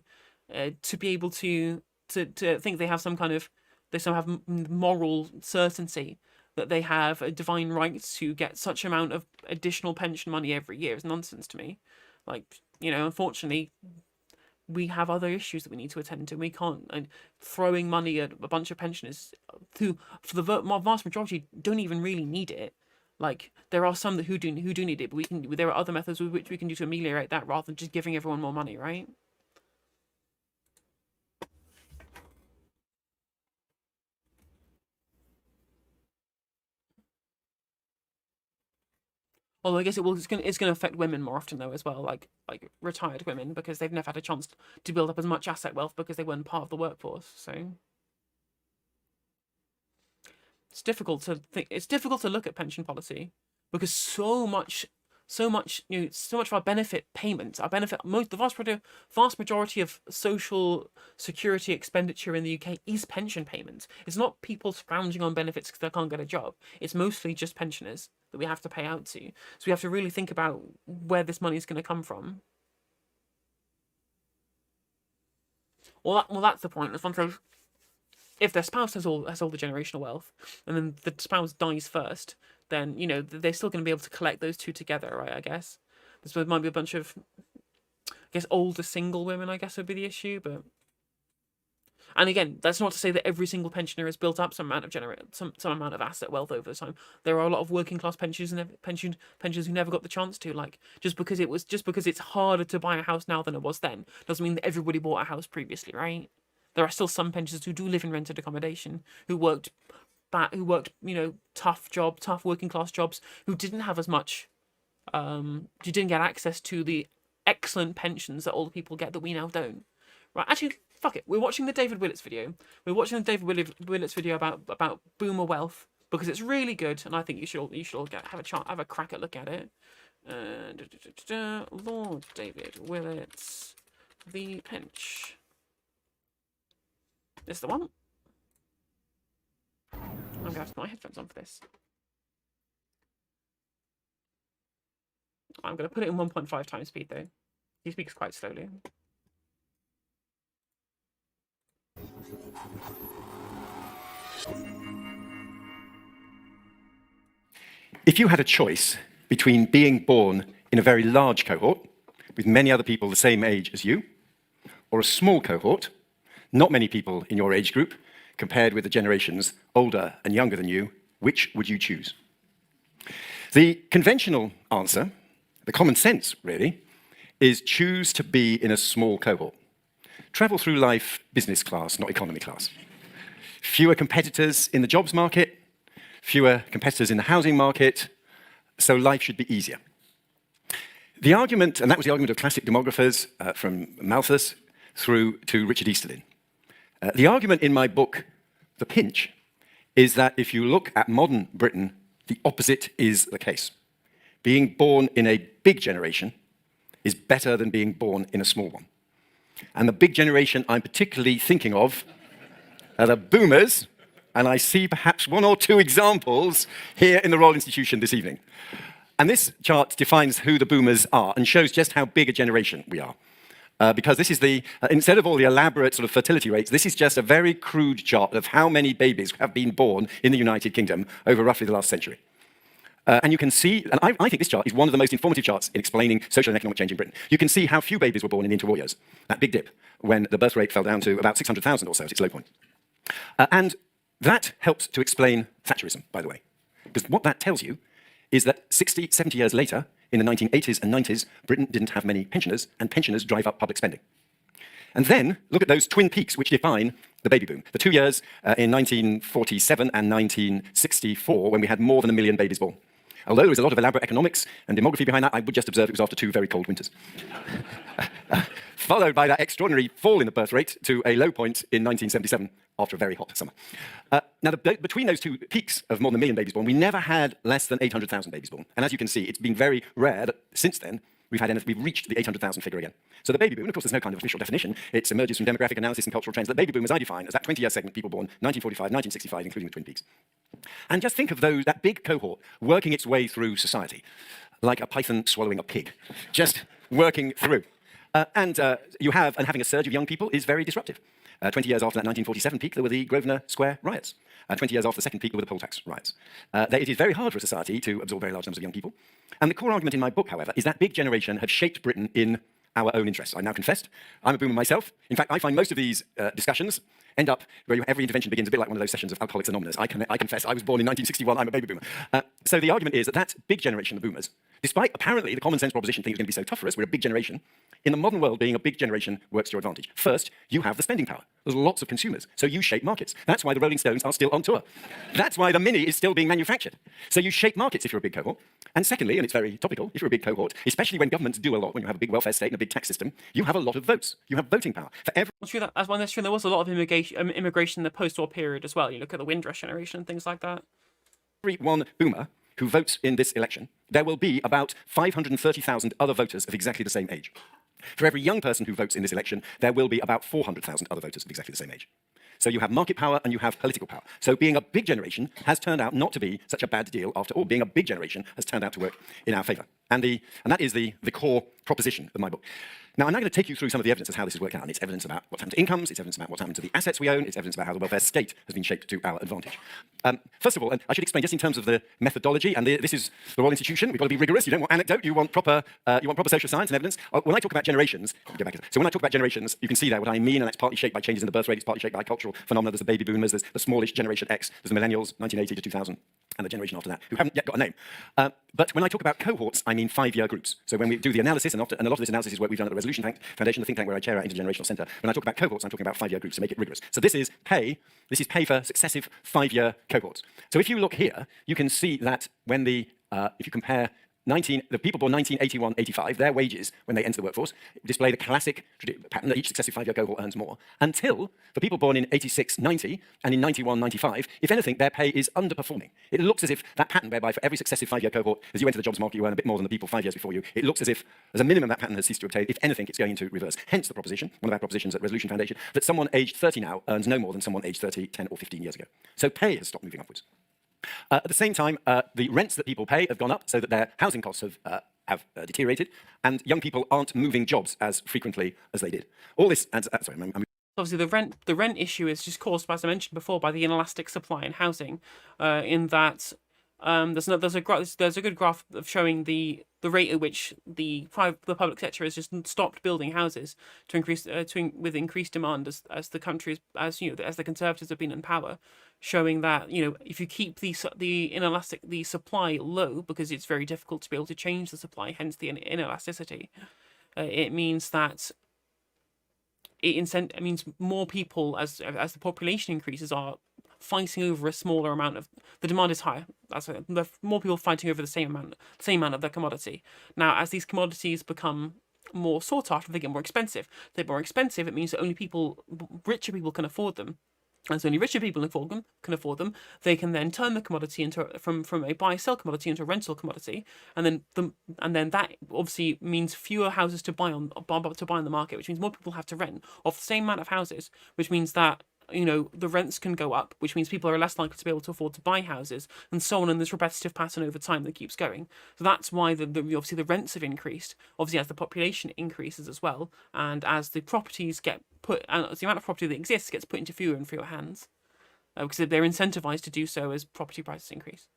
to be able to think they have they somehow have moral certainty that they have a divine right to get such amount of additional pension money every year is nonsense to me. Like, unfortunately, we have other issues that we need to attend to. We can't, and throwing money at a bunch of pensioners who, for the vast majority, don't even really need it. Like, there are some who do need it, but there are other methods with which we can do to ameliorate that rather than just giving everyone more money, right? Although I guess it's gonna affect women more often though as well, like retired women, because they've never had a chance to build up as much asset wealth because they weren't part of the workforce. So it's difficult to think. It's difficult to look at pension policy because so much of our benefit payments, the vast majority of social security expenditure in the UK is pension payments. It's not people scrounging on benefits because they can't get a job. It's mostly just pensioners that we have to pay out to. So we have to really think about where this money is going to come from. Well, that's the point. As one says, if their spouse has all the generational wealth, and then the spouse dies first, then they're still going to be able to collect those two together, right? I guess there might be a bunch of, older single women. I guess would be the issue, but. And again, that's not to say that every single pensioner has built up some amount of asset wealth over time. There are a lot of working class pensioners who never got the chance to. Like, just because it's harder to buy a house now than it was then doesn't mean that everybody bought a house previously, right? There are still some pensioners who do live in rented accommodation, who worked tough working class jobs, who didn't have as much, who didn't get access to the excellent pensions that older people get that we now don't. Right, actually, fuck it. We're watching the David Willits video. We're watching the David Willits video about boomer wealth because it's really good, and I think you should all have a crack at look at it. Lord David Willits the pinch. This is the one. I'm going to have to put my headphones on for this. I'm going to put it in 1.5 times speed, though. He speaks quite slowly. If you had a choice between being born in a very large cohort with many other people the same age as you, or a small cohort, not many people in your age group, compared with the generations older and younger than you, which would you choose? The conventional answer, the common sense really, is choose to be in a small cohort. Travel through life business class, not economy class. Fewer competitors in the jobs market, fewer competitors in the housing market, so life should be easier. The argument, and that was the argument of classic demographers from Malthus through to Richard Easterlin. The argument in my book, The Pinch, is that if you look at modern Britain, the opposite is the case. Being born in a big generation is better than being born in a small one. And the big generation I'm particularly thinking of are the boomers, and I see perhaps one or two examples here in the Royal Institution this evening. And this chart defines who the boomers are and shows just how big a generation we are. Because this is the, instead of all the elaborate sort of fertility rates, this is just a very crude chart of how many babies have been born in the United Kingdom over roughly the last century. And you can see, and I think this chart is one of the most informative charts in explaining social and economic change in Britain. You can see how few babies were born in the interwar years, that big dip, when the birth rate fell down to about 600,000 or so at its low point. And that helps to explain Thatcherism, by the way. Because what that tells you is that 60, 70 years later, in the 1980s and 90s, Britain didn't have many pensioners, and pensioners drive up public spending. And then look at those twin peaks which define the baby boom. The 2 years in 1947 and 1964, when we had more than 1 million babies born. Although there was a lot of elaborate economics and demography behind that, I would just observe it was after 2 very cold winters. Followed by that extraordinary fall in the birth rate to a low point in 1977 after a very hot summer. Now, between those two peaks of more than 1 million babies born, we never had less than 800,000 babies born. And as you can see, it's been very rare that since then we've reached the 800,000 figure again. So the baby boom, and of course there's no kind of official definition, it emerges from demographic analysis and cultural trends. The baby boom, as I define, is that 20-year segment, people born 1945, 1965, including the Twin Peaks. And just think of that big cohort working its way through society, like a python swallowing a pig, just working through. And having a surge of young people is very disruptive. 20 years after that 1947 peak, there were the Grosvenor Square riots. 20 years after the second peak, there were the poll tax riots. It is very hard for a society to absorb very large numbers of young people. And the core argument in my book, however, is that big generation have shaped Britain in our own interests. I now confessed, I'm a boomer myself. In fact, I find most of these discussions end up where every intervention begins a bit like one of those sessions of Alcoholics Anonymous. I confess, I was born in 1961, I'm a baby boomer. So the argument is that that big generation, the boomers, despite apparently the common sense proposition thing is going to be so tough for us, we're a big generation, in the modern world, being a big generation works to your advantage. First, you have the spending power. There's lots of consumers, so you shape markets. That's why the Rolling Stones are still on tour. That's why the Mini is still being manufactured. So you shape markets if you're a big cohort. And secondly, and it's very topical, if you're a big cohort, especially when governments do a lot, when you have a big welfare state and a big tax system, you have a lot of votes. You have voting power. For every Well, true, that's one. That's true. There was a lot of immigration in the post-war period as well. You look at the Windrush generation and things like that. every one boomer who votes in this election, there will be about 530,000 other voters of exactly the same age. For every young person who votes in this election, there will be about 400,000 other voters of exactly the same age. So you have market power and you have political power. So being a big generation has turned out not to be such a bad deal after all. Being a big generation has turned out to work in our favor. And that is the core proposition of my book. Now, I'm now going to take you through some of the evidence of how this has worked out. And it's evidence about what's happened to incomes, it's evidence about what's happened to the assets we own, it's evidence about how the welfare state has been shaped to our advantage. First of all, and I should explain just in terms of the methodology, and this is the Royal Institution, we've got to be rigorous, you don't want anecdote, you want proper social science and evidence. When I talk about generations, so when I talk about generations, you can see there what I mean, and that's partly shaped by changes in the birth rate, it's partly shaped by cultural phenomena. There's the baby boomers, there's the smallish generation X, there's the millennials, 1980 to 2000, and the generation after that, who haven't yet got a name. But when I talk about cohorts, I mean 5-year groups. So when we do the analysis, and a lot of this analysis is work we've done at the Resolution Foundation, the think tank where I chair our intergenerational centre. When I talk about cohorts, I'm talking about 5-year groups to make it rigorous. So this is pay for successive 5-year cohorts. So if you look here, you can see that when if you compare the people born 1981, 85, their wages when they enter the workforce display the classic pattern that each successive 5-year cohort earns more, until for people born in 86, 90, and in 91, 95, if anything, their pay is underperforming. It looks as if that pattern whereby for every successive 5-year cohort, as you enter the jobs market, you earn a bit more than the people 5 years before you, it looks as if, as a minimum, that pattern has ceased to obtain. If anything, it's going to reverse. Hence the proposition, one of our propositions at Resolution Foundation, that someone aged 30 now earns no more than someone aged 30, 10, or 15 years ago. So pay has stopped moving upwards. At the same time, the rents that people pay have gone up so that their housing costs have deteriorated, and young people aren't moving jobs as frequently as they did. All this adds... sorry, Obviously, the rent issue is just caused, as I mentioned before, by the inelastic supply in housing. In that there's a good graph of showing the rate at which the public sector has just stopped building houses to increase with increased demand as the country as the Conservatives have been in power, showing that if you keep the supply low, because it's very difficult to be able to change the supply, hence the inelasticity, it means that it means more people, as the population increases, are fighting over a smaller amount of the demand is higher. The more people fighting over the same amount of their commodity. Now, as these commodities become more sought after, they get more expensive. They're more expensive. It means that only richer people can afford them. And so only richer people can afford them. They can then turn the commodity into from a buy-sell commodity into a rental commodity, and then that obviously means fewer houses to buy on the market, which means more people have to rent off the same amount of houses, which means that the rents can go up, which means people are less likely to be able to afford to buy houses, and so on in this repetitive pattern over time that keeps going. So that's why obviously the rents have increased, obviously as the population increases as well, and as the properties get put, and as the amount of property that exists gets put into fewer and fewer hands, because they're incentivized to do so as property prices increase.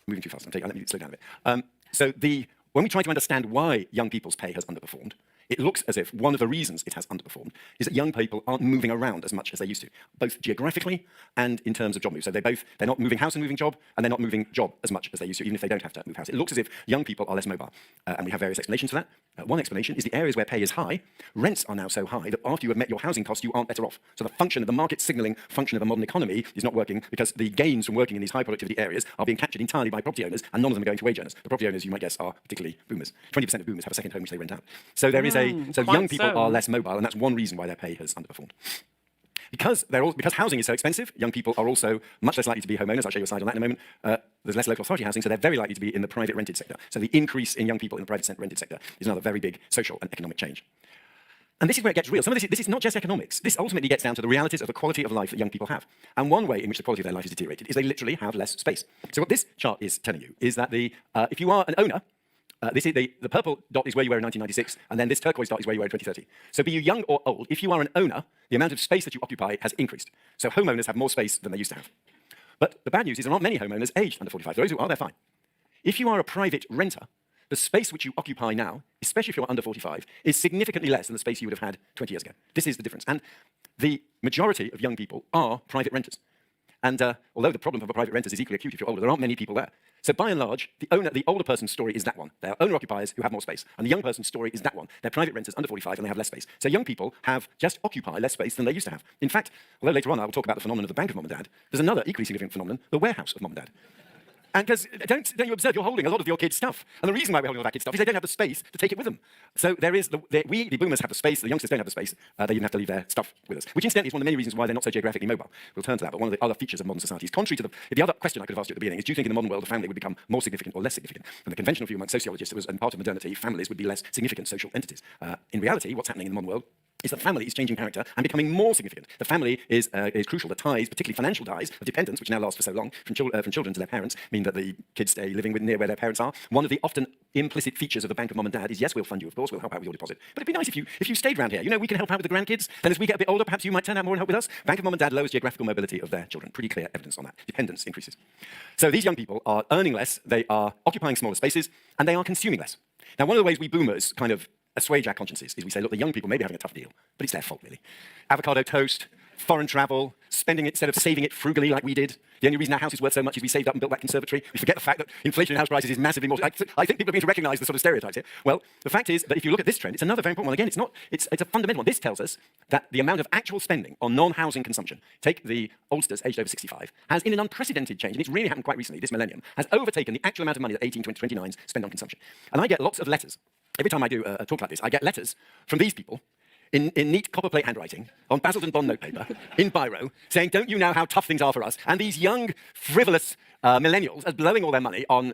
Moving too fast, let me slow down a bit. When we try to understand why young people's pay has underperformed, it looks as if one of the reasons it has underperformed is that young people aren't moving around as much as they used to, both geographically and in terms of job move. So they're not moving house and moving job, and they're not moving job as much as they used to, even if they don't have to move house. It looks as if young people are less mobile, and we have various explanations for that. One explanation is the areas where pay is high, rents are now so high that after you have met your housing costs, you aren't better off. So the function of the market signaling function of a modern economy is not working, because the gains from working in these high productivity areas are being captured entirely by property owners, and none of them are going to wage earners. The property owners, you might guess, are particularly boomers. 20% of boomers have a second home which they rent out. So there is so young people are less mobile, and that's one reason why their pay has underperformed. Because housing is so expensive, young people are also much less likely to be homeowners. I'll show you a slide on that in a moment. There's less local authority housing, so they're very likely to be in the private rented sector. So the increase in young people in the private rented sector is another very big social and economic change. And this is where it gets real. Some of this is not just economics. This ultimately gets down to the realities of the quality of life that young people have. And one way in which the quality of their life is deteriorated is they literally have less space. So what this chart is telling you is that if you are an owner, this is the purple dot is where you were in 1996, and then this turquoise dot is where you were in 2030. So be you young or old, if you are an owner, the amount of space that you occupy has increased. So homeowners have more space than they used to have. But the bad news is there aren't many homeowners aged under 45. Those who are, they're fine. If you are a private renter, the space which you occupy now, especially if you're under 45, is significantly less than the space you would have had 20 years ago. This is the difference. And the majority of young people are private renters. And although the problem of a private renters is equally acute if you're older, there aren't many people there. So by and large, the older person's story is that one. They're owner-occupiers who have more space. And the young person's story is that one. They're private renters under 45 and they have less space. So young people just occupy less space than they used to have. In fact, although later on I will talk about the phenomenon of the bank of mom and dad, there's another equally significant phenomenon, the warehouse of mom and dad. And because don't you observe you're holding a lot of your kids' stuff. And the reason why we're holding all that kids' stuff is they don't have the space to take it with them. So we, the boomers, have the space, the youngsters don't have the space. They even have to leave their stuff with us, which incidentally is one of the many reasons why they're not so geographically mobile. We'll turn to that, but one of the other features of modern society is contrary to the other question I could have asked you at the beginning is, do you think in the modern world the family would become more significant or less significant? And the conventional view among sociologists was, and part of modernity, families would be less significant social entities. In reality, what's happening in the modern world is that family is changing character and becoming more significant. The family is crucial. The ties, particularly financial ties of dependence, which now last for so long, from children to their parents, mean that the kids stay living near where their parents are. One of the often implicit features of the bank of mom and dad is, yes, we'll fund you, of course, we'll help out with your deposit. But it'd be nice if you stayed around here. We can help out with the grandkids. Then as we get a bit older, perhaps you might turn out more and help with us. Bank of mom and dad lowers geographical mobility of their children. Pretty clear evidence on that. Dependence increases. So these young people are earning less, they are occupying smaller spaces, and they are consuming less. Now, one of the ways we boomers kind of assuage our consciences is we say, look, the young people may be having a tough deal, but it's their fault, really. Avocado toast, foreign travel, spending it instead of saving it frugally like we did. The only reason our house is worth so much is we saved up and built that conservatory. We forget the fact that inflation in house prices is massively more. I think people are beginning to recognize the sort of stereotypes here. Well, the fact is that if you look at this trend, it's another very important one. Again, it's a fundamental one. This tells us that the amount of actual spending on non-housing consumption, take the oldsters aged over 65, has in an unprecedented change, and it's really happened quite recently, this millennium, has overtaken the actual amount of money that 18, 20, 29s spend on consumption. And I get lots of letters. Every time I do a talk like this, I get letters from these people in neat copperplate handwriting, on Basildon bond notepaper, in biro, saying, don't you know how tough things are for us? And these young, frivolous millennials are blowing all their money on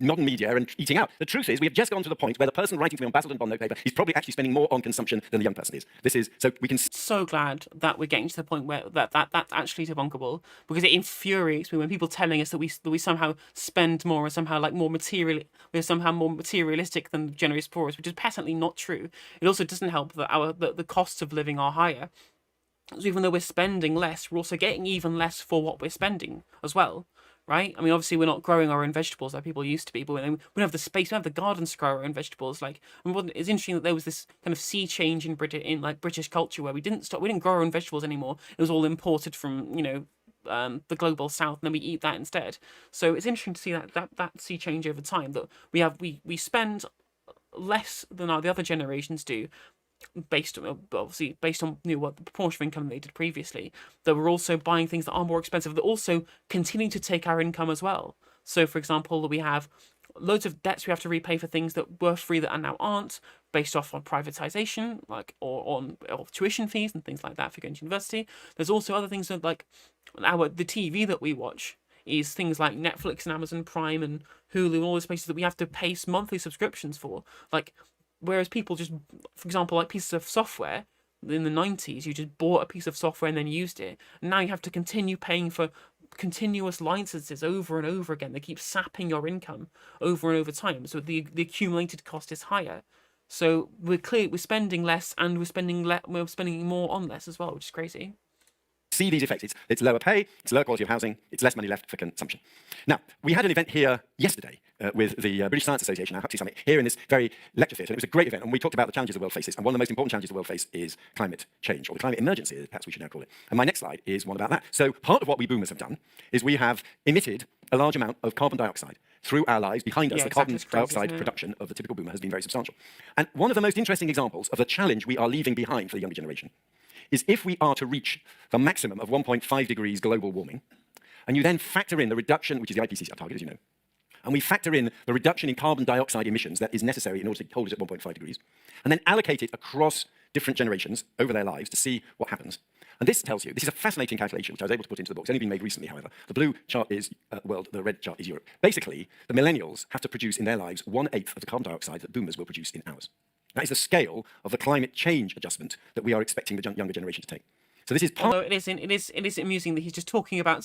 modern media and eating out. The truth is, we have just gone to the point where the person writing to me on Basildon bond notepaper is probably actually spending more on consumption than the young person is. This is, so we can... So glad that we're getting to the point where that's actually debunkable, because it infuriates me when people telling us that we somehow spend more or somehow like more material, we're somehow more materialistic than the generous poorest, which is patently not true. It also doesn't help that the costs of living are higher. So even though we're spending less, we're also getting even less for what we're spending as well. Right? I mean, obviously, we're not growing our own vegetables like people used to be, but we don't have the space, we don't have the gardens to grow our own vegetables. Like, and it's interesting that there was this kind of sea change in British culture where we didn't grow our own vegetables anymore. It was all imported from, the global south, and then we eat that instead. So it's interesting to see that sea change over time. That we spend less than the other generations do, based on what the proportion of income they did previously, that we're also buying things that are more expensive, that also continue to take our income as well. So, for example, we have loads of debts we have to repay for things that were free that now aren't, based off on privatization, or tuition fees and things like that for going to university. There's also other things that, like the TV that we watch is things like Netflix and Amazon Prime and Hulu and all those places that we have to pay monthly subscriptions for, whereas people just, for example, like pieces of software, in the 90s, you just bought a piece of software and then used it. And now you have to continue paying for continuous licenses over and over again. They keep sapping your income over and over time. So the accumulated cost is higher. So we're spending less, and we're spending more on less as well, which is crazy. See these effects. It's lower pay, it's lower quality of housing, it's less money left for consumption. Now, we had an event here yesterday with the British Science Association, our Huxley Summit, here in this very lecture theatre. It was a great event, and we talked about the challenges the world faces. And one of the most important challenges the world faces is climate change, or the climate emergency, perhaps we should now call it. And my next slide is one about that. So part of what we boomers have done is we have emitted a large amount of carbon dioxide through our lives. Behind us, the carbon dioxide production of the typical boomer has been very substantial. And one of the most interesting examples of the challenge we are leaving behind for the younger generation is if we are to reach the maximum of 1.5 degrees global warming, and you then factor in the reduction, which is the IPCC target, as you know, and we factor in the reduction in carbon dioxide emissions that is necessary in order to hold it at 1.5 degrees, and then allocate it across different generations over their lives to see what happens. And this tells you, this is a fascinating calculation, which I was able to put into the book. It's only been made recently, however. The blue chart is world, the red chart is Europe. Basically, the millennials have to produce in their lives 1/8 of the carbon dioxide that boomers will produce in ours. That is the scale of the climate change adjustment that we are expecting the younger generation to take. So this is part. Although it is amusing that he's just talking about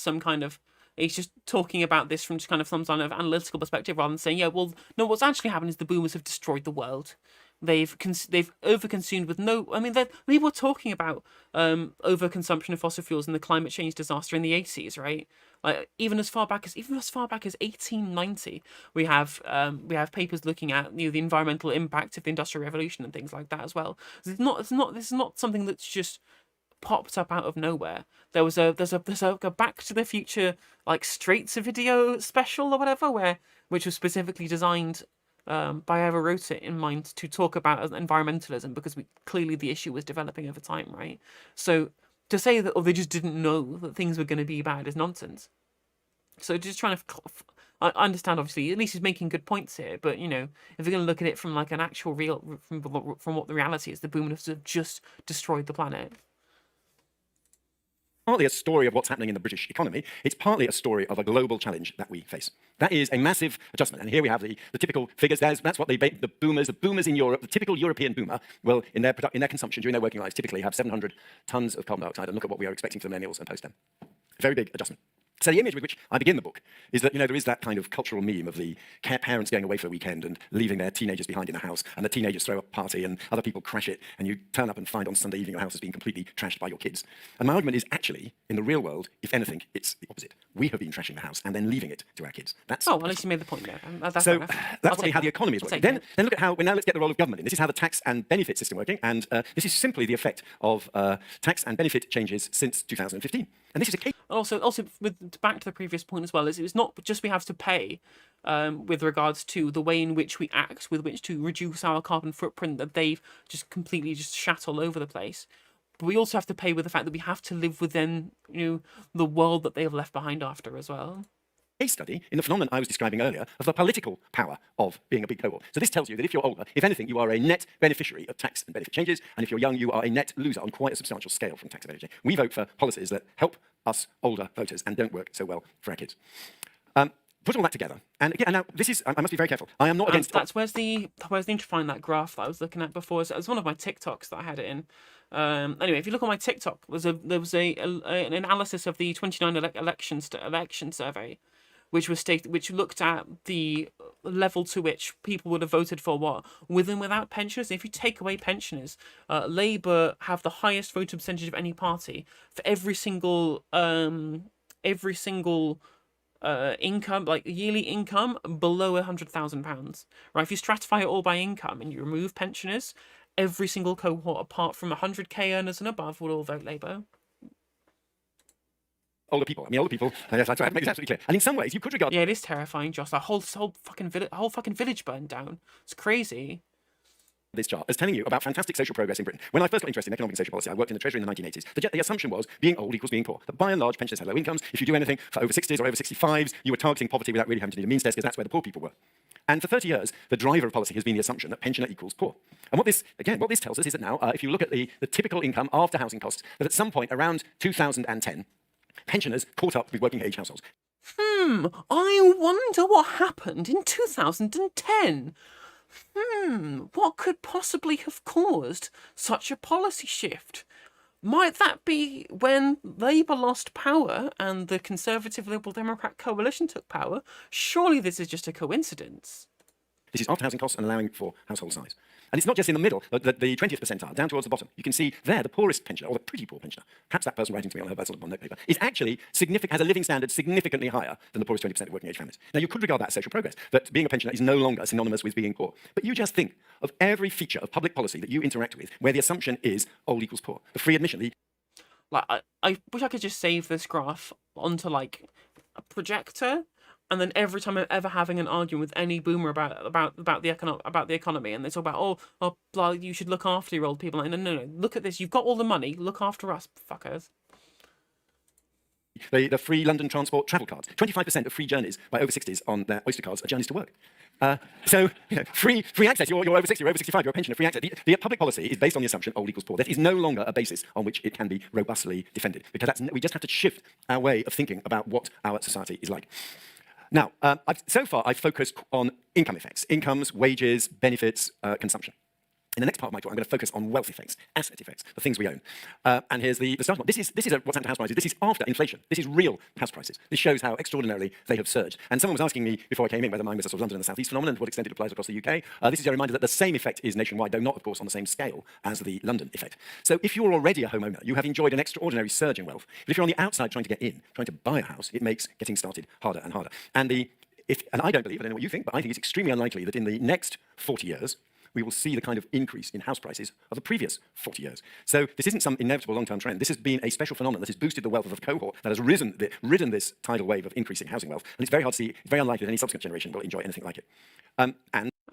he's just talking about this from just kind of some kind of analytical perspective, rather than saying, yeah, well, no, what's actually happened is the boomers have destroyed the world. They've overconsumed with no. I mean, people were talking about overconsumption of fossil fuels and the climate change disaster in the 80s, right? Like even as far back as 1890, we have papers looking at the environmental impact of the Industrial Revolution and things like that as well. This is not something that's just popped up out of nowhere. There's a Back to the Future Straits video special or whatever, which was specifically designed by whoever wrote it in mind to talk about environmentalism, because clearly the issue was developing over time, right? So to say that they just didn't know that things were going to be bad is nonsense. So just trying to, I understand obviously, at least he's making good points here, but if you're going to look at it from an actual from what the reality is, the boomers have just destroyed the planet. Partly a story of what's happening in the British economy. It's partly a story of a global challenge that we face. That is a massive adjustment. And here we have the typical figures. That's what the boomers in Europe, the typical European boomer, will, in their consumption during their working lives, typically have 700 tons of carbon dioxide. And look at what we are expecting for the millennials and post them. Very big adjustment. So the image with which I begin the book is that, there is that kind of cultural meme of the parents going away for the weekend and leaving their teenagers behind in the house, and the teenagers throw a party and other people crash it, and you turn up and find on Sunday evening your house has been completely trashed by your kids. And my argument is actually, in the real world, if anything, it's the opposite. We have been trashing the house and then leaving it to our kids. That's Oh, well, at least you made the point there. That's so fair enough. that's I'll how take the that. economy is I'll working. take Then look at how, now let's get the role of government in. This is how the tax and benefit system working, and this is simply the effect of tax and benefit changes since 2015. And this is a case. Also, with back to the previous point as well, is it's not just we have to pay with regards to the way in which we act, with which to reduce our carbon footprint that they've just completely just shat all over the place. But we also have to pay with the fact that we have to live within, the world that they have left behind after as well. Case study in the phenomenon I was describing earlier of the political power of being a big cohort. So this tells you that if you're older, if anything, you are a net beneficiary of tax and benefit changes, and if you're young, you are a net loser on quite a substantial scale from tax and benefit change. We vote for policies that help us older voters and don't work so well for our kids. Put all that together, and again, now this is, I must be very careful. I am not against. That's where's the need to find that graph that I was looking at before. It was one of my TikToks that I had it in. Anyway, if you look on my TikTok, there was an analysis of the 29 election survey, which looked at the level to which people would have voted for what with and without pensioners. If you take away pensioners, Labour have the highest voting percentage of any party for every single income, like yearly income below £100,000. Right? If you stratify it all by income and you remove pensioners, every single cohort apart from 100k earners and above will all vote Labour. Older people. I mean, older people. Yes, that's right. Make this absolutely clear. And in some ways, you could regard. Yeah, it is terrifying, Josh. That whole fucking village burned down. It's crazy. This chart as telling you about fantastic social progress in Britain. When I first got interested in economic and social policy, I worked in the Treasury in the 1980s. The assumption was being old equals being poor. That by and large, pensioners had low incomes. If you do anything for over 60s or over 65s, you were targeting poverty without really having to need a means test, because that's where the poor people were. And for 30 years, the driver of policy has been the assumption that pensioner equals poor. And what this tells us is that now, if you look at the typical income after housing costs, that at some point around 2010, pensioners caught up with working age households. I wonder what happened in 2010. What could possibly have caused such a policy shift? Might that be when Labour lost power and the Conservative Liberal Democrat coalition took power? Surely this is just a coincidence. This is after housing costs and allowing for household size. And it's not just in the middle, the 20th percentile, down towards the bottom. You can see there the poorest pensioner, or the pretty poor pensioner, perhaps that person writing to me on her sort of note paper, is actually has a living standard significantly higher than the poorest 20% of working age families. Now, you could regard that as social progress, that being a pensioner is no longer synonymous with being poor. But you just think of every feature of public policy that you interact with where the assumption is old equals poor. The free admission, I wish I could just save this graph onto like a projector, and then every time I'm ever having an argument with any boomer about the economy, and they talk about blah, you should look after your old people. Like, no, look at this. You've got all the money. Look after us, fuckers. the free London transport travel cards. 25% of free journeys by over 60s on their Oyster cards are journeys to work. So, free access. You're over 60, you're over 65, you're a pensioner, free access. The public policy is based on the assumption old equals poor. That is no longer a basis on which it can be robustly defended, because we just have to shift our way of thinking about what our society is like. Now, so far, I've focused on income effects, incomes, wages, benefits, consumption. In the next part of my talk, I'm going to focus on wealth effects, asset effects, the things we own. And here's the starting point. This is what's happened to house prices. This is after inflation. This is real house prices. This shows how extraordinarily they have surged. And someone was asking me before I came in whether mine was a sort of London and the South East phenomenon, and to what extent it applies across the UK. This is a reminder that the same effect is nationwide, though not, of course, on the same scale as the London effect. So if you're already a homeowner, you have enjoyed an extraordinary surge in wealth. But if you're on the outside trying to get in, trying to buy a house, it makes getting started harder and harder. And I don't believe, I don't know what you think, but I think it's extremely unlikely that in the next 40 years, we will see the kind of increase in house prices of the previous 40 years. So this isn't some inevitable long-term trend. This has been a special phenomenon that has boosted the wealth of a cohort that has ridden this tidal wave of increasing housing wealth. And it's very hard to see, it's very unlikely that any subsequent generation will enjoy anything like it. And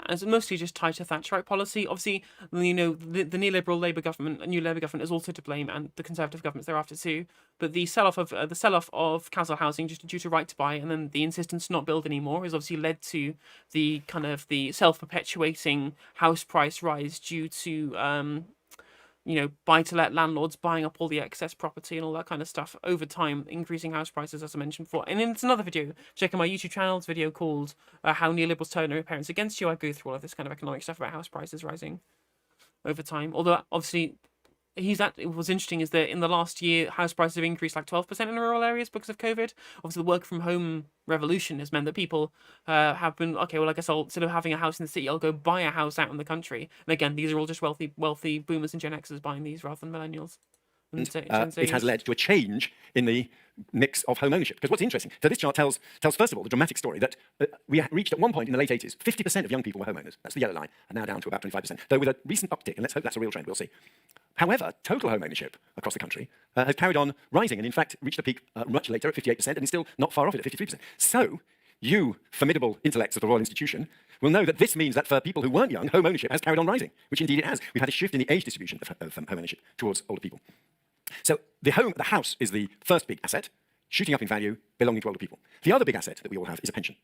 it's mostly just tied to Thatcherite policy. Obviously, the neoliberal Labour government, a new Labour government, is also to blame, and the Conservative governments thereafter too. But the sell-off of council housing just due to right to buy, and then the insistence to not build anymore, has obviously led to the kind of the self-perpetuating house price rise due to buy-to-let landlords buying up all the excess property and all that kind of stuff over time, increasing house prices, as I mentioned before. And it's another video. Check out my YouTube channel. It's a video called How Neoliberals Turn Their Parents Against You. I go through all of this kind of economic stuff about house prices rising over time. Although, obviously, it was interesting is that in the last year, house prices have increased like 12% in rural areas because of COVID. Obviously, the work from home revolution has meant that people have been, okay, well, I guess I'll, instead of having a house in the city, I'll go buy a house out in the country. And again, these are all just wealthy boomers and Gen Xers buying these rather than millennials. And Gen It has Zs. led to a change in the mix of home ownership. Because what's interesting, so this chart tells first of all, the dramatic story that we reached at one point in the late 80s, 50% of young people were homeowners. That's the yellow line, and now down to about 25%. Though with a recent uptick, and let's hope that's a real trend, we'll see. However, total home ownership across the country has carried on rising, and in fact reached a peak much later at 58%, and is still not far off it at 53%. So, you formidable intellects of the Royal Institution will know that this means that for people who weren't young, home ownership has carried on rising, which indeed it has. We've had a shift in the age distribution of home ownership towards older people. So the house is the first big asset, shooting up in value, belonging to older people. The other big asset that we all have is a pension.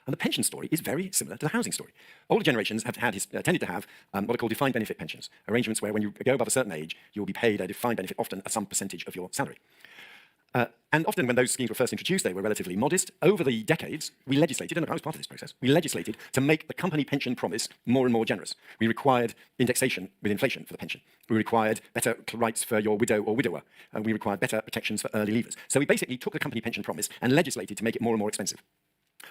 And the pension story is very similar to the housing story. Older generations have tended to have what are called defined benefit pensions, arrangements where when you go above a certain age, you will be paid a defined benefit, often at some percentage of your salary. And often when those schemes were first introduced, they were relatively modest. Over the decades, we legislated, and I was part of this process, we legislated to make the company pension promise more and more generous. We required indexation with inflation for the pension. We required better rights for your widow or widower. And we required better protections for early leavers. So we basically took the company pension promise and legislated to make it more and more expensive.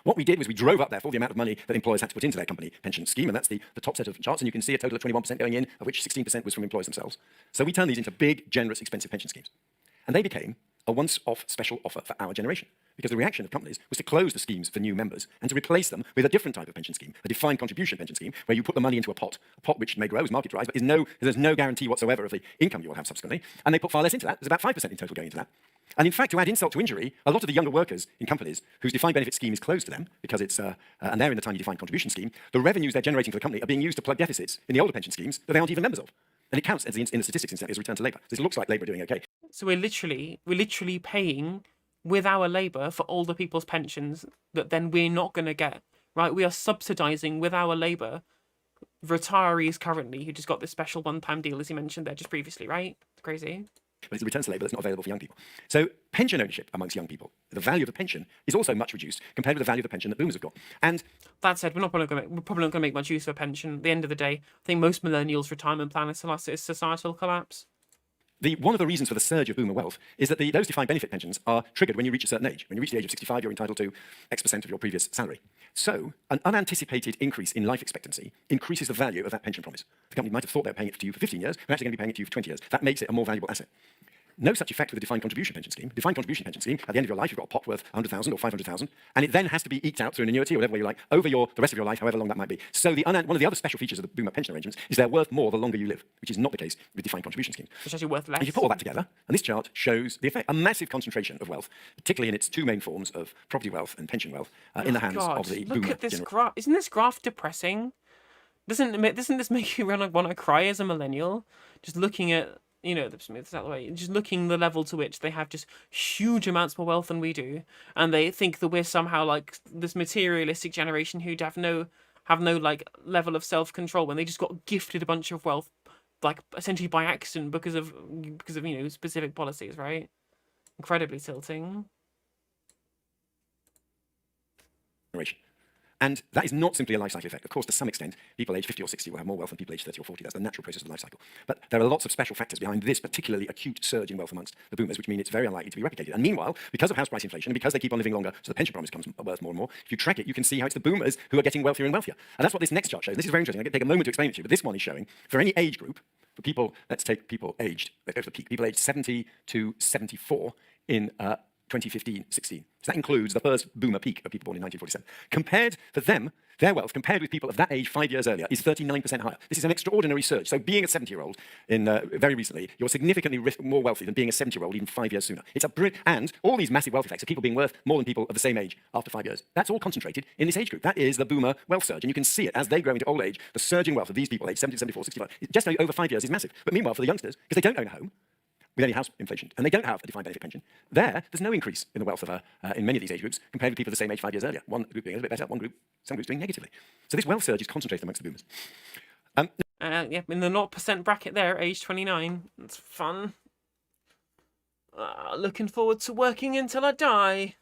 What we did was we drove up, therefore, the amount of money that employers had to put into their company pension scheme, and that's the top set of charts, and you can see a total of 21% going in, of which 16% was from employers themselves. So we turned these into big, generous, expensive pension schemes. And they became a once-off special offer for our generation, because the reaction of companies was to close the schemes for new members and to replace them with a different type of pension scheme, a defined contribution pension scheme, where you put the money into a pot which may grow as market rise, but there's no guarantee whatsoever of the income you will have subsequently, and they put far less into that. There's about 5% in total going into that. And in fact, to add insult to injury, a lot of the younger workers in companies whose defined benefit scheme is closed to them, because it's, and they're in the tiny defined contribution scheme, the revenues they're generating for the company are being used to plug deficits in the older pension schemes that they aren't even members of. And it counts as in the statistics instead as return to labour. So it looks like Labour are doing okay. So we're literally paying with our labour for older people's pensions that then we're not going to get, right? We are subsidising with our labour retirees currently who just got this special one-time deal, as you mentioned there just previously, right? It's crazy. But it's the return to labour that's not available for young people. So pension ownership amongst young people, the value of the pension is also much reduced compared with the value of the pension that boomers have got. And that said, we're probably not going to make much use of a pension. At the end of the day, I think most millennials' retirement plan is societal collapse. One of the reasons for the surge of boomer wealth is that those defined benefit pensions are triggered when you reach a certain age. When you reach the age of 65, you're entitled to X% of your previous salary. So an unanticipated increase in life expectancy increases the value of that pension promise. The company might have thought they were paying it to you for 15 years, they're actually going to be paying it to you for 20 years. That makes it a more valuable asset. No such effect with a defined contribution pension scheme. Defined contribution pension scheme, at the end of your life, you've got a pot worth 100,000 or 500,000, and it then has to be eked out through an annuity or whatever way you like over the rest of your life, however long that might be. So one of the other special features of the boomer pension arrangements is they're worth more the longer you live, which is not the case with defined contribution schemes. It's actually worth less. And you put all that together, and this chart shows the effect, a massive concentration of wealth, particularly in its two main forms of property wealth and pension wealth, in the hands of the boomer. Look at this graph. Isn't this graph depressing? Doesn't this make you want to cry as a millennial? Just looking at, you know, it's that way. Just looking the level to which they have just huge amounts more wealth than we do, and they think that we're somehow like this materialistic generation who'd have no like level of self-control when they just got gifted a bunch of wealth, like essentially by accident because of you know specific policies, right? Incredibly tilting. And that is not simply a life cycle effect. Of course, to some extent, people aged 50 or 60 will have more wealth than people aged 30 or 40. That's the natural process of the life cycle. But there are lots of special factors behind this particularly acute surge in wealth amongst the boomers, which mean it's very unlikely to be replicated. And meanwhile, because of house price inflation, and because they keep on living longer, so the pension promise becomes worth more and more, if you track it, you can see how it's the boomers who are getting wealthier and wealthier. And that's what this next chart shows. This is very interesting. I'm going to take a moment to explain it to you, but this one is showing, for any age group, for people, let's take people aged, let's go to the peak, people aged 70 to 74 in 2015-16. So that includes the first boomer peak of people born in 1947. Compared for them, their wealth, compared with people of that age 5 years earlier, is 39% higher. This is an extraordinary surge. So being a 70-year-old very recently, you're significantly more wealthy than being a 70-year-old even 5 years sooner. It's and all these massive wealth effects of people being worth more than people of the same age after 5 years, that's all concentrated in this age group. That is the boomer wealth surge. And you can see it as they grow into old age, the surge in wealth of these people aged 70, 74, 65, just over 5 years is massive. But meanwhile, for the youngsters, because they don't own a home, with any house inflation, and they don't have a defined benefit pension, there's no increase in the wealth of in many of these age groups compared with people of the same age 5 years earlier. One group doing a little bit better, some groups doing negatively. So this wealth surge is concentrated amongst the boomers. Yeah, in the 0% bracket there, age 29. It's fun. Looking forward to working until I die.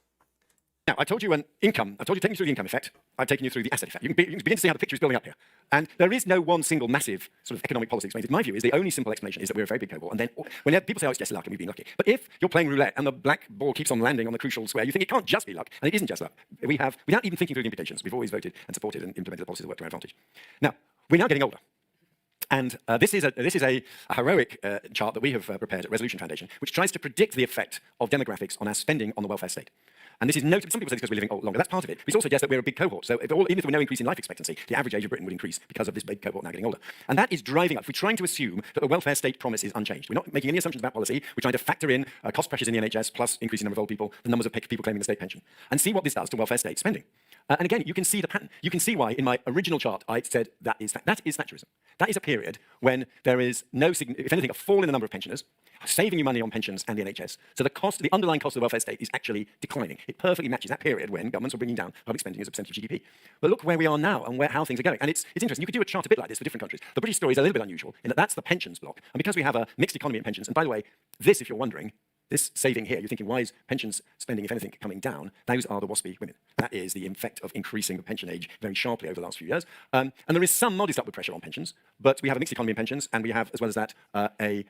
Now, I told you an income, I've taken you through the income effect, I've taken you through the asset effect. You can begin to see how the picture is building up here. And there is no one single massive sort of economic policy explained. My view is the only simple explanation is that we're a very big cohort. And then when people say, oh, it's just luck and we've been lucky. But if you're playing roulette and the black ball keeps on landing on the crucial square, you think it can't just be luck. And it isn't just luck. We have, without even thinking through the implications, we've always voted and supported and implemented the policies that work to our advantage. Now, we're now getting older. And this is a heroic chart that we have prepared at Resolution Foundation, which tries to predict the effect of demographics on our spending on the welfare state. And this is noted, some people say it's because we're living longer. That's part of it. But it also suggests that we're a big cohort. So even if there were no increase in life expectancy, the average age of Britain would increase because of this big cohort now getting older. And that is driving up. We're trying to assume that the welfare state promise is unchanged. We're not making any assumptions about policy. We're trying to factor in cost pressures in the NHS, plus increasing number of old people, the numbers of people claiming the state pension, and see what this does to welfare state spending. And again, you can see the pattern. You can see why in my original chart I said that is Thatcherism. That is a period when there is no, if anything, a fall in the number of pensioners, saving you money on pensions and the NHS. So the underlying cost of the welfare state is actually declining. It perfectly matches that period when governments were bringing down public spending as a percentage of GDP. But look where we are now and how things are going. And it's interesting. You could do a chart a bit like this for different countries. The British story is a little bit unusual in that that's the pensions block. And because we have a mixed economy in pensions, and by the way, this, if you're wondering, this saving here, you're thinking, why is pensions spending, if anything, coming down? Those are the WASPy women. That is the effect of increasing the pension age very sharply over the last few years. And there is some modest upward pressure on pensions, but we have a mixed economy in pensions, and we have, as well as that, a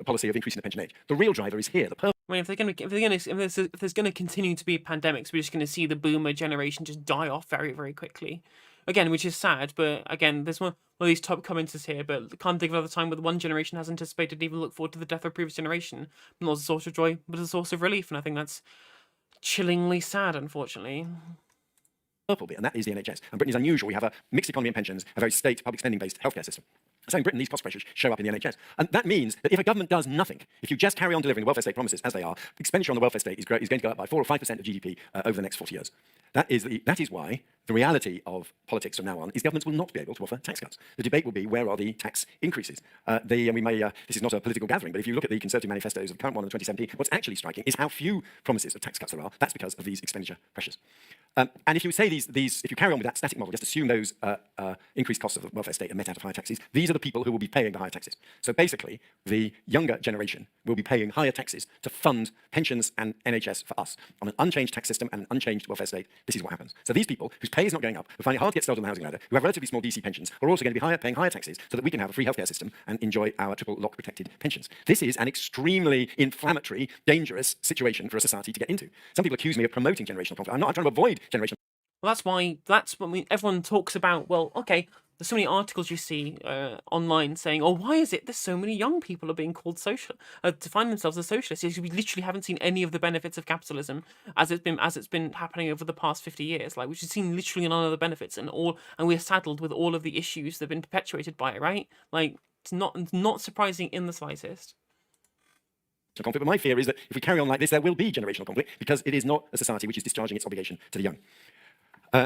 policy of increasing the pension age. The real driver is here. I mean, if there's going to continue to be pandemics, we're just going to see the boomer generation just die off very, very quickly. Again, which is sad, but again, there's one of these top commenters here, but can't think of another time where the one generation has anticipated even look forward to the death of a previous generation. Not as a source of joy, but as a source of relief, and I think that's chillingly sad, unfortunately. Purple bit, and that is the NHS. And Britain is unusual. We have a mixed economy in pensions, a very state, public spending-based healthcare system. So in Britain, these cost pressures show up in the NHS. And that means that if a government does nothing, if you just carry on delivering the welfare state promises as they are, expenditure on the welfare state is going to go up by 4 or 5% of GDP over the next 40 years. That is why the reality of politics from now on is governments will not be able to offer tax cuts. The debate will be, where are the tax increases? This is not a political gathering, but if you look at the Conservative manifestos of the current one in 2017, what's actually striking is how few promises of tax cuts there are. That's because of these expenditure pressures. And if you say if you carry on with that static model, just assume those increased costs of the welfare state are met out of higher taxes, these are the people who will be paying the higher taxes. So basically, the younger generation will be paying higher taxes to fund pensions and NHS for us. On an unchanged tax system and an unchanged welfare state, this is what happens. So these people whose pay is not going up, who find it hard to get started on the housing ladder, who have relatively small DC pensions, are also going to be paying higher taxes so that we can have a free healthcare system and enjoy our triple lock protected pensions. This is an extremely inflammatory, dangerous situation for a society to get into. Some people accuse me of promoting generational conflict. I'm trying to avoid generational. Well, that's when everyone talks about, well, okay, there's so many articles you see online saying, oh, why is it there's so many young people are being called define themselves as socialists? We literally haven't seen any of the benefits of capitalism as it's been happening over the past 50 years. Like, we've seen literally none of the benefits and we're saddled with all of the issues that have been perpetuated by it, right? Like, it's not surprising in the slightest. Conflict, but my fear is that if we carry on like this, there will be generational conflict because it is not a society which is discharging its obligation to the young.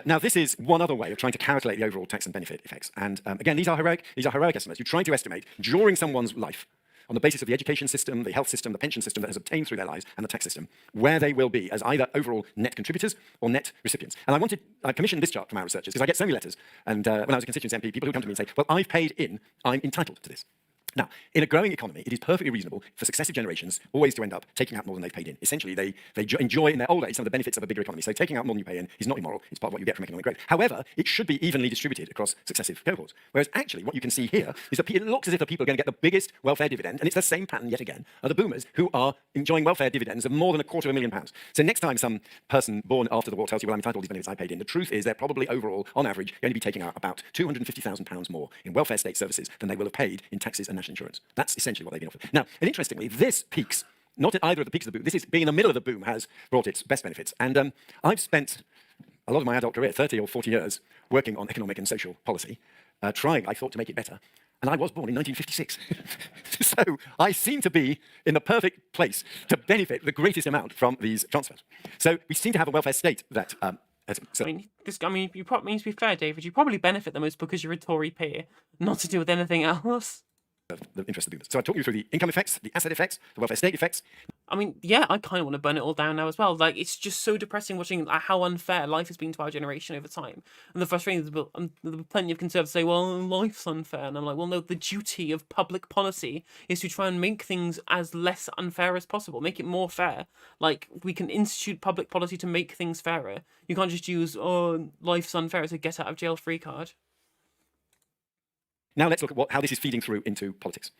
Now, this is one other way of trying to calculate the overall tax and benefit effects. And again, these are heroic estimates. You try to estimate during someone's life, on the basis of the education system, the health system, the pension system that has obtained through their lives, and the tax system, where they will be as either overall net contributors or net recipients. And I commissioned this chart from our researchers because I get so many letters. And when I was a constituency MP, people who come to me and say, well, I've paid in, I'm entitled to this. Now, in a growing economy, it is perfectly reasonable for successive generations always to end up taking out more than they've paid in. Essentially, they enjoy in their old age some of the benefits of a bigger economy. So taking out more than you pay in is not immoral. It's part of what you get from economic growth. However, it should be evenly distributed across successive cohorts. Whereas actually, what you can see here is that it looks as if the people are going to get the biggest welfare dividend, and it's the same pattern yet again, are the boomers who are enjoying welfare dividends of more than £250,000. So next time some person born after the war tells you, well, I'm entitled to these benefits I paid in, the truth is they're probably overall, on average, going to be taking out about £250,000 more in welfare state services than they will have paid in taxes and national insurance. That's essentially what they've been offered. Now, and interestingly, this peaks, not at either of the peaks of the boom. This is being in the middle of the boom has brought its best benefits. And I've spent a lot of my adult career, 30 or 40 years, working on economic and social policy, trying, I thought, to make it better. And I was born in 1956. So I seem to be in the perfect place to benefit the greatest amount from these transfers. So we seem to have a welfare state that... you probably, to be fair, David, you probably benefit the most because you're a Tory peer, not to do with anything else. The interest of the boomers. So I talked you through the income effects, the asset effects, the welfare state effects. I mean, yeah, I kind of want to burn it all down now as well. Like, it's just so depressing watching how unfair life has been to our generation over time. And the frustrating thing is, there are plenty of conservatives say, well, life's unfair. And I'm like, well, no, the duty of public policy is to try and make things as less unfair as possible, make it more fair. Like, we can institute public policy to make things fairer. You can't just use, oh, life's unfair as a get out of jail free card. Now let's look at how this is feeding through into politics.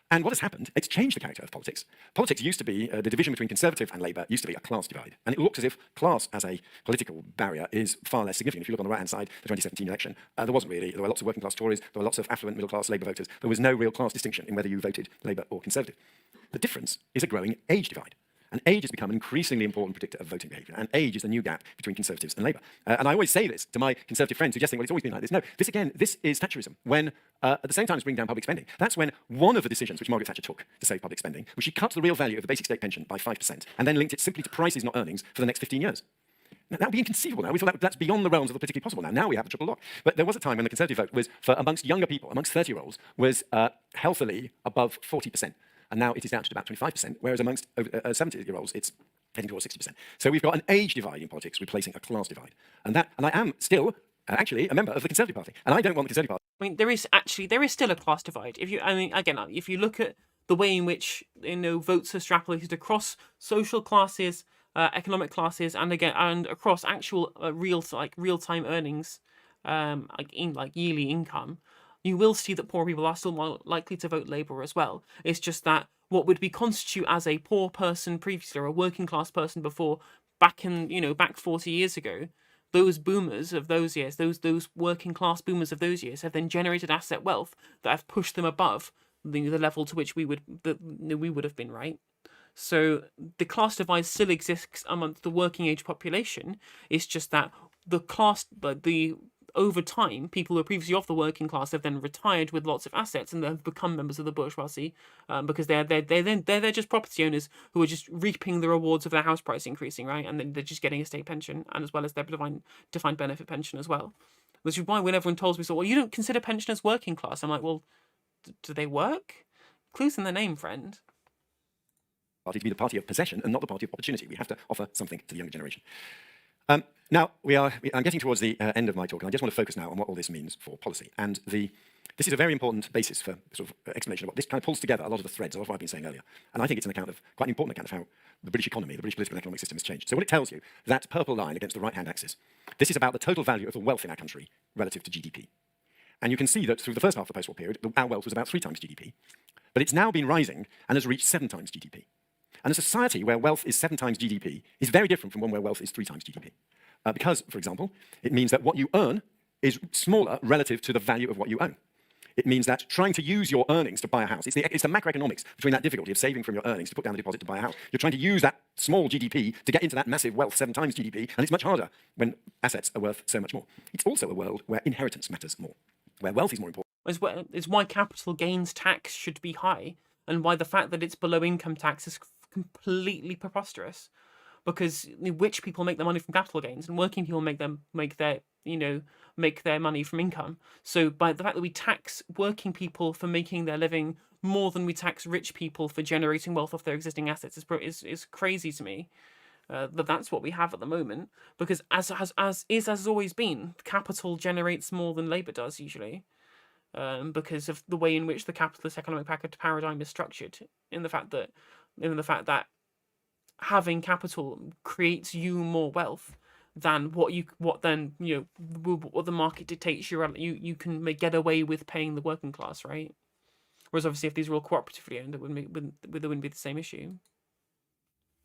And what has happened, it's changed the character of politics. Politics used to be, the division between Conservative and Labour used to be a class divide. And it looks as if class as a political barrier is far less significant. If you look on the right-hand side, the 2017 election, there wasn't really. There were lots of working class Tories, there were lots of affluent middle-class Labour voters. There was no real class distinction in whether you voted Labour or Conservative. The difference is a growing age divide. And age has become an increasingly important predictor of voting behaviour. And age is the new gap between Conservatives and Labour. And I always say this to my Conservative friends who just think, well, it's always been like this. No, this is Thatcherism. When, at the same time as bringing down public spending, that's when one of the decisions which Margaret Thatcher took to save public spending was she cut the real value of the basic state pension by 5% and then linked it simply to prices, not earnings, for the next 15 years. Now, that would be inconceivable now. We feel that's beyond the realms of the politically possible now. Now we have a triple lock. But there was a time when the Conservative vote was, for amongst younger people, amongst 30-year-olds, was healthily above 40%. And now it is down to about 25%, whereas amongst 70-year-olds, it's heading towards 60%. So we've got an age divide in politics replacing a class divide. And I am still actually a member of the Conservative Party. And I don't want the Conservative Party. I mean, there is still a class divide. If you look at the way in which, votes are extrapolated across social classes, economic classes, and across actual real-time earnings, yearly income, you will see that poor people are still more likely to vote Labour as well. It's just that what would be constitute as a poor person previously, or a working class person before, back 40 years ago, those boomers of those years, those working class boomers of those years, have then generated asset wealth that have pushed them above the level to which we would have been, right? So the class divide still exists amongst the working age population. It's just that over time, people who are previously off the working class have then retired with lots of assets and have become members of the bourgeoisie, because they're just property owners who are just reaping the rewards of their house price increasing, right? And then they're just getting a state pension, and as well as their defined benefit pension as well. Which is why when everyone tells me, so, well, you don't consider pensioners working class, I'm like, well, do they work? Clues in the name, friend. Party to be the party of possession and not the party of opportunity. We have to offer something to the younger generation. Now, I'm getting towards the end of my talk, and I just want to focus now on what all this means for policy. And this is a very important basis for sort of explanation of what this kind of pulls together a lot of the threads of what I've been saying earlier. And I think it's quite an important account of how the British economy, the British political and economic system has changed. So what it tells you, that purple line against the right-hand axis, this is about the total value of the wealth in our country relative to GDP. And you can see that through the first half of the post-war period, our wealth was about 3 times GDP. But it's now been rising and has reached 7 times GDP. And a society where wealth is 7 times GDP is very different from one where wealth is 3 times GDP. Because, for example, it means that what you earn is smaller relative to the value of what you own. It means that trying to use your earnings to buy a house, it's the macroeconomics between that difficulty of saving from your earnings to put down a deposit to buy a house. You're trying to use that small GDP to get into that massive wealth 7 times GDP, and it's much harder when assets are worth so much more. It's also a world where inheritance matters more, where wealth is more important. It's why capital gains tax should be high, and why the fact that it's below income tax is completely preposterous. Because rich people make their money from capital gains, and working people make their money from income. So by the fact that we tax working people for making their living more than we tax rich people for generating wealth off their existing assets is crazy to me. That's what we have at the moment. Because as has always been, capital generates more than labour does usually. Because of the way in which the capitalist economic paradigm is structured, in the fact that having capital creates you more wealth than what the market dictates you can get away with paying the working class, right? Whereas obviously if these were all cooperatively owned, there wouldn't be the same issue.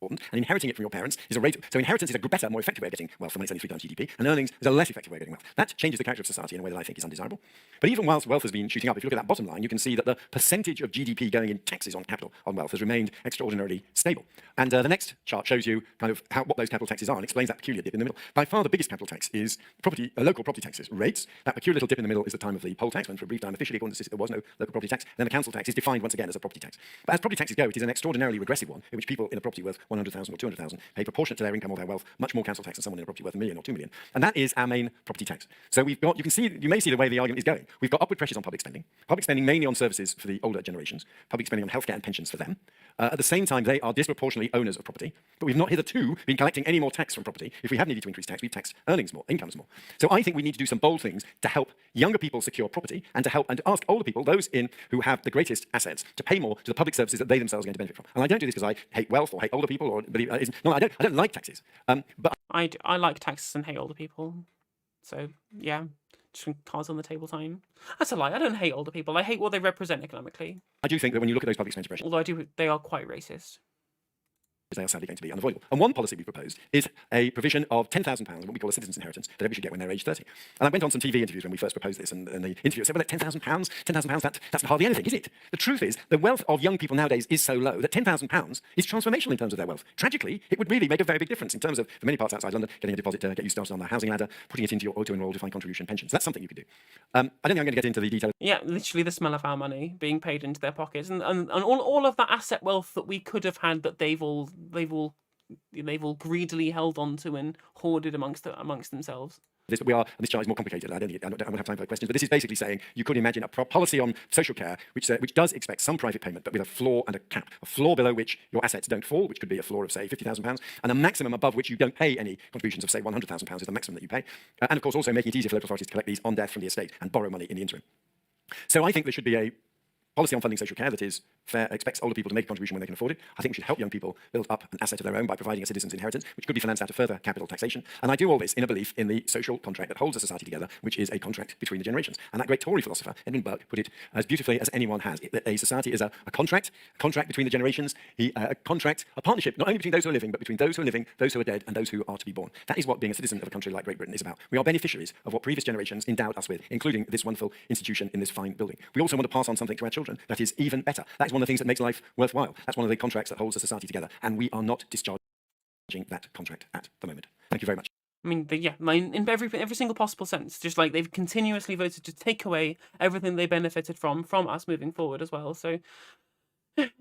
And inheriting it from your parents is a rate. So inheritance is a better, more effective way of getting wealth when it's only 3 times GDP, and earnings is a less effective way of getting wealth. That changes the character of society in a way that I think is undesirable. But even whilst wealth has been shooting up, if you look at that bottom line, you can see that the percentage of GDP going in taxes on capital, on wealth, has remained extraordinarily stable. And the next chart shows you kind of what those capital taxes are and explains that peculiar dip in the middle. By far the biggest capital tax is local property taxes rates. That peculiar little dip in the middle is the time of the poll tax, when for a brief time officially according to the system there was no local property tax. Then the council tax is defined once again as a property tax. But as property taxes go, it is an extraordinarily regressive one, in which people in a property worth 100,000 or 200,000 pay proportionate to their income or their wealth much more council tax than someone in a property worth $1 million or $2 million. And that is our main property tax. So we've got, you may see the way the argument is going. We've got upward pressures on public spending mainly on services for the older generations, public spending on healthcare and pensions for them. At the same time, they are disproportionately owners of property, but we've not hitherto been collecting any more tax from property. If we have needed to increase tax, we've taxed earnings more, incomes more. So I think we need to do some bold things to help younger people secure property and to help and to ask older people, those who have the greatest assets, to pay more to the public services that they themselves are going to benefit from. And I don't do this because I hate wealth or hate older people or believe no, I don't like taxes. But I like taxes and hate older people. So yeah, just cards on the table time. That's a lie. I don't hate older people. I hate what they represent economically. I do think that when you look at those public expenditure pressures, Although they are quite racist. they are sadly going to be unavoidable. And one policy we proposed is a provision of £10,000, what we call a citizen's inheritance, that everybody should get when they're age 30. And I went on some TV interviews when we first proposed this, and the interviewer said, well, £10,000, that's hardly anything, is it? The truth is, the wealth of young people nowadays is so low that £10,000 is transformational in terms of their wealth. Tragically, it would really make a very big difference in terms of, for many parts outside London, getting a deposit to get you started on the housing ladder, putting it into your auto-enroll defined contribution pensions. That's something you could do. I don't think I'm going to get into the detail. Yeah, literally the smell of our money being paid into their pockets, and all of that asset wealth that we could have had that they've all greedily held onto and hoarded amongst themselves. This, but this chart is more complicated. I don't have time for questions, but this is basically saying you could imagine a policy on social care which does expect some private payment, but with a floor and a cap. A floor below which your assets don't fall, which could be a floor of, say, £50,000, and a maximum above which you don't pay any contributions of, say, £100,000 is the maximum that you pay. And, of course, also making it easier for local authorities to collect these on death from the estate and borrow money in the interim. So I think there should be a policy on funding social care that is fair, expects older people to make a contribution when they can afford it. I think we should help young people build up an asset of their own by providing a citizen's inheritance, which could be financed out of further capital taxation. And I do all this in a belief in the social contract that holds a society together, which is a contract between the generations. And that great Tory philosopher, Edmund Burke, put it as beautifully as anyone has. A society is a contract between the generations, a partnership, not only between those who are living, but between those who are living, those who are dead, and those who are to be born. That is what being a citizen of a country like Great Britain is about. We are beneficiaries of what previous generations endowed us with, including this wonderful institution in this fine building. We also want to pass on something to our children that is even better. That is one of the things that makes life worthwhile. That's one of the contracts that holds a society together, and we are not discharging that contract at the moment. Thank you very much. I mean, in every single possible sense, just like they've continuously voted to take away everything they benefited from us moving forward as well. So,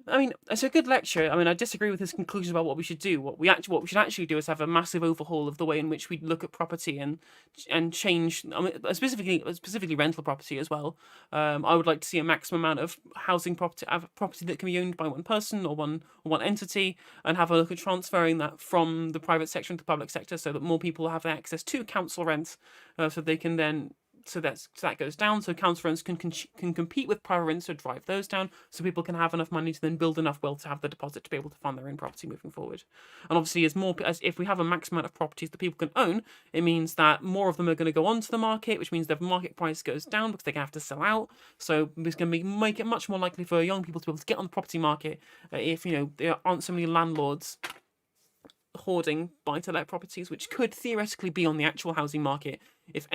I mean, it's a good lecture. I mean, I disagree with his conclusions about what we should do. What we should actually do is have a massive overhaul of the way in which we look at property and change. I mean, specifically rental property as well. I would like to see a maximum amount of housing property that can be owned by one person or one entity, and have a look at transferring that from the private sector into the public sector, so that more people have access to council rents, so they can then. So that goes down. So council rents can compete with private rents to drive those down. So people can have enough money to then build enough wealth to have the deposit to be able to fund their own property moving forward. And obviously, as if we have a maximum amount of properties that people can own, it means that more of them are going to go onto the market, which means the market price goes down because they have to sell out. So it's going to make it much more likely for young people to be able to get on the property market if there aren't so many landlords hoarding buy-to-let properties, which could theoretically be on the actual housing market if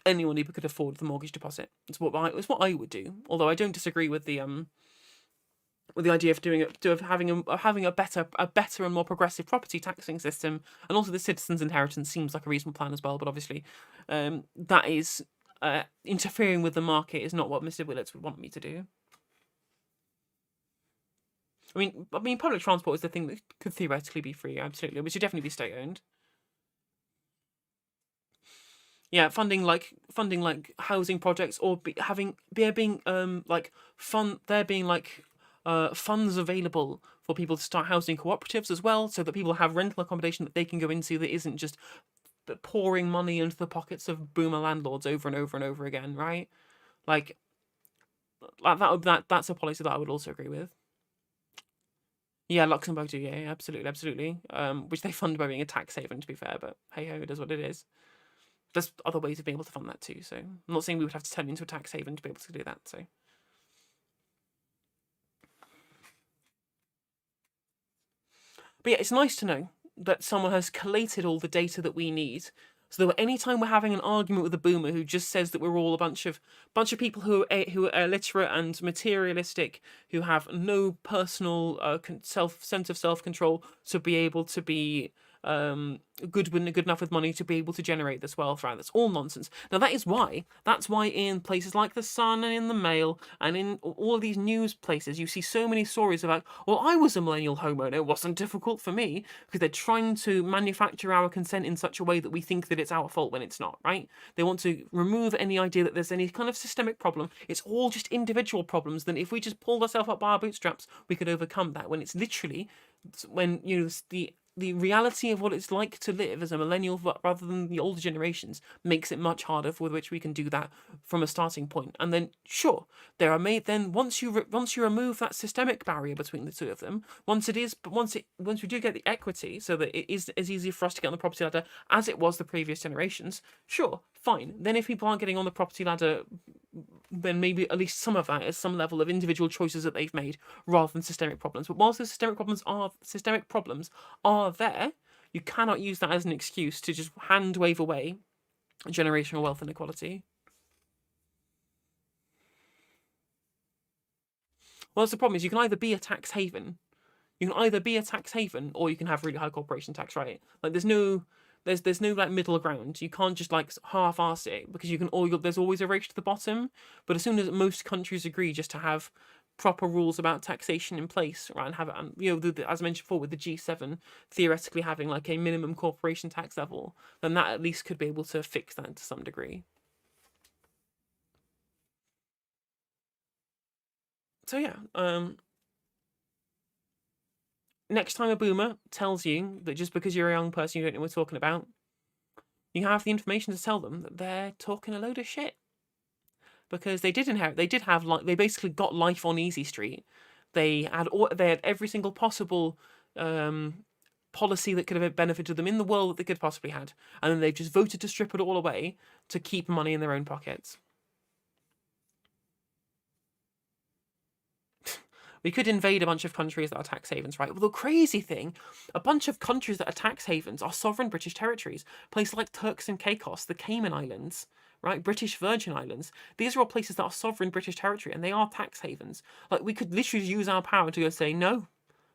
anyone who could afford the mortgage deposit. It's what I would do. Although I don't disagree with the idea of having a better and more progressive property taxing system, and also the citizens' inheritance seems like a reasonable plan as well. But obviously, that is interfering with the market is not what Mr. Willits would want me to do. I mean, public transport is the thing that could theoretically be free. Absolutely, it should definitely be state owned. Yeah, funding like housing projects, or funds available for people to start housing cooperatives as well, so that people have rental accommodation that they can go into that isn't just pouring money into the pockets of boomer landlords over and over and over again, right? Like that's a policy that I would also agree with. Yeah, Luxembourg do, yeah, absolutely. Which they fund by being a tax haven, to be fair, but hey ho, it is what it is. There's other ways of being able to fund that too. So I'm not saying we would have to turn into a tax haven to be able to do that. So, but yeah, it's nice to know that someone has collated all the data that we need, so that anytime we're having an argument with a boomer who just says that we're all a bunch of people who are illiterate and materialistic, who have no personal sense of self-control to be able to be good enough with money to be able to generate this wealth, right? That's all nonsense. Now that's why in places like the Sun and in the Mail and in all of these news places, you see so many stories about, well, I was a millennial homeowner, it wasn't difficult for me, because they're trying to manufacture our consent in such a way that we think that it's our fault when it's not, right? They want to remove any idea that there's any kind of systemic problem. It's all just individual problems. Then if we just pulled ourselves up by our bootstraps, we could overcome that. When it's literally, when the reality of what it's like to live as a millennial rather than the older generations makes it much harder with which we can do that from a starting point. And then sure, once you remove that systemic barrier between the two of them, once we do get the equity so that it is as easy for us to get on the property ladder as it was the previous generations, sure, fine. Then if people aren't getting on the property ladder, then maybe at least some of that is some level of individual choices that they've made rather than systemic problems. But whilst the systemic problems are there, you cannot use that as an excuse to just hand wave away generational wealth inequality. Well, that's the problem, is you can either be a tax haven, or you can have really high corporation tax, right? Like there's no like middle ground. You can't just like half-ass it, because there's always a race to the bottom. But as soon as most countries agree just to have proper rules about taxation in place, right, and have it, as I mentioned before, with the G7 theoretically having like a minimum corporation tax level, then that at least could be able to fix that to some degree. So yeah, next time a boomer tells you that just because you're a young person you don't know what we're talking about, you have the information to tell them that they're talking a load of shit. Because they basically got life on easy street. They had every single possible policy that could have benefited them in the world that they could have possibly had, and then they've just voted to strip it all away to keep money in their own pockets. We could invade a bunch of countries that are tax havens, right? Well, the crazy thing, a bunch of countries that are tax havens are sovereign British territories. Places like Turks and Caicos, the Cayman Islands, right? British Virgin Islands. These are all places that are sovereign British territory, and they are tax havens. Like, we could literally use our power to go say, no,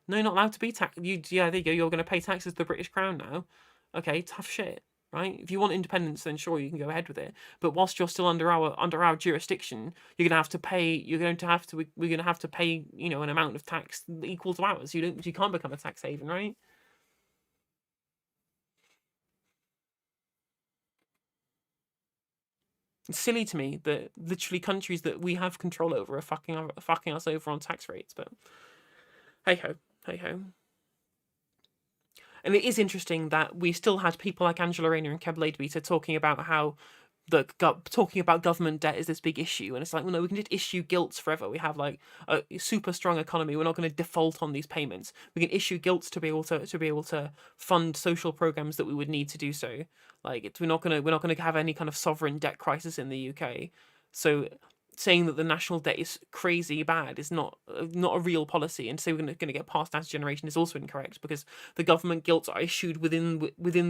not allowed to be tax. Yeah, there you go. You're going to pay taxes to the British Crown now. Okay, tough shit. Right? If you want independence, then sure, you can go ahead with it. But whilst you're still under our jurisdiction, you're going to have to pay. We're going to have to pay, an amount of tax equal to ours. You can't become a tax haven, right? It's silly to me that literally countries that we have control over are fucking us over on tax rates. But hey ho. And it is interesting that we still had people like Angela Rayner and Kev Laidbeater talking about how talking about government debt is this big issue, and it's like, well, no, we can just issue gilts forever. We have like a super strong economy. We're not going to default on these payments. We can issue gilts to be able to fund social programs that we would need to do so. Like we're not going to have any kind of sovereign debt crisis in the UK. So saying that the national debt is crazy bad is not a real policy, and so we're going to get passed down to generation is also incorrect, because the government gilts are issued within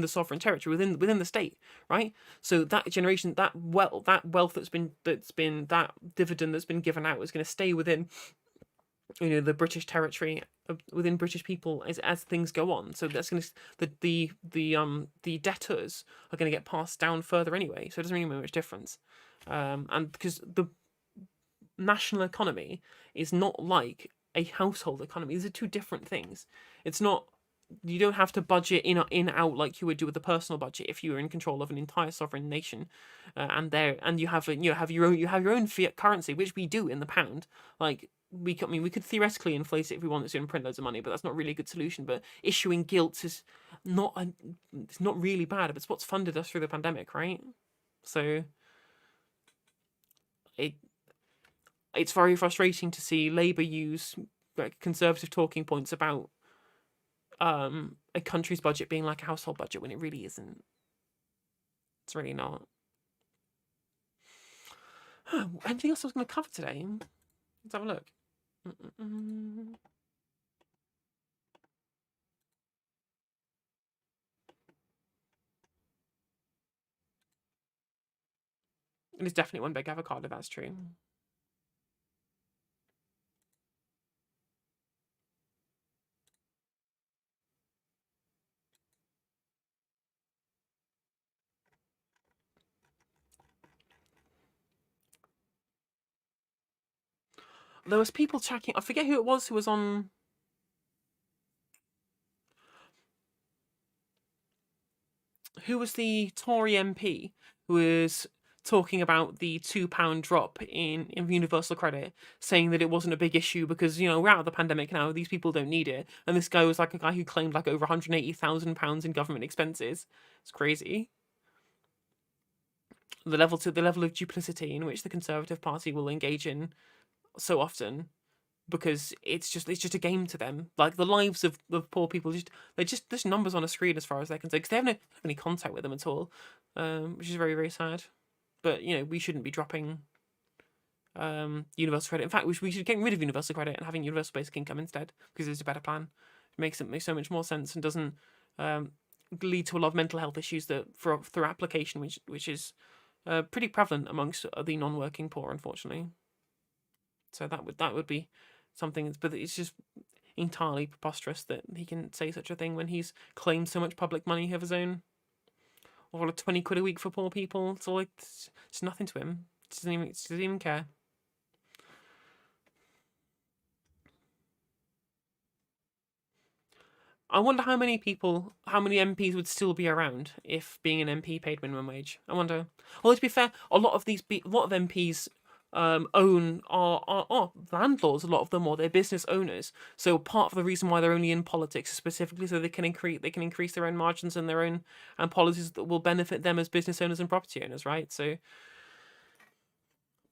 the sovereign territory, within the state, right? So that generation, that wealth that's been that dividend that's been given out is going to stay within the British territory, within British people as things go on. So that's going to the debtors are going to get passed down further anyway. So it doesn't really make much difference, and because the national economy is not like a household economy. These are two different things. It's not, you don't have to budget in out like you would do with a personal budget if you were in control of an entire sovereign nation, and you have your own fiat currency, which we do in the pound. Like we could theoretically inflate it if we wanted to and print loads of money, but that's not really a good solution. But issuing gilts is it's not really bad. It's what's funded us through the pandemic, right? So it's very frustrating to see Labour use conservative talking points about a country's budget being like a household budget when it really isn't. It's really not. Anything else I was going to cover today? Let's have a look. It is definitely one big avocado, that's true. there was people checking. I forget who it was who was on. Who was the Tory MP who was talking about the £2 drop in universal credit, saying that it wasn't a big issue because, we're out of the pandemic now, these people don't need it. And this guy was like a guy who claimed like over £180,000 in government expenses. It's crazy. The level of duplicity in which the Conservative Party will engage in so often, because it's just a game to them. Like the lives of poor people, they're just numbers on a screen as far as they're concerned, because they have any contact with them at all, which is very, very sad. But we shouldn't be dropping universal credit. In fact, we should get rid of universal credit and having universal basic income instead, because it's a better plan. It makes so much more sense and doesn't lead to a lot of mental health issues that through application, which is pretty prevalent amongst the non-working poor, unfortunately. So that would be something, but it's just entirely preposterous that he can say such a thing when he's claimed so much public money of his own. Or like 20 quid a week for poor people. It's all like, it's nothing to him. He doesn't even care. I wonder how many MPs would still be around if being an MP paid minimum wage. I wonder. Well, to be fair, a lot of MPs own are landlords. A lot of them, or they're business owners. So part of the reason why they're only in politics is specifically so they can increase their own margins and their own policies that will benefit them as business owners and property owners, right? So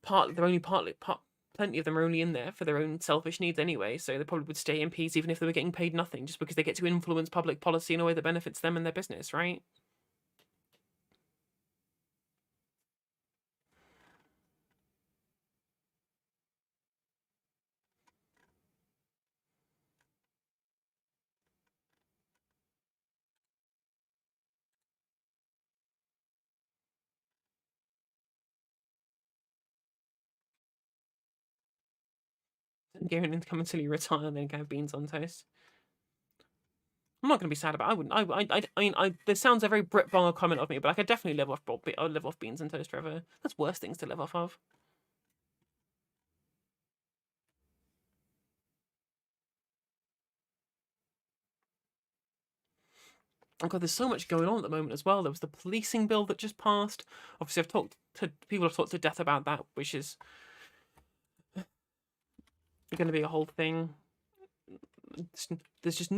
plenty of them are only in there for their own selfish needs anyway. So they probably would stay MPs even if they were getting paid nothing, just because they get to influence public policy in a way that benefits them and their business, right? Going into come until you retire and then have beans on toast. I'm not going to be sad about it. I mean, this sounds a very Britbonger comment of me, but I could definitely live off beans and toast forever. That's worse things to live off of. Oh god, there's so much going on at the moment as well. There was the policing bill that just passed. Obviously, people have talked to death about that, which is going to be a whole thing. There's just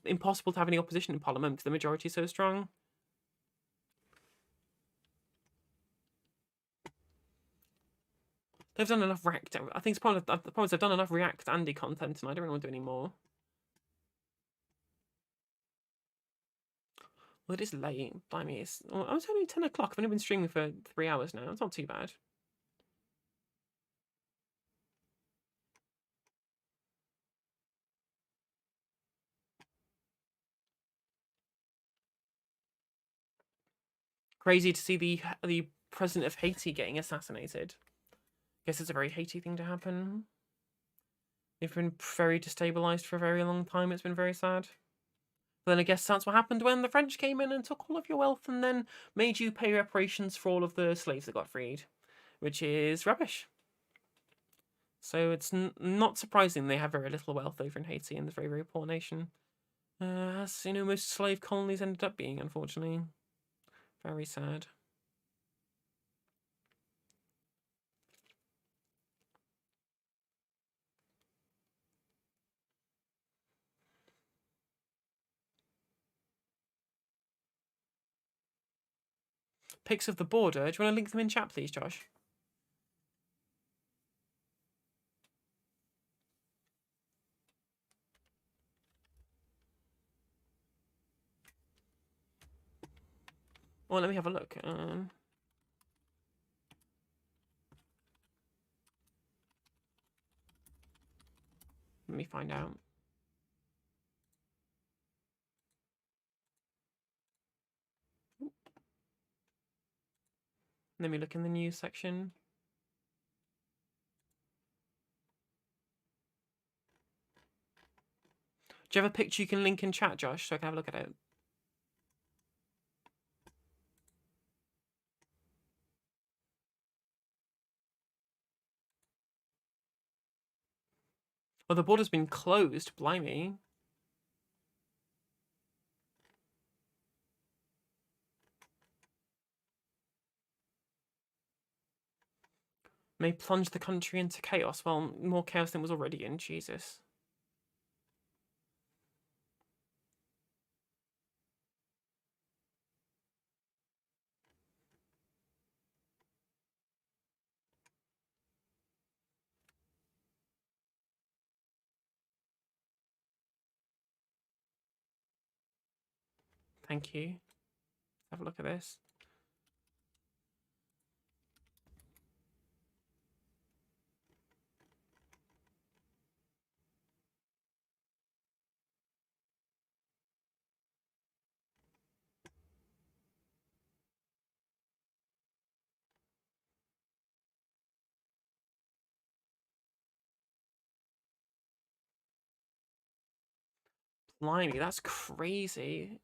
impossible to have any opposition in Parliament because the majority is so strong. They've done enough React. I think the problem is they've done enough React Andy content, and I don't really want to do any more. Well, it is late. Blimey, it's only 10 o'clock. I've only been streaming for 3 hours now. It's not too bad. Crazy to see the president of Haiti getting assassinated. Guess it's a very Haiti thing to happen. They've been very destabilized for a very long time. It's been very sad. But then I guess that's what happened when the French came in and took all of your wealth and then made you pay reparations for all of the slaves that got freed, which is rubbish. So it's not surprising they have very little wealth over in Haiti and the very, very poor nation. As most slave colonies ended up being, unfortunately. Very sad. Pics of the border. Do you want to link them in chat, please, Josh? Well, let me have a look. Let me find out. Let me look in the news section. Do you have a picture you can link in chat, Josh, so I can have a look at it? Well, the border's been closed, blimey. May plunge the country into chaos. Well, more chaos than was already in, Jesus. Thank you. Have a look at this. Blimey, that's crazy.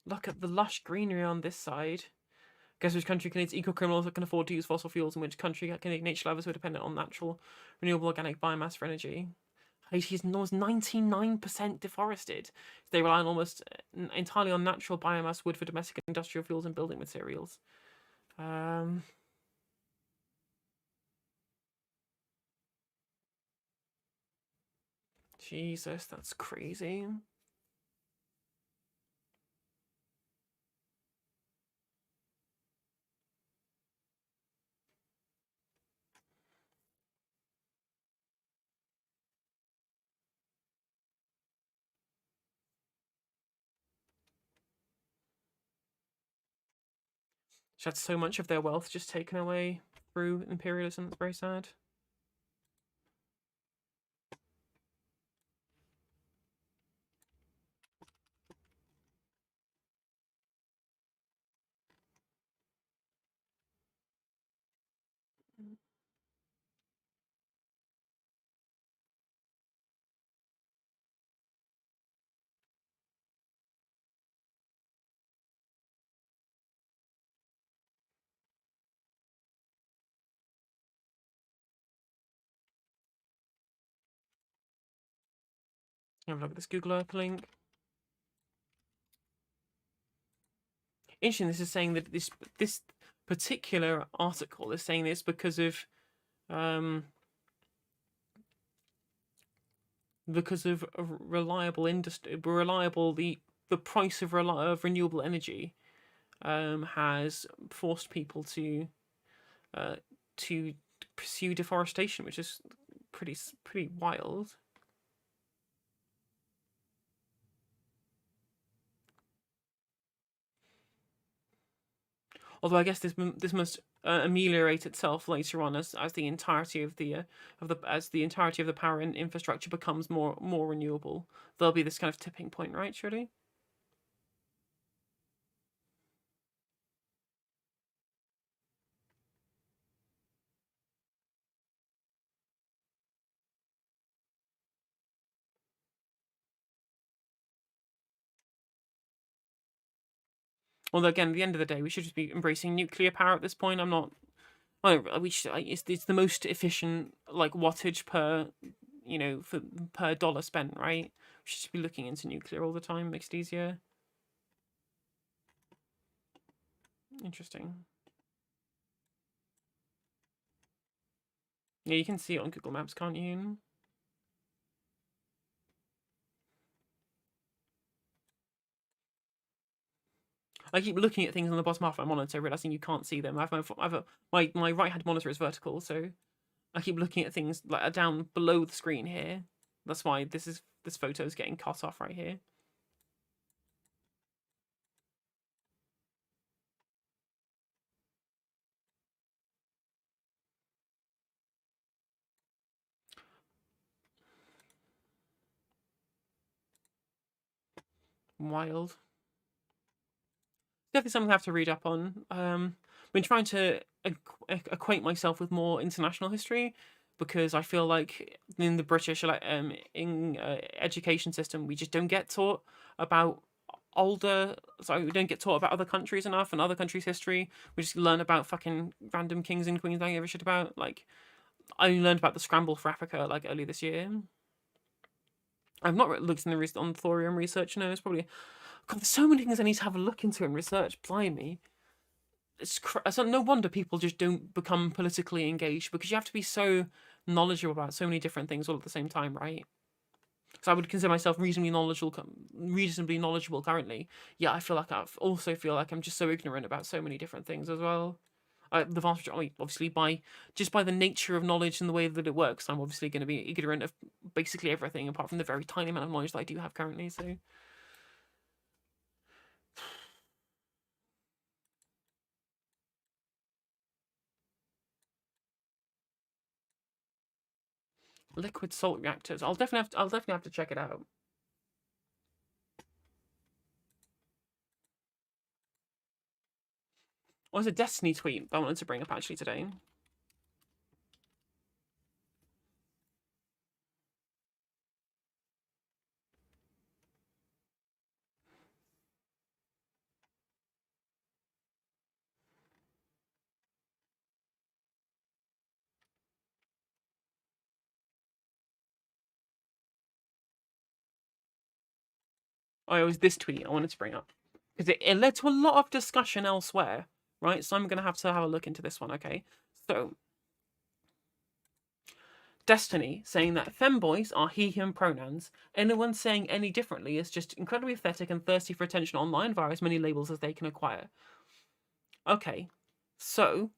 Look at the lush greenery on this side. Guess which country can its eco-criminals that can afford to use fossil fuels, and which country can nature lovers who are dependent on natural, renewable organic biomass for energy? Haiti is almost 99% deforested. They rely on almost entirely on natural biomass wood for domestic industrial fuels and building materials. Jesus, that's crazy. She had so much of their wealth just taken away through imperialism. That's very sad. Have a look at this Google Earth link. Interesting. This is saying that this particular article is saying this because of a reliable industry, the price of renewable energy has forced people to pursue deforestation, which is pretty wild. Although I guess this must ameliorate itself later on as the entirety of the power and infrastructure becomes more renewable. There'll be this kind of tipping point, right? Surely. Although again, at the end of the day, we should just be embracing nuclear power at this point. I'm not. It's the most efficient wattage per per dollar spent, right? We should just be looking into nuclear all the time. Makes it easier. Interesting. Yeah, you can see it on Google Maps, can't you? I keep looking at things on the bottom half of my monitor, realizing you can't see them. My right hand monitor is vertical, so I keep looking at things down below the screen here. That's why this photo is getting cut off right here. Wild. Definitely something I have to read up on. I've been trying to acquaint myself with more international history because I feel like in the British education system we just don't get taught about we don't get taught about other countries enough and other countries' history. We just learn about fucking random kings and queens I don't give a shit about. I only learned about the scramble for Africa like early this year. I've not looked in the on thorium research. No, it's probably God. There's so many things I need to have a look into and research. Blimey, it's no wonder people just don't become politically engaged, because you have to be so knowledgeable about so many different things all at the same time, right? So I would consider myself reasonably knowledgeable currently. Yeah, I also feel like I'm just so ignorant about so many different things as well. The vast majority, obviously, by the nature of knowledge and the way that it works, I'm obviously going to be ignorant of basically everything, apart from the very tiny amount of knowledge that I do have currently. So. Liquid salt reactors. I'll definitely have to check it out. Or was a Destiny tweet that I wanted to bring up actually today. Oh, it was this tweet I wanted to bring up, because it led to a lot of discussion elsewhere, right? So I'm going to have a look into this one, okay? So, Destiny saying that femboys are he, him pronouns. Anyone saying any differently is just incredibly pathetic and thirsty for attention online via as many labels as they can acquire. Okay, so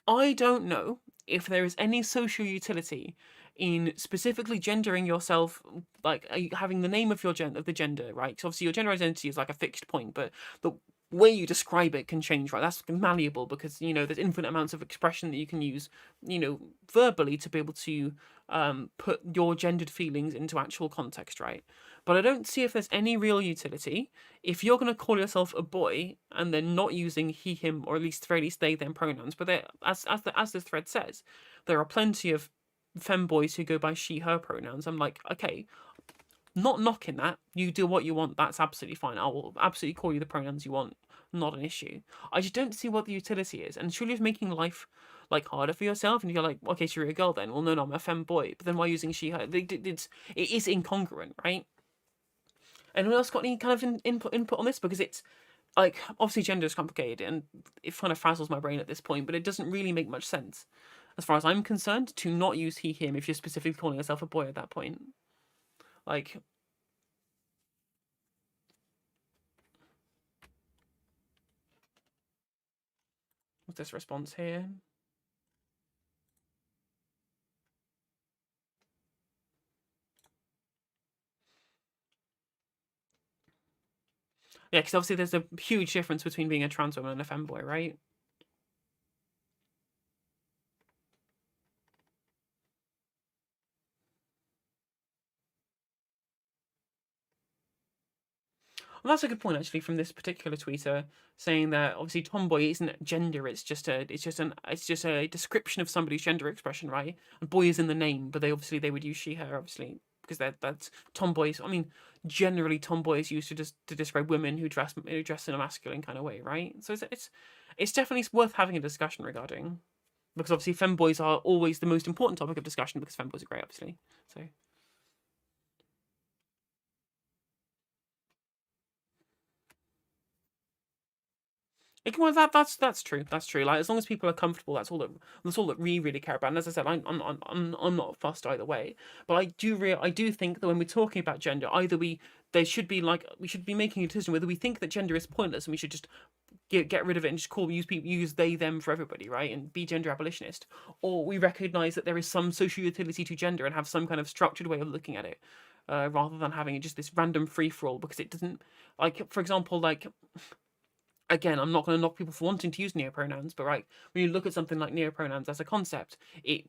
I don't know if there is any social utility in specifically gendering yourself, like having the name of your of the gender, right? Because obviously your gender identity is like a fixed point, but the way you describe it can change, right? That's malleable, because there's infinite amounts of expression that you can use, verbally, to be able to put your gendered feelings into actual context, right? But I don't see if there's any real utility if you're going to call yourself a boy and then not using he, him, or at least they, them pronouns. But as this thread says, there are plenty of femboys who go by she, her pronouns. I'm like, okay, not knocking that. You do what you want. That's absolutely fine. I will absolutely call you the pronouns you want. Not an issue. I just don't see what the utility is. And surely it's making life harder for yourself. And you're like, okay, so you're a girl then. Well, no, I'm a femboy. But then why using she, her? It is incongruent, right? Anyone else got any kind of input on this? Because it's like, obviously gender is complicated and it kind of frazzles my brain at this point, but it doesn't really make much sense, as far as I'm concerned, to not use he, him if you're specifically calling yourself a boy at that point. Like, what's this response here? Yeah, because obviously there's a huge difference between being a trans woman and a femboy, right? Well, that's a good point actually from this particular tweeter, saying that obviously tomboy isn't gender; it's just a description of somebody's gender expression, right? And boy is in the name, but they would use she, her, obviously, because that's tomboys. I mean, generally tomboy is used to describe women who dress in a masculine kind of way, right? So it's definitely worth having a discussion regarding, because obviously femboys are always the most important topic of discussion, because femboys are great, obviously. So. Well, that's true. That's true. Like, as long as people are comfortable, that's all that we really care about. And as I said, I'm not fussed either way. But I do think that when we're talking about gender, either we should be making a decision whether we think that gender is pointless and we should just get rid of it and just use they, them for everybody, right? And be gender abolitionist, or we recognise that there is some social utility to gender and have some kind of structured way of looking at it, rather than having just this random free for all, because it doesn't, like, for example, like. Again, I'm not going to knock people for wanting to use neopronouns, but right, when you look at something like neopronouns as a concept, it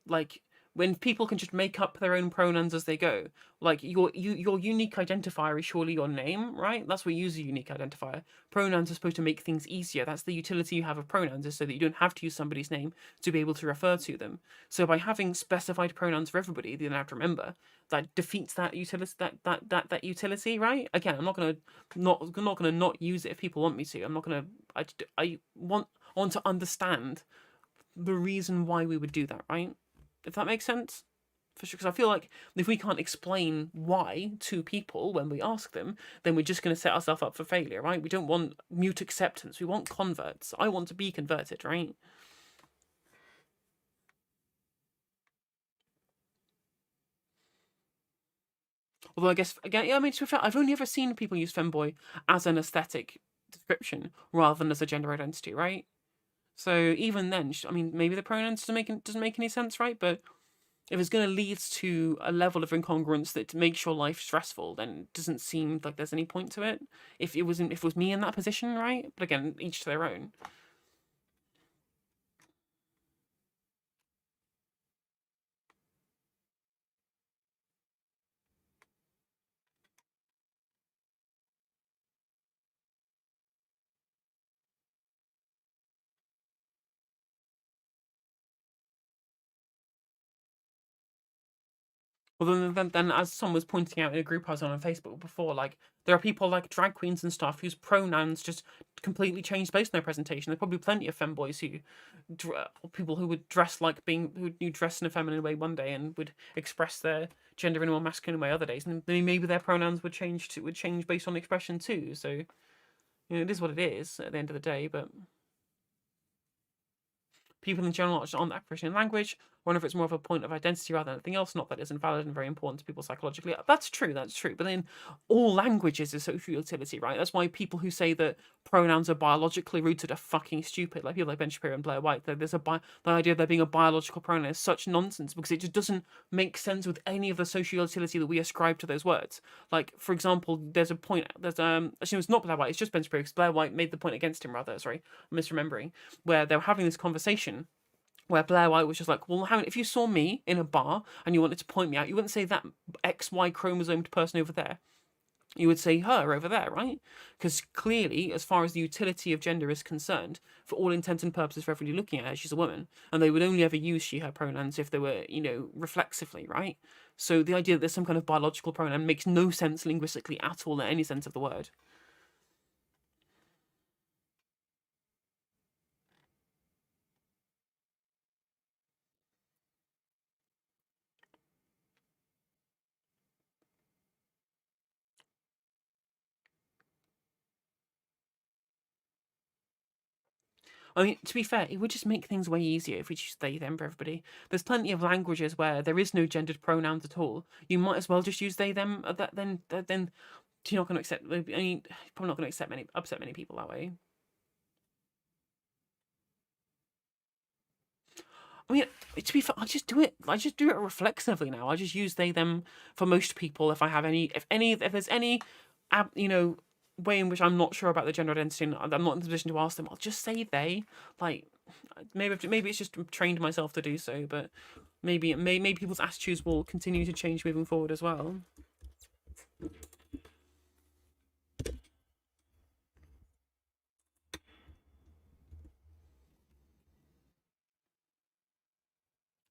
when people can just make up their own pronouns as they go, like your unique identifier is surely your name, right? That's what you use a unique identifier. Pronouns are supposed to make things easier. That's the utility you have of pronouns, is so that you don't have to use somebody's name to be able to refer to them. So by having specified pronouns for everybody, you don't have to remember, that defeats that utility. That utility, right? Again, I'm not gonna not use it if people want me to. I'm not gonna. I want to understand the reason why we would do that, right? If that makes sense. For sure, because I feel like if we can't explain why to people when we ask them, then we're just going to set ourselves up for failure, right? We don't want mute acceptance. We want converts. I want to be converted, right? Although I guess, again, yeah, I mean, to be fair, I've only ever seen people use femboy as an aesthetic description rather than as a gender identity, right? So even then, I mean, maybe the pronouns doesn't make any sense, right? But if it's going to lead to a level of incongruence that makes your life stressful, then it doesn't seem like there's any point to it. If it was me in that position, right? But again, each to their own. Well, then, as someone was pointing out in a group I was on Facebook before, like, there are people like drag queens and stuff whose pronouns just completely change based on their presentation. There's probably plenty of femboys people who would dress like who dress in a feminine way one day and would express their gender in a more masculine way other days, and then maybe their pronouns would change based on expression too. So, you know, it is what it is at the end of the day, but people in general aren't that proficient in language, or if it's more of a point of identity rather than anything else, not that it's invalid and very important to people psychologically. That's true. But then all languages is social utility, right? That's why people who say that pronouns are biologically rooted are fucking stupid. Like people like Ben Shapiro and Blair White. The idea of there being a biological pronoun is such nonsense because it just doesn't make sense with any of the social utility that we ascribe to those words. Like, for example, there's actually it's not Blair White, it's just Ben Shapiro because Blair White made the point against him rather, sorry, I'm misremembering, where they were having this conversation where Blair White was just like, well, if you saw me in a bar and you wanted to point me out, you wouldn't say that XY chromosomed person over there. You would say her over there, right? Because clearly, as far as the utility of gender is concerned, for all intents and purposes for everybody looking at her, she's a woman. And they would only ever use she, her pronouns if they were, reflexively, right? So the idea that there's some kind of biological pronoun makes no sense linguistically at all in any sense of the word. I mean, to be fair, it would just make things way easier if we just they, them for everybody. There's plenty of languages where there is no gendered pronouns at all. You might as well just use they, them. Then you're not going to accept. I mean, probably not going to upset many people that way. I mean, to be fair, I just do it reflexively now. I just use they, them for most people. If there's any, way in which I'm not sure about the gender identity and I'm not in the position to ask them, I'll just say they. Like, maybe it's just trained myself to do so, but maybe people's attitudes will continue to change moving forward as well.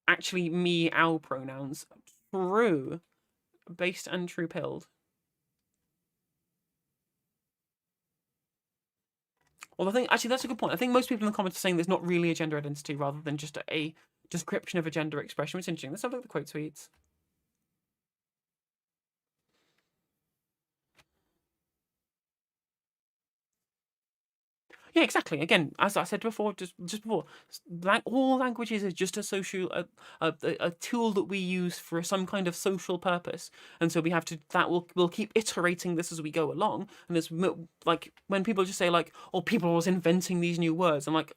Actually, me, our pronouns. True. Based and true pilled. Well, I think actually that's a good point. I think most people in the comments are saying there's not really a gender identity rather than just a description of a gender expression. It's interesting. Let's have a look at the quote tweets. Yeah, exactly. Again, as I said before, just before, all languages is just a tool that we use for some kind of social purpose, and so we'll keep iterating this as we go along. And it's like when people just say like, "Oh, people was inventing these new words," I'm like,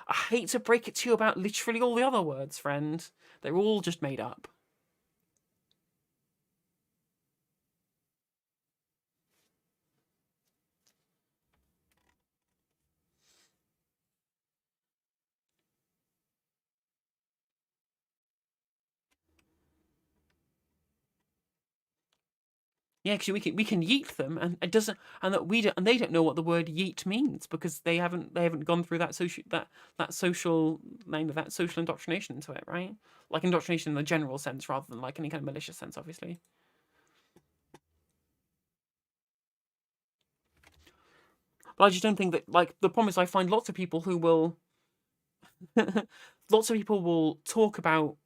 I hate to break it to you about literally all the other words, friend. They're all just made up. Yeah, because we can yeet them, and it doesn't, and that we don't, and they don't know what the word yeet means because they haven't gone through that social indoctrination into it, right? Like indoctrination in the general sense rather than like any kind of malicious sense, obviously. But I just don't think that, like, the problem is I find lots of people who will lots of people will talk about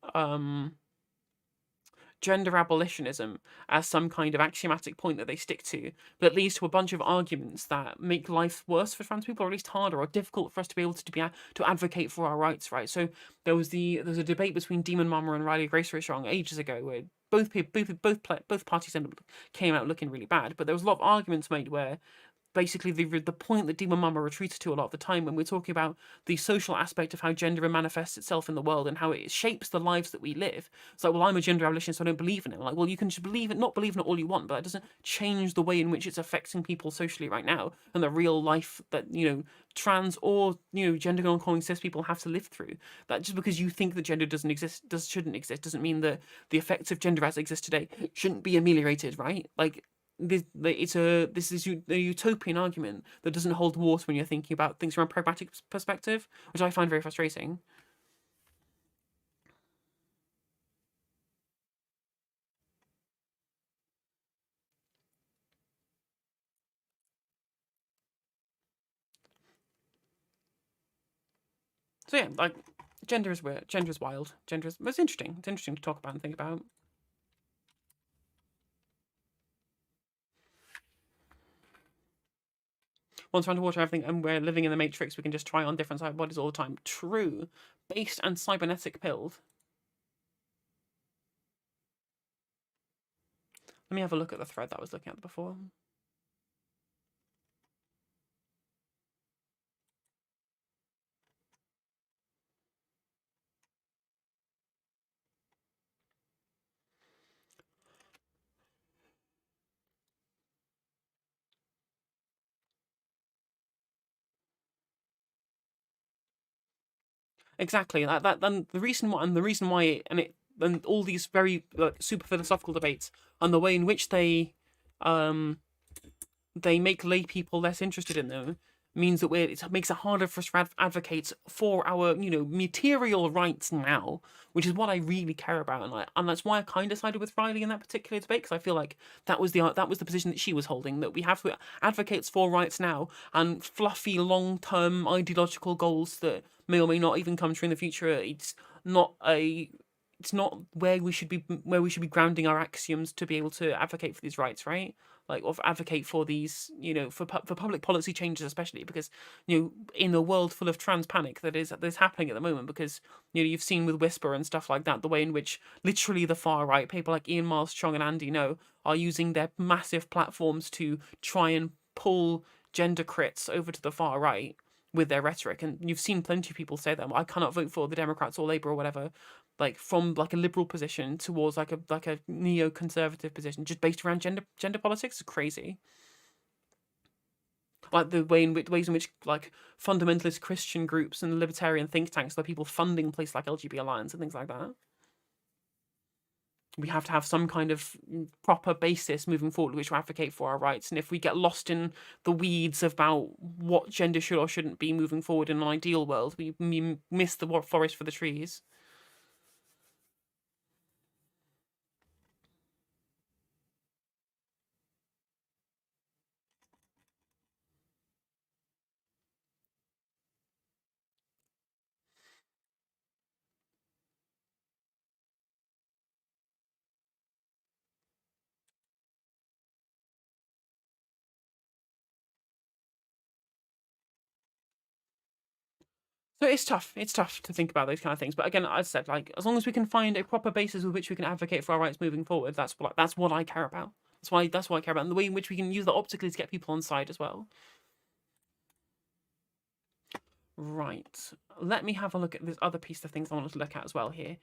gender abolitionism as some kind of axiomatic point that they stick to, but it leads to a bunch of arguments that make life worse for trans people, or at least harder or difficult for us to be able to advocate for our rights, right? So there's a debate between Demon Mama and Riley Grace Armstrong ages ago where both parties came out looking really bad, but there was a lot of arguments made where basically the point that Demon Mama retreats to a lot of the time when we're talking about the social aspect of how gender manifests itself in the world and how it shapes the lives that we live. It's like, well, I'm a gender abolitionist, so I don't believe in it. Like, well, you can just not believe in it all you want, but that doesn't change the way in which it's affecting people socially right now and the real life that, trans or, gender non-conforming cis people have to live through. That just because you think that gender shouldn't exist, doesn't mean that the effects of gender as it exists today shouldn't be ameliorated, right? Like, this is a utopian argument that doesn't hold water when you're thinking about things from a pragmatic perspective, which I find very frustrating. So yeah, like, gender is weird, gender is wild, it's interesting. It's interesting to talk about and think about. Once we're underwater, everything, and we're living in the Matrix, we can just try on different cyber bodies all the time. True. Based and cybernetic pilled. Let me have a look at the thread that I was looking at before. Exactly. And the reason why, and all these very super philosophical debates and the way in which they make lay people less interested in them means that it makes it harder for us to advocate for our material rights now, which is what I really care about, and that's why I kind of sided with Riley in that particular debate, because I feel like that was the position that she was holding, that we have to advocate for rights now, and fluffy long-term ideological goals that may or may not even come true in the future. It's not where we should be grounding our axioms to be able to advocate for these rights, right? Like, or advocate for these, for public policy changes, especially because, in a world full of trans panic that is happening at the moment, because, you've seen with Whisper and stuff like that, the way in which literally the far right, people like Ian Miles Chong and Andy No, are using their massive platforms to try and pull gender crits over to the far right with their rhetoric. And you've seen plenty of people say that, I cannot vote for the Democrats or Labour or whatever, like from like a liberal position towards like a neoconservative position, just based around gender politics. Is crazy. Like the ways in which like fundamentalist Christian groups and libertarian think tanks, the people funding places like LGBT Alliance and things like that. We have to have some kind of proper basis moving forward which will advocate for our rights. And if we get lost in the weeds about what gender should or shouldn't be moving forward in an ideal world, we miss the forest for the trees. So it's tough. It's tough to think about those kind of things. But again, as I said, like, as long as we can find a proper basis with which we can advocate for our rights moving forward, that's what I care about. That's what I care about, and the way in which we can use that optically to get people on side as well. Right. Let me have a look at this other piece of things I wanted to look at as well here,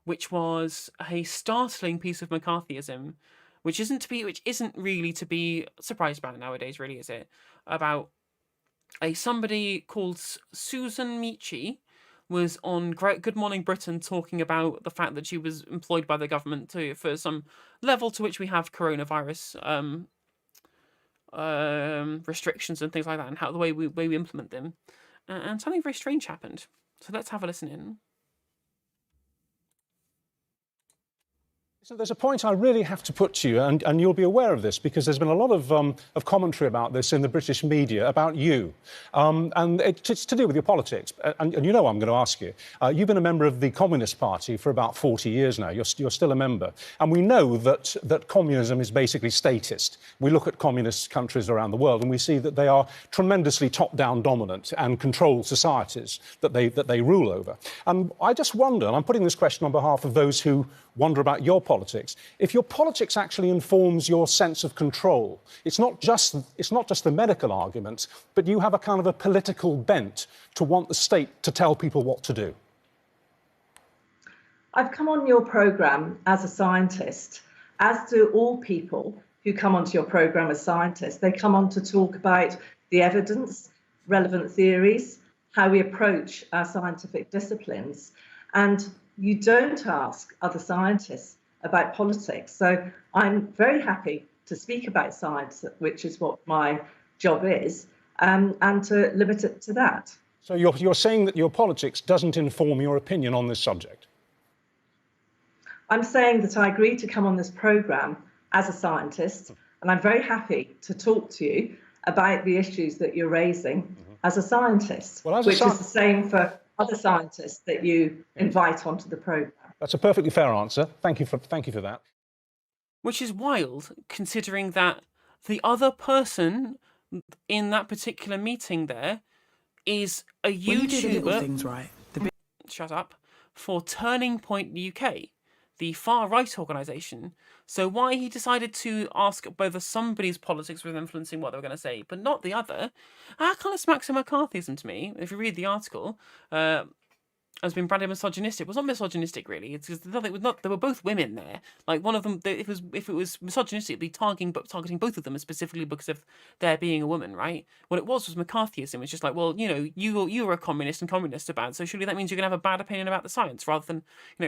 which was a startling piece of McCarthyism, which isn't really to be surprised about nowadays, really, is it? About somebody called Susan Michi was on Good Morning Britain talking about the fact that she was employed by the government for some level to which we have coronavirus restrictions and things like that, and how the way we implement them. And something very strange happened. So let's have a listen in. So there's a point I really have to put to you, and you'll be aware of this because there's been a lot of commentary about this in the British media about you. And it's to do with your politics. And you know I'm going to ask you. You've been a member of the Communist Party for about 40 years now. You're still a member. And we know that communism is basically statist. We look at communist countries around the world and we see that they are tremendously top-down dominant and control societies that they rule over. And I just wonder, and I'm putting this question on behalf of those who wonder about your politics, if your politics actually informs your sense of control. It's not just the medical argument, but you have a kind of a political bent to want the state to tell people what to do. I've come on your programme as a scientist, as do all people who come onto your programme as scientists. They come on to talk about the evidence, relevant theories, how we approach our scientific disciplines. And you don't ask other scientists about politics. So I'm very happy to speak about science, which is what my job is, and to limit it to that. So you're saying that your politics doesn't inform your opinion on this subject? I'm saying that I agreed to come on this programme as a scientist, and I'm very happy to talk to you about the issues that you're raising as a scientist, which is the same for other scientists that you invite onto the programme. That's a perfectly fair answer. Thank you for that. Which is wild, considering that the other person in that particular meeting there is a YouTuber. When you do the little things right. Shut up. For Turning Point UK, the far-right organisation. So why he decided to ask whether somebody's politics was influencing what they were going to say, but not the other, that kind of smacks of McCarthyism to me. If you read the article, has been branded misogynistic. Well, it's not misogynistic, really. It's because they were both women there. Like, one of them, if it was misogynistic, it'd be targeting both of them, specifically because of their being a woman, right? What it was McCarthyism. It's just like, well, you were a communist and communists are bad, so surely that means you're going to have a bad opinion about the science, rather than,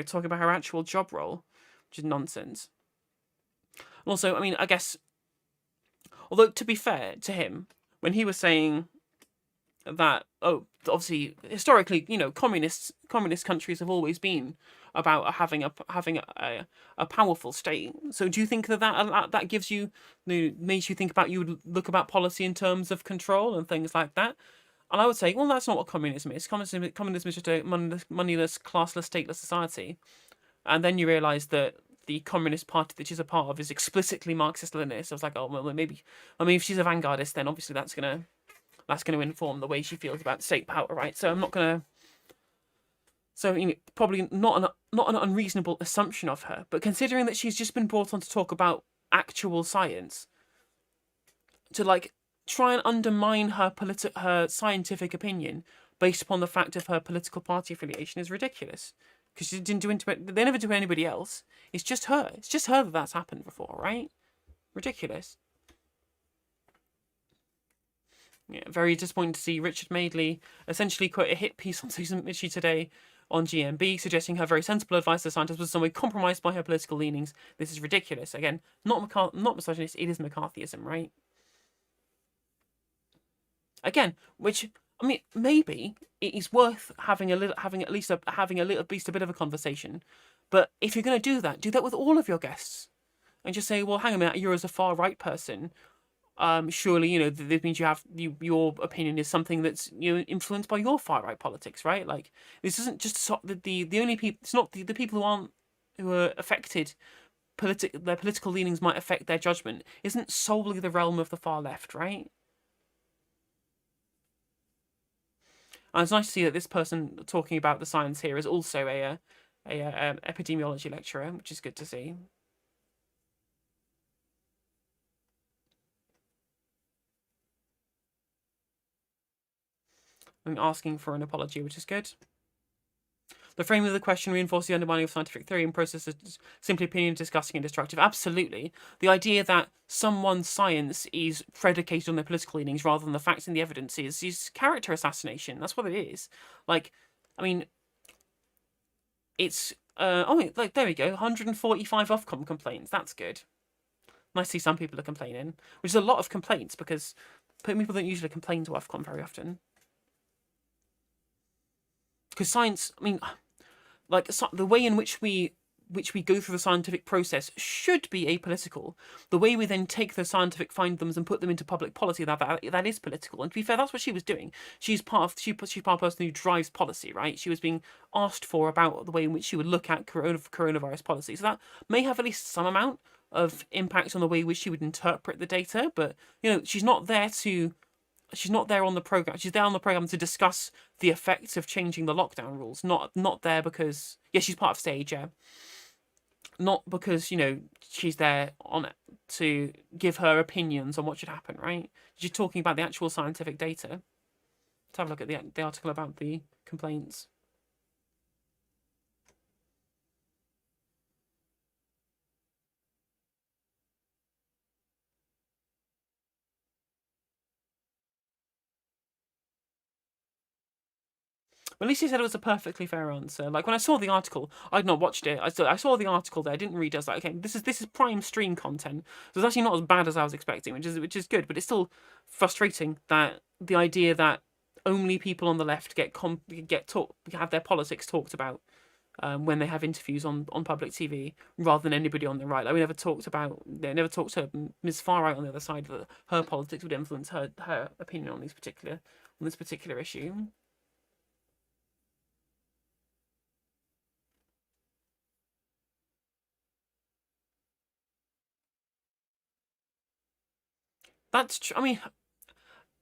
talking about her actual job role, which is nonsense. Also, I mean, I guess, although to be fair to him, when he was saying that, obviously historically, communist countries have always been about having a powerful state. So do you think that gives you, makes you think about, you would look about policy in terms of control and things like that? And I would say, well, that's not what communism is. Communism is just a moneyless, classless, stateless society. And then you realise that the Communist Party that she's a part of is explicitly Marxist-Leninist. I was like, oh, well, maybe, if she's a vanguardist, then obviously that's going to inform the way she feels about state power, right? So I'm not going to... So, probably not an unreasonable assumption of her, but considering that she's just been brought on to talk about actual science, to, try and undermine her scientific opinion based upon the fact of her political party affiliation is ridiculous. Because she didn't do it, they never do anybody else. It's just her. It's just her that's happened before, right? Ridiculous. Yeah, very disappointing to see Richard Madeley essentially quote a hit piece on Susan Michie today on GMB, suggesting her very sensible advice to scientists was in some way compromised by her political leanings. This is ridiculous. Again, not misogynist, it is McCarthyism, right? Again, which, maybe it is worth having at least a bit of a conversation. But if you're going to do that with all of your guests, and just say, well, hang on a minute, you're as a far right person. Surely, this means your opinion is something that's influenced by your far right politics, right? Like, this isn't just the only people. It's not the people who are affected. Their political leanings might affect their judgment. Isn't solely the realm of the far left, right? And it's nice to see that this person talking about the science here is also a epidemiology lecturer, which is good to see. And asking for an apology, which is good. The frame of the question reinforces the undermining of scientific theory and processes simply opinion disgusting and destructive. Absolutely. The idea that someone's science is predicated on their political leanings rather than the facts and the evidence is character assassination. That's what it is. It's there we go. 145 Ofcom complaints. That's good. Nice to see some people are complaining, which is a lot of complaints because people don't usually complain to Ofcom very often. Because science, the way in which we which we go through the scientific process should be apolitical. The way we then take those scientific findings and put them into public policy, that is political. And to be fair, that's what she was doing. She's part of the person who drives policy, right? She was being asked for about the way in which she would look at coronavirus policy. So that may have at least some amount of impact on the way in which she would interpret the data. But she's not there on the program. She's there on the program to discuss the effects of changing the lockdown rules. Not there because she's part of Stage, yeah. Not because she's there on it to give her opinions on what should happen, right? She's talking about the actual scientific data. Let's have a look at the article about the complaints. At least he said it was a perfectly fair answer. Like when I saw the article, I'd not watched it. I saw the article there. I didn't read it. I was like, okay, this is prime stream content. So it's actually not as bad as I was expecting, which is good. But it's still frustrating that the idea that only people on the left have their politics talked about when they have interviews on public TV, rather than anybody on the right. Like they never talked to Ms. Far Right on the other side that her politics would influence her opinion on this particular issue. That's true. I mean,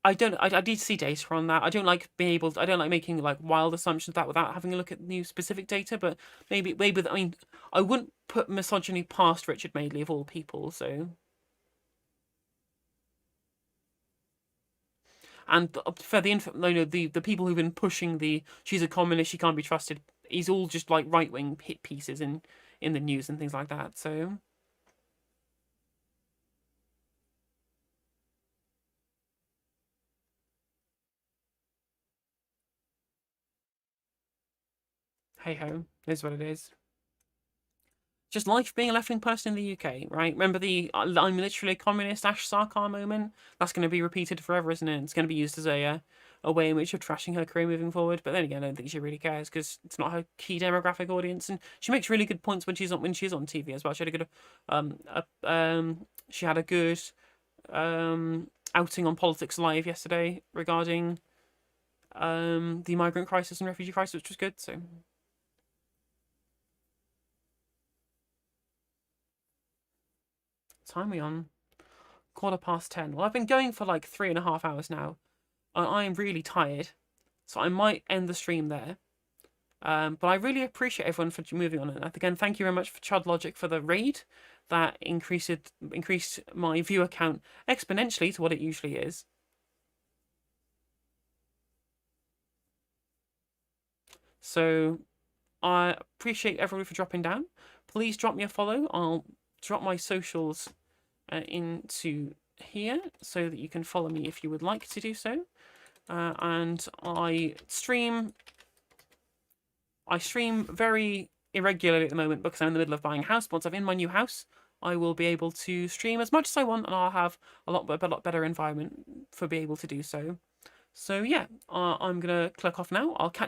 I need to see data on that. I don't like making like wild assumptions without having a look at new specific data. But maybe I mean, I wouldn't put misogyny past Richard Madeley of all people. So, and for the people who've been pushing she's a communist, she can't be trusted. He's all just like right wing hit pieces in the news and things like that. So. Hey ho, is what it is. Just life being a left-wing person in the UK, right? Remember the I'm literally a communist Ash Sarkar moment? That's going to be repeated forever, isn't it? It's going to be used as a way in which you're trashing her career moving forward. But then again, I don't think she really cares because it's not her key demographic audience, and she makes really good points when she's on TV as well. She had a good outing on Politics Live yesterday regarding the migrant crisis and refugee crisis, which was good. So. Time we on? 10:15. Well, I've been going for like 3.5 hours now. I am really tired, so I might end the stream there. But I really appreciate everyone for moving on. And again, thank you very much for Chud Logic for the raid. That increased my viewer count exponentially to what it usually is. So I appreciate everyone for dropping down. Please drop me a follow. I'll drop my socials into here so that you can follow me if you would like to do so. And I stream very irregularly at the moment because I'm in the middle of buying a house. Once I'm in my new house, I will be able to stream as much as I want, and I'll have a lot better environment for being able to do so. So yeah, I'm gonna click off now. I'll catch